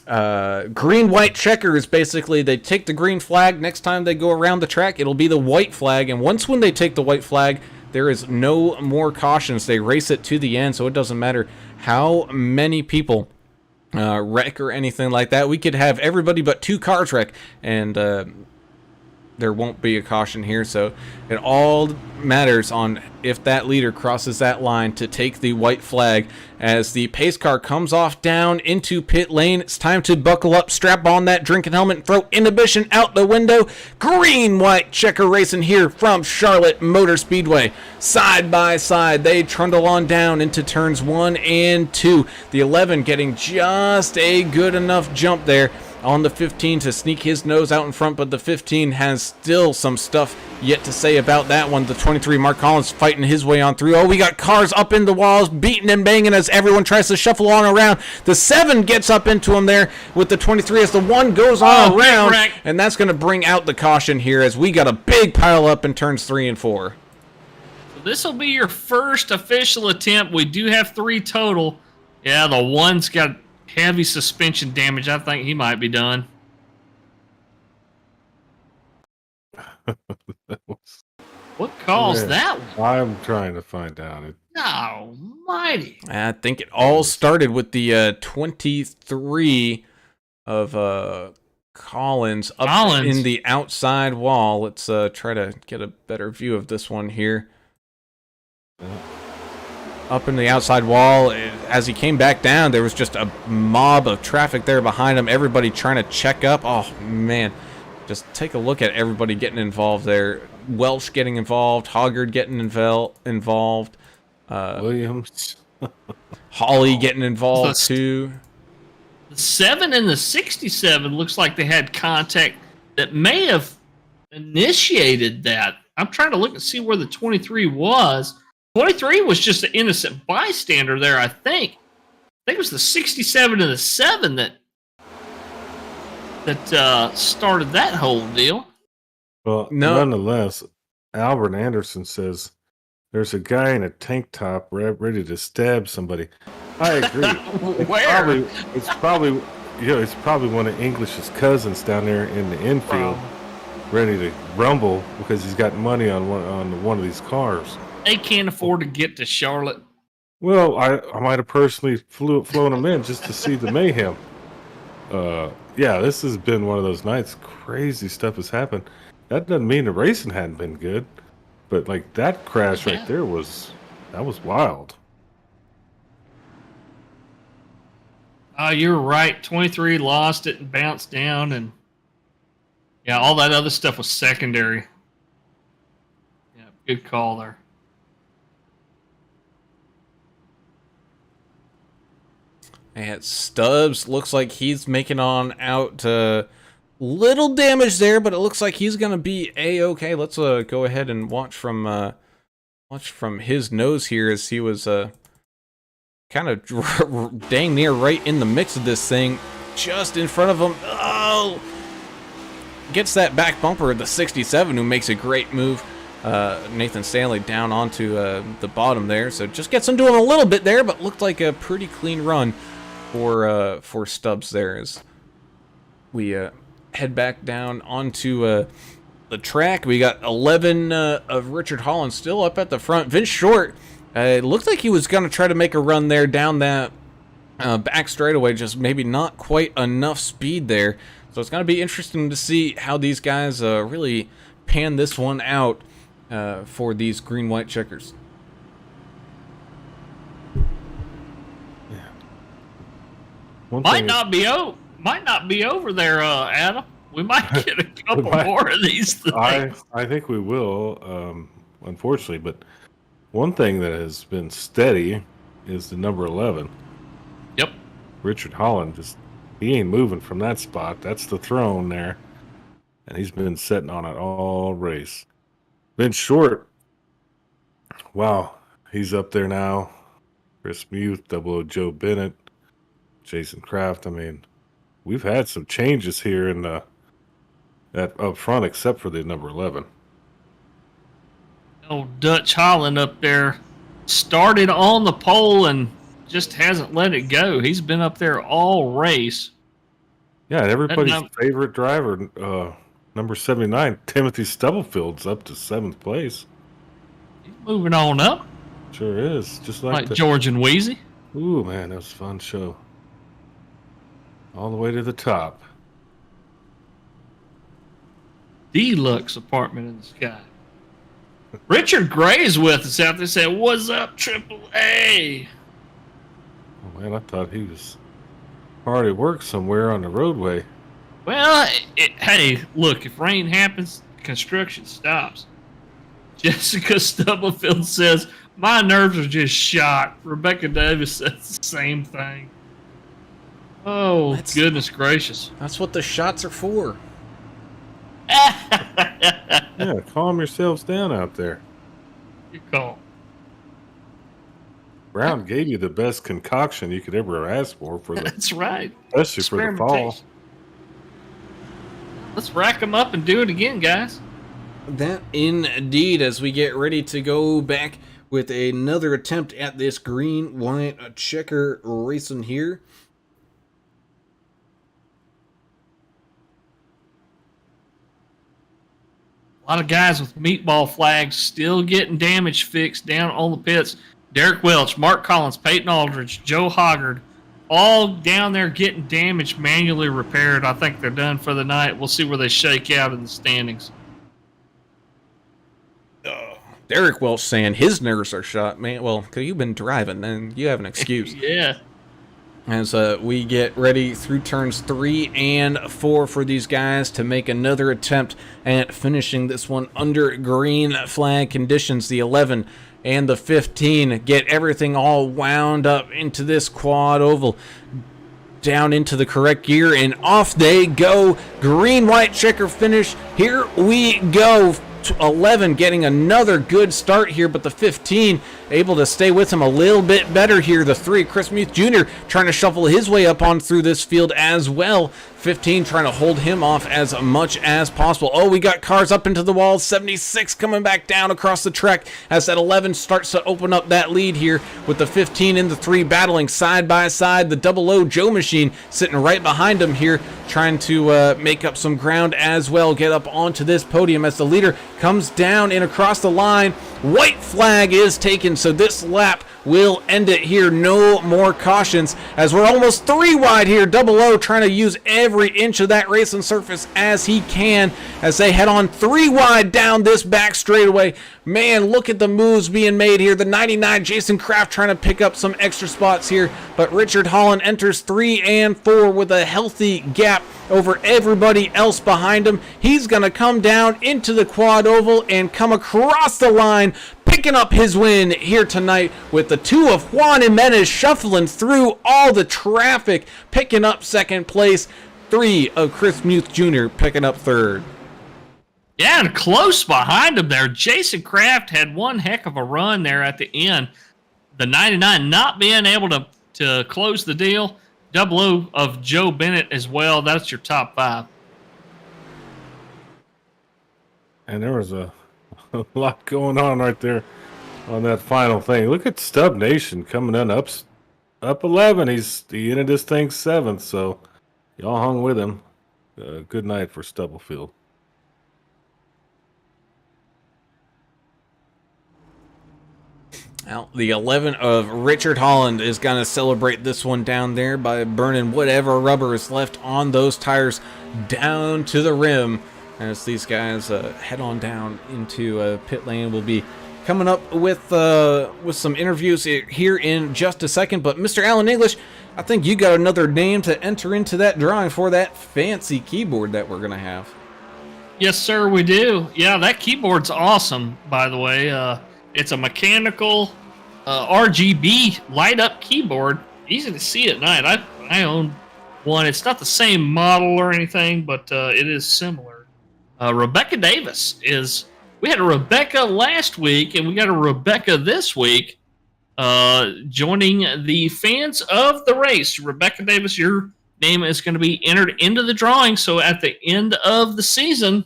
Green-white checkers, basically, they take the green flag. Next time they go around the track, it'll be the white flag. And once when they take the white flag, there is no more cautions. They race it to the end, so it doesn't matter how many people wreck or anything like that. We could have everybody but 2 cars wreck, and there won't be a caution here. So it all matters on if that leader crosses that line to take the white flag. As the pace car comes off down into pit lane, it's time to buckle up, strap on that drinking helmet, and throw inhibition out the window. Green-white checker racing here from Charlotte Motor Speedway. Side by side, they trundle on down into turns 1 and 2. The 11 getting just a good enough jump there on the 15 to sneak his nose out in front, but the 15 has still some stuff yet to say about that one. The 23, Mark Collins, fighting his way on through. Oh, we got cars up in the walls, beating and banging as everyone tries to shuffle on around. The 7 gets up into him there with the 23 as the 1 goes on around, and that's going to bring out the caution here as we got a big pile up in turns 3 and 4. So this will be your first official attempt. We do have 3 total. Yeah, the 1's got heavy suspension damage. I think he might be done. What caused that one? I'm trying to find out. Almighty. I think it all started with the 23 of Collins up in the outside wall. Let's try to get a better view of this one here. Up in the outside wall, as he came back down, there was just a mob of traffic there behind him. Everybody trying to check up. Oh, man. Just take a look at everybody getting involved there. Welsh getting involved. Hoggard getting involved. Williams. Holly getting involved, too. The 7 and the 67 looks like they had contact that may have initiated that. I'm trying to look and see where the 23 was. 23 was just an innocent bystander there, I think. I think it was the 67 and the 7 that started that whole deal. Well, nonetheless, Albert Anderson says there's a guy in a tank top ready to stab somebody. I agree. Where? It's probably one of English's cousins down there in the infield, ready to rumble because he's got money on one of these cars. They can't afford to get to Charlotte. Well, I might have personally flown him in just to see the mayhem. Yeah, this has been one of those nights. Crazy stuff has happened. That doesn't mean the racing hadn't been good, but like that crash right there was wild. You're right. 23 lost it and bounced down, and yeah, all that other stuff was secondary. Yeah, good call there. And Stubbs looks like he's making on out. Little damage there, but it looks like he's gonna be a-okay. Let's go ahead and watch from his nose here as he was kind of dang near right in the mix of this thing, just in front of him. Oh, gets that back bumper of the 67, who makes a great move. Nathan Stanley down onto the bottom there, so just gets into him a little bit there, but looked like a pretty clean run for Stubbs there as we head back down onto the track. We got 11 of Richard Holland still up at the front. Vince Short, it looked like he was going to try to make a run there down that back straightaway, just maybe not quite enough speed there. So it's going to be interesting to see how these guys really pan this one out for these green-white checkers. Might not be over there, Adam. We might get a couple more of these things. I think we will, unfortunately. But one thing that has been steady is the number 11. Yep. Richard Holland, he ain't moving from that spot. That's the throne there. And he's been sitting on it all race. Vince Short, wow, he's up there now. Chris Muth, Double O Joe Bennett, Jason Kraft. I mean, we've had some changes here in that up front, except for the number 11. Old Dutch Holland up there started on the pole and just hasn't let it go. He's been up there all race. Yeah, and everybody's And, favorite driver, number 79, Timothy Stubblefield's up to 7th place. He's moving on up. Sure is. Just Like George and Wheezy. Ooh, man, that was a fun show. All the way to the top. Deluxe apartment in the sky. Richard Gray's with us out there saying, "What's up, Triple A?" Oh, man, I thought he was hard at work somewhere on the roadway. Well, hey, look, if rain happens, construction stops. Jessica Stubblefield says, "My nerves are just shot." Rebecca Davis says the same thing. Oh, goodness gracious. That's what the shots are for. Yeah, calm yourselves down out there. Good call. Brown gave you the best concoction you could ever ask for the, That's right. especially for the fall. Experimentation. Let's rack them up and do it again, guys. That indeed, as we get ready to go back with another attempt at this green, white checker racing here. A lot of guys with meatball flags still getting damage fixed down on the pits. Derek Welch, Mark Collins, Peyton Aldridge, Joe Hoggard, all down there getting damage manually repaired. I think they're done for the night. We'll see where they shake out in the standings. Derek Welch saying his nerves are shot, man. Well, because you've been driving, then you have an excuse. Yeah. As we get ready through turns 3 and 4 for these guys to make another attempt at finishing this one under green flag conditions. The 11 and the 15 get everything all wound up into this quad oval, down into the correct gear, and off they go. Green white checker finish. Here we go. 11 getting another good start here, but the 15 able to stay with him a little bit better here. The 3, Chris Muth Jr. trying to shuffle his way up on through this field as well. 15 trying to hold him off as much as possible. Oh, we got cars up into the wall. 76 coming back down across the track as that 11 starts to open up that lead here with the 15 and the 3 battling side by side. The 00 Joe Machine sitting right behind him here, trying to make up some ground as well, get up onto this podium as the leader comes down and across the line. White flag is taken, so this lap will end it here. No more cautions as we're almost 3 wide here. 00 trying to use every inch of that racing surface as he can as they head on 3 wide down this back straightaway. Man, look at the moves being made here. The 99 Jason Kraft trying to pick up some extra spots here, but Richard Holland enters 3 and 4 with a healthy gap over everybody else behind him. He's going to come down into the quad oval and come across the line, picking up his win here tonight with the 2 of Juan Jimenez shuffling through all the traffic, picking up second place. 3 of Chris Muth Jr. picking up third. Yeah, and close behind him there. Jason Kraft had one heck of a run there at the end. The 99 not being able to close the deal. 00 of Joe Bennett as well. That's your top 5. And there was a lot going on right there on that final thing. Look at Stub Nation coming in up 11. He ended this thing 7th, so y'all hung with him. Good night for Stubblefield. Now, the 11 of Richard Holland is going to celebrate this one down there by burning whatever rubber is left on those tires down to the rim. As these guys head on down into pit lane, we'll be coming up with some interviews here in just a second. But Mr. Alan English, I think you got another name to enter into that drawing for that fancy keyboard that we're going to have. Yes, sir, we do. Yeah, that keyboard's awesome, by the way. It's a mechanical RGB light-up keyboard. Easy to see at night. I own one. It's not the same model or anything, but it is similar. Rebecca Davis is... We had a Rebecca last week, and we got a Rebecca this week joining the fans of the race. Rebecca Davis, your name is going to be entered into the drawing, so at the end of the season,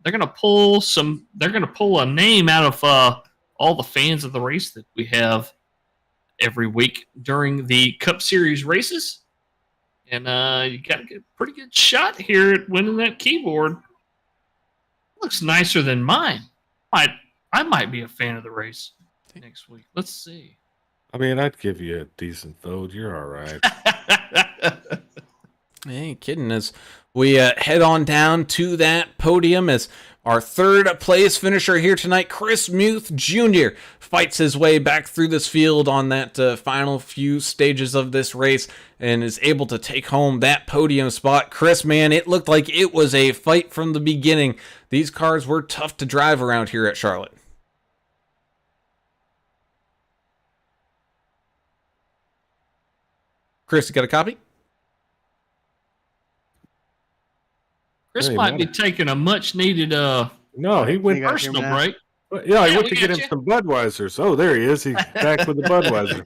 they're gonna pull a name out of all the fans of the race that we have every week during the Cup Series races. And you got to get a pretty good shot here at winning that keyboard. Looks nicer than mine. I might be a fan of the race next week. Let's see. I mean, I'd give you a decent vote. You're all right. Ain't kidding. As we head on down to that podium, as our third place finisher here tonight, Chris Muth Jr. fights his way back through this field on that final few stages of this race and is able to take home that podium spot. Chris, man, it looked like it was a fight from the beginning. These cars were tough to drive around here at Charlotte. Chris, you got a copy? Chris might be taking a much-needed no, he went personal break. Yeah, he went to get him some Budweisers. Oh, there he is. He's back with the Budweiser.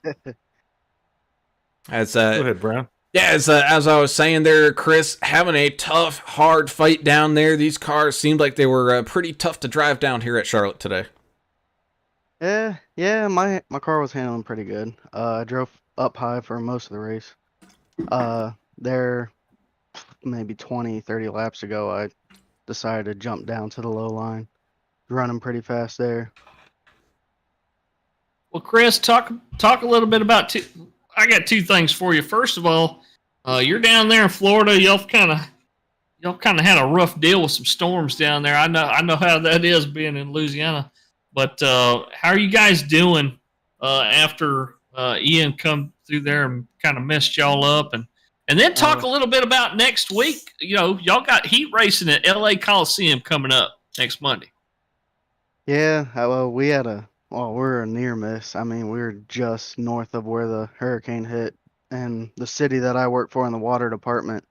Go ahead, Brown. Yeah, as I was saying there, Chris, having a tough, hard fight down there. These cars seemed like they were pretty tough to drive down here at Charlotte today. Yeah, my car was handling pretty good. I drove up high for most of the race. There, maybe 20, 30 laps ago, I decided to jump down to the low line. Running pretty fast there. Well, Chris, talk a little bit about I got two things for you. First of all, you're down there in Florida. Y'all kind of had a rough deal with some storms down there. I know how that is being in Louisiana. But how are you guys doing after Ian come through there and kind of messed y'all up? And then talk a little bit about next week. You know, y'all got heat racing at LA Coliseum coming up next Monday. Yeah, well, we're a near miss. I mean, we were just north of where the hurricane hit, and the city that I work for in the water department,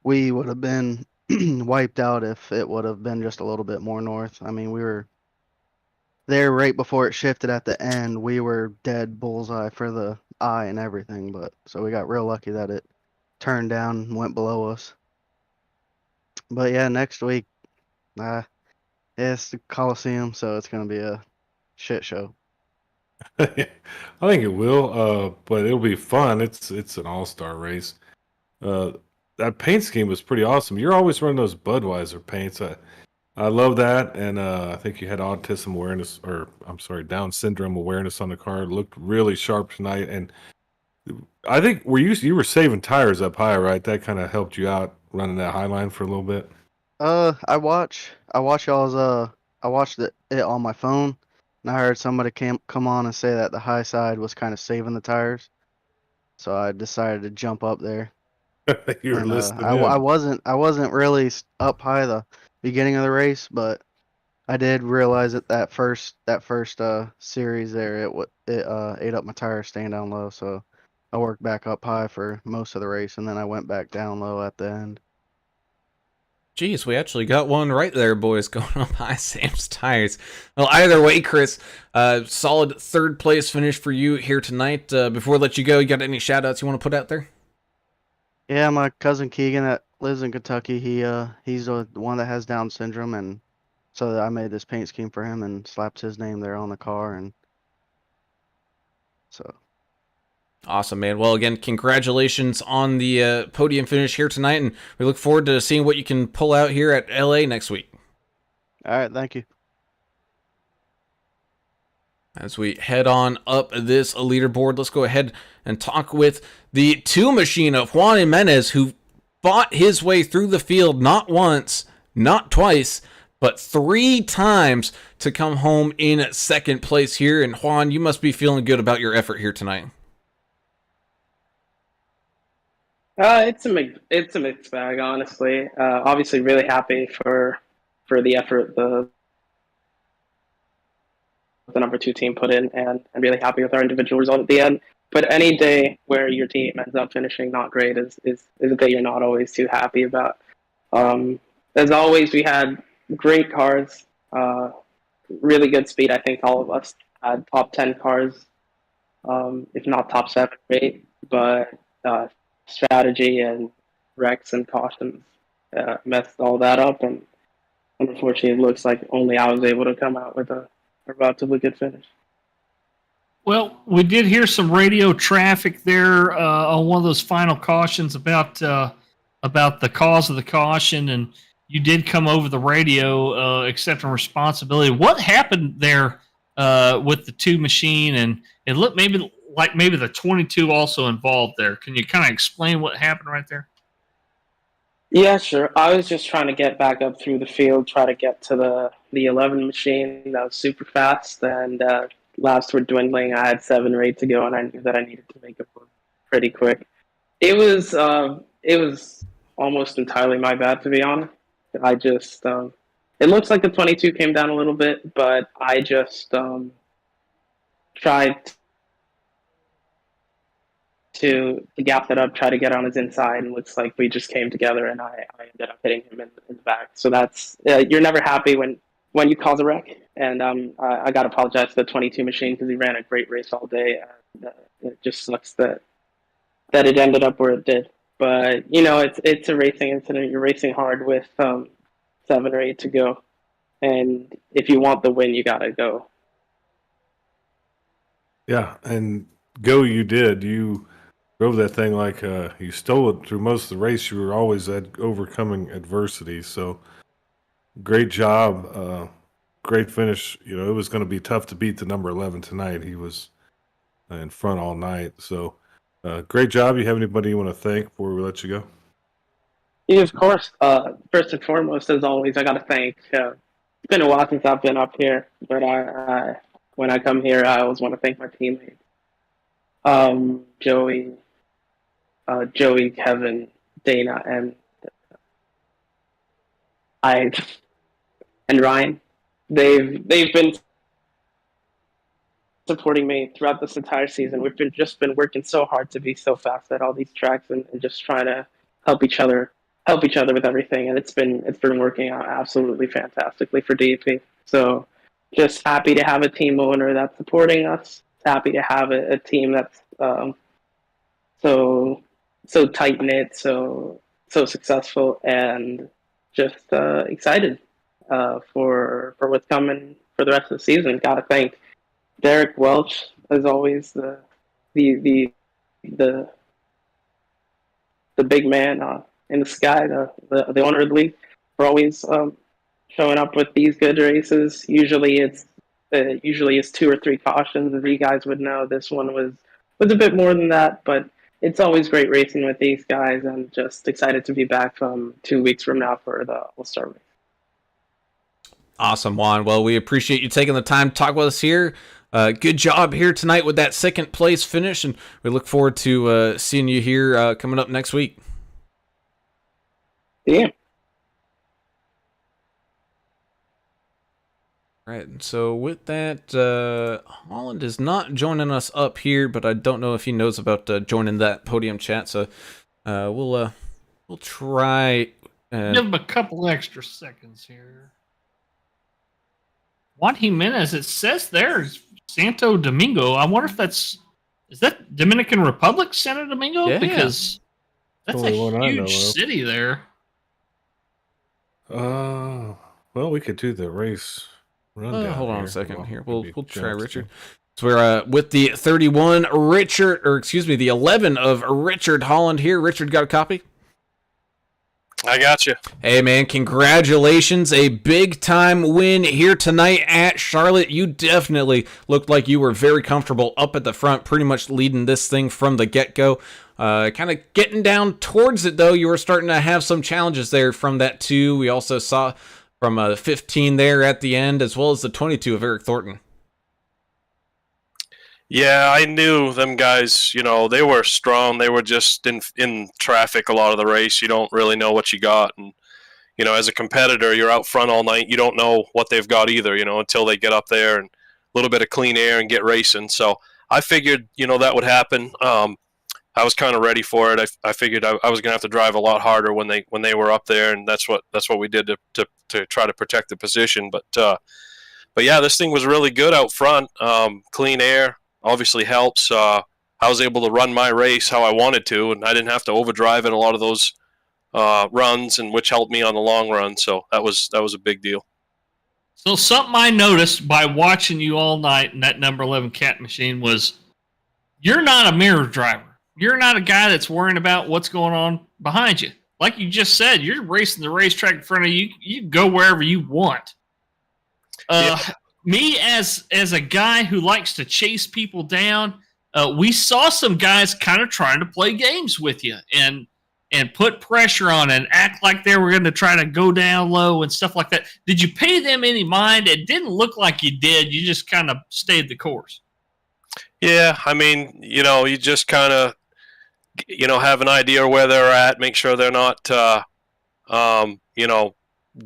we would have been wiped out if it would have been just a little bit more north. I mean, we were there right before it shifted at the end. We were dead bullseye for the eye and everything, but so we got real lucky that it turned down and went below us. But yeah, next week, it's the Coliseum, so it's going to be a shit show. I think it will, but it'll be fun. It's an all-star race. That paint scheme was pretty awesome. You're always running those Budweiser paints. I love that, and I think you had autism awareness, or I'm sorry, Down syndrome awareness on the car. It looked really sharp tonight, and I think you were saving tires up high, right? That kind of helped you out running that high line for a little bit. I watched y'all's I watched it on my phone, and I heard somebody come on and say that the high side was kind of saving the tires, so I decided to jump up there. You were listening. I wasn't really up high the beginning of the race, but I did realize that first series there it ate up my tires staying down low, so I worked back up high for most of the race, and then I went back down low at the end. Geez, we actually got one right there, boys, going up high Sam's tires. Well, either way, Chris, solid third place finish for you here tonight. Before we let you go, you got any shout-outs you want to put out there? Yeah, my cousin Keegan that lives in Kentucky, he's the one that has Down syndrome, and so I made this paint scheme for him and slapped his name there on the car, and so. Awesome, man. Well, again, congratulations on the podium finish here tonight, and we look forward to seeing what you can pull out here at LA next week. All right, thank you. As we head on up this leaderboard, let's go ahead and talk with the two machine of Juan Jimenez, who fought his way through the field not once, not twice, but 3 times to come home in second place here. And Juan, you must be feeling good about your effort here tonight. It's a mixed bag, honestly. Obviously, really happy for the effort the number 2 team put in, and I'm really happy with our individual result at the end. But any day where your team ends up finishing not great is a day you're not always too happy about. As always, we had great cars, really good speed. I think all of us had top 10 cars, if not top 7 or 8. But strategy and wrecks and cautions messed all that up, and And unfortunately, it looks like only I was able to come out with a relatively good finish. Well, we did hear some radio traffic there on one of those final cautions about the cause of the caution, and you did come over the radio accepting responsibility. What happened there with the 2 machine? And it looked maybe the 22 also involved there. Can you kind of explain what happened right there? Yeah, sure. I was just trying to get back up through the field, try to get to the 11 machine that was super fast, and laps were dwindling. I had 7 or 8 to go, and I knew that I needed to make a move pretty quick. It was almost entirely my bad, to be honest. I just it looks like the 22 came down a little bit, but I just tried to gap that up, try to get on his inside, and looks like we just came together, and I ended up hitting him in the back. So that's you're never happy when you cause a wreck, and I got to apologize to the 22 machine because he ran a great race all day, and it just sucks that it ended up where it did. But it's a racing incident. You're racing hard with 7 or 8 to go, and if you want the win, you gotta go. Yeah, and go you did. You drove that thing like you stole it through most of the race. You were always overcoming adversity. So great job. Great finish. It was going to be tough to beat the number 11 tonight. He was in front all night. So great job. You have anybody you want to thank before we let you go? Yeah, of course. First and foremost, as always, I got to thank. It's been a while since I've been up here, but when I come here, I always want to thank my teammates. Joey, Kevin, Dana, and Ryan. They've been supporting me throughout this entire season. We've been working so hard to be so fast at all these tracks and just trying to help each other with everything. And it's been working out absolutely fantastically for DEP. So just happy to have a team owner that's supporting us. Happy to have a team that's so tight knit, so successful, and just excited for what's coming for the rest of the season. Got to thank Derek Welch, as always, the big man in the sky, the owner of the league, for always showing up with these good races. Usually it's 2 or 3 cautions, as you guys would know. This one was a bit more than that, but it's always great racing with these guys, and just excited to be back 2 weeks from now for the All-Star race. Awesome, Juan. Well, we appreciate you taking the time to talk with us here. Good job here tonight with that 2nd place finish, and we look forward to seeing you here coming up next week. Yeah. All right, and so with that, Holland is not joining us up here, but I don't know if he knows about joining that podium chat. So we'll try. Give him a couple extra seconds here. Juan Jimenez, it says there is Santo Domingo. I wonder if is that Dominican Republic, Santo Domingo? Yeah. Because that's a huge city there. Well, we could do the race. Hold on a second here. We'll try Richard. So we're with the 31 the 11 of Richard Holland here. Richard, got a copy? I got you. Hey man, congratulations. A big time win here tonight at Charlotte. You definitely looked like you were very comfortable up at the front, pretty much leading this thing from the get-go. Kind of getting down towards it though, you were starting to have some challenges there from that 2. We also saw from 15 there at the end, as well as the 22 of Eric Thornton. Yeah, I knew them guys, they were strong. They were just in traffic a lot of the race. You don't really know what you got. And, as a competitor, you're out front all night. You don't know what they've got either, until they get up there and a little bit of clean air and get racing. So I figured, that would happen. I was kind of ready for it. I figured I was going to have to drive a lot harder when they were up there, and that's what we did to try to protect the position. But yeah, this thing was really good out front. Clean air obviously helps. I was able to run my race how I wanted to, and I didn't have to overdrive at a lot of those runs, and which helped me on the long run. So that was a big deal. So something I noticed by watching you all night in that number 11 cat machine was you're not a mirror driver. You're not a guy that's worrying about what's going on behind you. Like you just said, you're racing the racetrack in front of you. You go wherever you want. Me as a guy who likes to chase people down, we saw some guys kind of trying to play games with you and put pressure on and act like they were going to try to go down low and stuff like that. Did you pay them any mind? It didn't look like you did. You just kind of stayed the course. Yeah, I mean, you just kind of, have an idea where they're at, make sure they're not,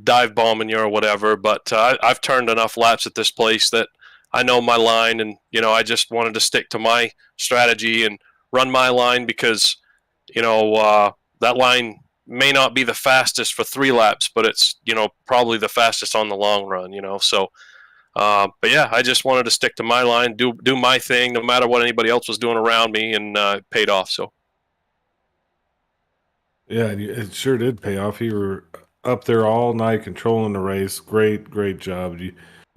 dive bombing you or whatever. But I've turned enough laps at this place that I know my line, and, I just wanted to stick to my strategy and run my line because, that line may not be the fastest for 3 laps, but it's, probably the fastest on the long run, so, but yeah, I just wanted to stick to my line, do my thing, no matter what anybody else was doing around me, and it paid off. So. Yeah, it sure did pay off. You were up there all night controlling the race. Great job. Do you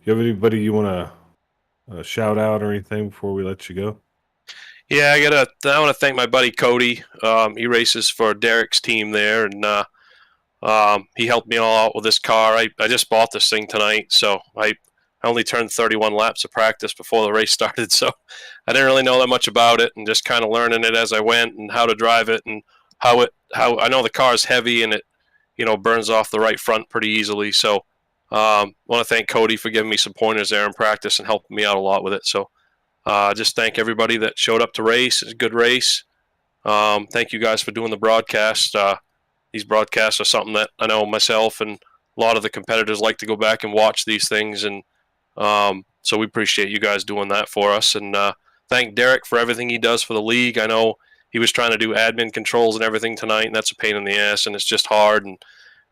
have anybody you want to shout out or anything before we let you go? Yeah, I want to thank my buddy Cody. He races for Derek's team there, and he helped me all out with this car. I just bought this thing tonight, so I only turned 31 laps of practice before the race started, so I didn't really know that much about it, and just kind of learning it as I went and how to drive it and how I know the car is heavy and it burns off the right front pretty easily. So I want to thank Cody for giving me some pointers there in practice and helping me out a lot with it. So just thank everybody that showed up to race. It's a good race. Thank you guys for doing the broadcast. These broadcasts are something that I know myself and a lot of the competitors like to go back and watch these things. And so we appreciate you guys doing that for us. And thank Derek for everything he does for the league. I know he was trying to do admin controls and everything tonight, and that's a pain in the ass, and it's just hard and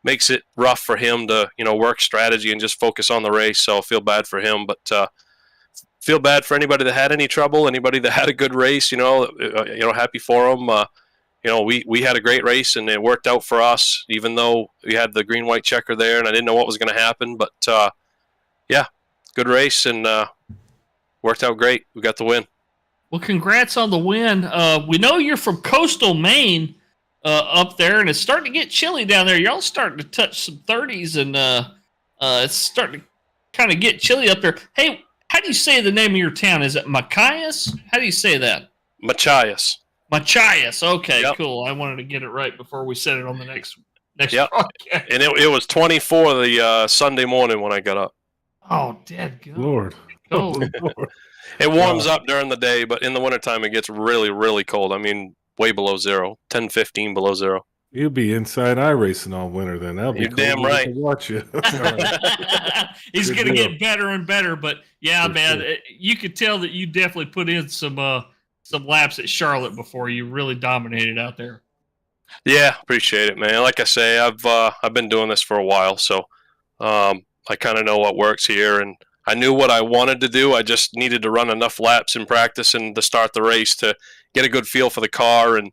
makes it rough for him to, work strategy and just focus on the race. So I feel bad for him, but feel bad for anybody that had any trouble, anybody that had a good race, happy for them. We had a great race, and it worked out for us, even though we had the green-white checker there, and I didn't know what was going to happen. But, yeah, good race, and worked out great. We got the win. Well, congrats on the win. We know you're from coastal Maine up there, and it's starting to get chilly down there. Y'all starting to touch some 30s, and it's starting to kind of get chilly up there. Hey, how do you say the name of your town? Is it Machias? How do you say that? Machias. Machias. Okay, Yep. Cool. I wanted to get it right before we said it on the next Yep. broadcast. And it was 24 the Sunday morning when I got up. Oh, dead good. Lord. Oh. Lord. It warms up during the day, but in the wintertime it gets really, really cold. I mean, way below zero, 10, 15 below zero. You'll be inside iRacing all winter then. That'll be You're cool damn right. to watch you. He's Good going to deal. get better and better, but yeah, For man, sure. you could tell that you definitely put in some laps at Charlotte before you really dominated out there. Yeah, appreciate it, man. Like I say, I've been doing this for a while, so I kind of know what works here, and I knew what I wanted to do. I just needed to run enough laps in practice and to start the race to get a good feel for the car and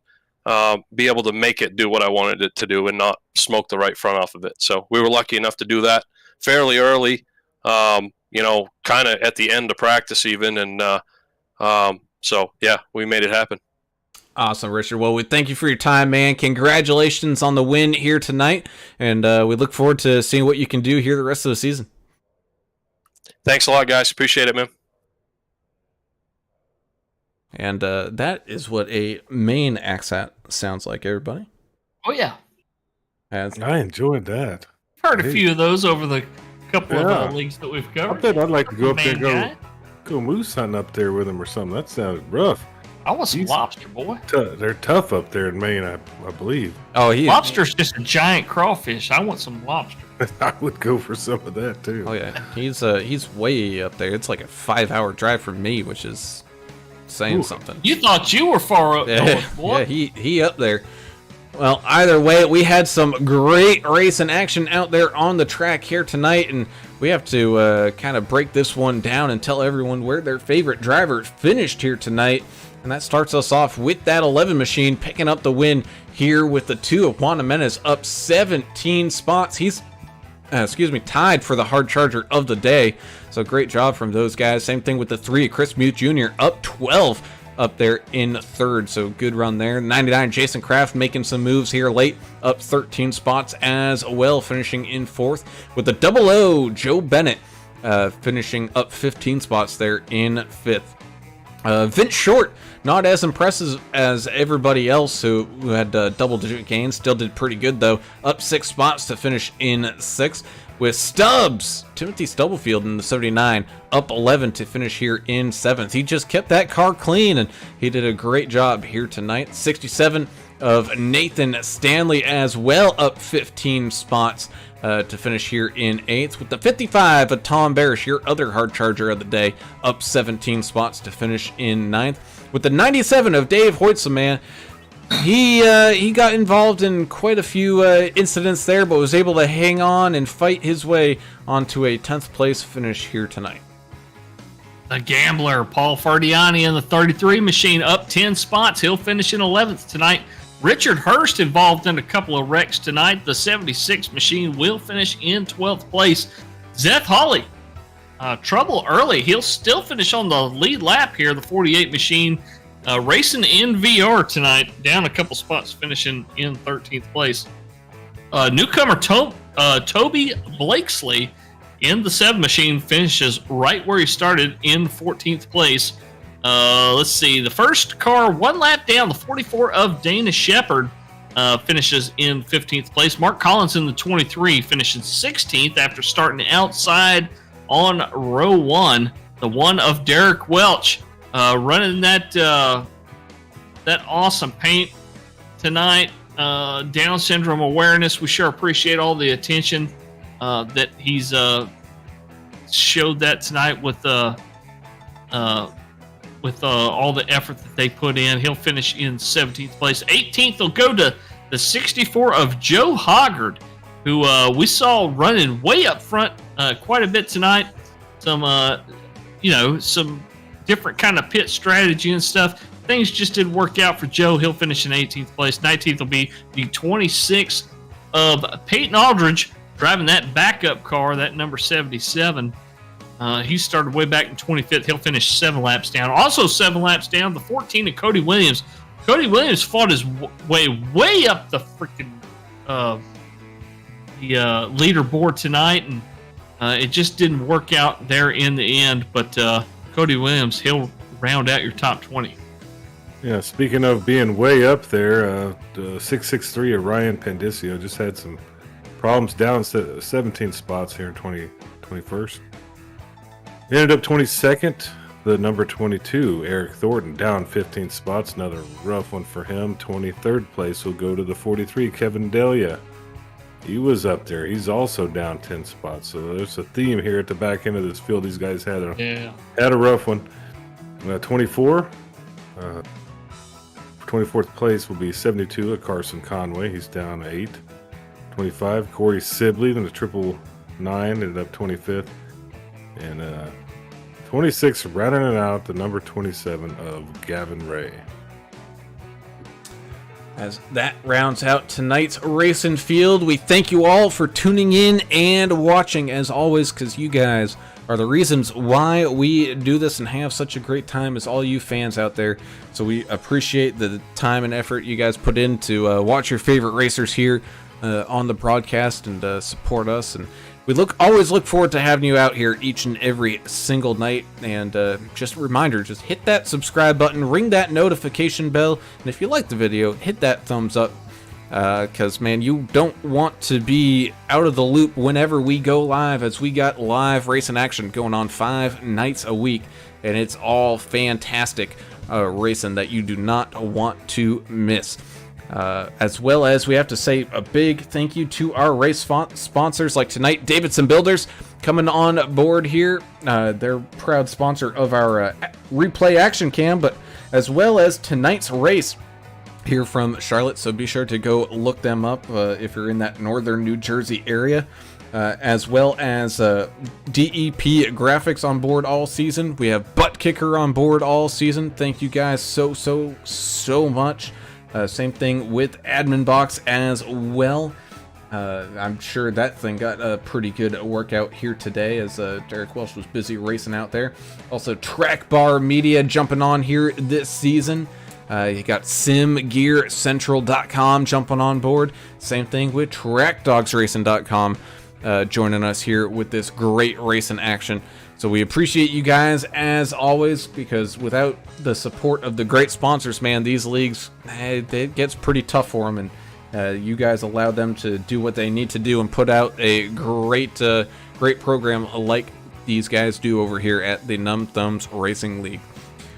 be able to make it do what I wanted it to do and not smoke the right front off of it. So we were lucky enough to do that fairly early, kind of at the end of practice even, and so yeah, we made it happen. Awesome, Richard. Well, we thank you for your time, man. Congratulations on the win here tonight, and we look forward to seeing what you can do here the rest of the season. Thanks a lot, guys. Appreciate it, man. And that is what a main accent sounds like, everybody. Oh, yeah. I enjoyed that. Heard a few of those over the couple Yeah. of leagues that we've I covered. bet I'd like to go up there Main and guy. go moose hunting up there with them or something. That sounded rough. I want some lobster, boy. They're tough up there in Maine, I believe. Oh, Lobster's just a giant crawfish. I want some lobster. I would go for some of that too. Oh yeah, he's way up there. It's like a 5-hour drive from me, which is saying something. You thought you were far up north, boy. Yeah, he up there. Well, either way, we had some great racing action out there on the track here tonight, and we have to kind of break this one down and tell everyone where their favorite driver finished here tonight. And that starts us off with that 11 machine picking up the win here with the 2 of Juan Jimenez up 17 spots. He's tied for the hard charger of the day. So great job from those guys. Same thing with the 3 of Chris Mute Jr. up 12 up there in third. So good run there. 99 Jason Kraft making some moves here late, up 13 spots as well, finishing in fourth. With the 00 Joe Bennett finishing up 15 spots there in fifth. Vince Short, not as impressive as everybody else who had double-digit gains. Still did pretty good, though. Up 6 spots to finish in sixth. With Stubbs, Timothy Stubblefield in the 79, up 11 to finish here in seventh. He just kept that car clean, and he did a great job here tonight. 67 of Nathan Stanley as well, up 15 spots to finish here in eighth. With the 55 of Tom Barish, your other hard charger of the day, up 17 spots to finish in ninth. With the 97 of Dave Hoytzeman, he got involved in quite a few incidents there, but was able to hang on and fight his way onto a 10th place finish here tonight. The Gambler, Paul Fardiani in the 33 machine, up 10 spots. He'll finish in 11th tonight. Richard Hurst involved in a couple of wrecks tonight. The 76 machine will finish in 12th place. Zeth Hawley, trouble early. He'll still finish on the lead lap here. The 48 machine racing in VR tonight, down a couple spots, finishing in 13th place. Newcomer Toby Blakesley in the 7 machine finishes right where he started in 14th place. Let's see, the first car 1 lap down, the 44 of Dana Shepard finishes in 15th place. Mark Collins in the 23 finishes 16th after starting outside on row 1. The 1 of Derek Welch running that awesome paint tonight. Down syndrome awareness. We sure appreciate all the attention that he's showed that tonight with all the effort that they put in. He'll finish in 17th place. 18th will go to the 64 of Joe Hoggard, who we saw running way up front quite a bit tonight. Some different kind of pit strategy and stuff. Things just didn't work out for Joe. He'll finish in 18th place. 19th will be the 26 of Peyton Aldridge, driving that backup car, that number 77. He started way back in 25th. He'll finish 7 laps down. Also 7 laps down, the 14 of Cody Williams. Cody Williams fought his way up the freaking leaderboard tonight, and it just didn't work out there in the end. But Cody Williams, he'll round out your top 20. Yeah, speaking of being way up there, the 663 of Ryan Pandicio just had some problems down 17 spots here in 2021st. Ended up 22nd. The number 22, Eric Thornton, down 15 spots. Another rough one for him. 23rd place will go to the 43, Kevin Delia. He was up there. He's also down 10 spots. So there's a theme here at the back end of this field. These guys had a rough one. 24. 24th place will be 72 at Carson Conway. He's down 8. 25, Corey Sibley, then the 999 ended up 25th. And 26, rounding it out, the number 27 of Gavin Ray. As that rounds out tonight's racing field, we thank you all for tuning in and watching, as always, because you guys are the reasons why we do this and have such a great time, as all you fans out there. So we appreciate the time and effort you guys put in to watch your favorite racers here on the broadcast and support us. And we always look forward to having you out here each and every single night. And just a reminder, just hit that subscribe button, ring that notification bell, and if you like the video, hit that thumbs up. Because, man, you don't want to be out of the loop whenever we go live, as we got live racing action going on 5 nights a week, and it's all fantastic racing that you do not want to miss. As well as we have to say a big thank you to our race sponsors, like tonight, Davidson Builders coming on board here. They're proud sponsor of our replay action cam, but as well as tonight's race here from Charlotte. So be sure to go look them up if you're in that northern New Jersey area. as well as DEP graphics on board all season. We have ButtKicker on board all season. Thank you guys so much. Same thing with Adminboxx as well. I'm sure that thing got a pretty good workout here today as Derek Welsh was busy racing out there. Also, Track Bar Media jumping on here this season. You got SimGearCentral.com jumping on board. Same thing with TrackDogsRacing.com joining us here with this great racing action. So we appreciate you guys as always, because without the support of the great sponsors, man, these leagues, it gets pretty tough for them, and you guys allow them to do what they need to do and put out a great program like these guys do over here at the Numb Thumbs Racing League.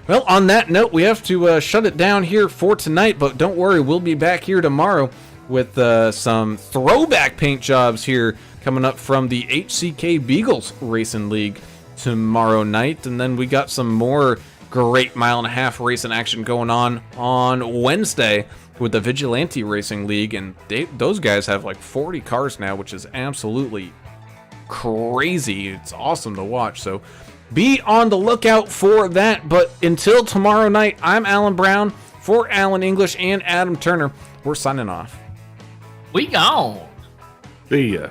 Well, on that note, we have to shut it down here for tonight, but don't worry, we'll be back here tomorrow with some throwback paint jobs here coming up from the HCK Beagles Racing League tomorrow night, and then we got some more great mile-and-a-half racing action going on Wednesday with the Vigilante Racing League, and those guys have like 40 cars now, which is absolutely crazy. It's awesome to watch, so be on the lookout for that. But until tomorrow night, I'm Alan Brown. For Alan English and Adam Turner, we're signing off. We gone. See ya.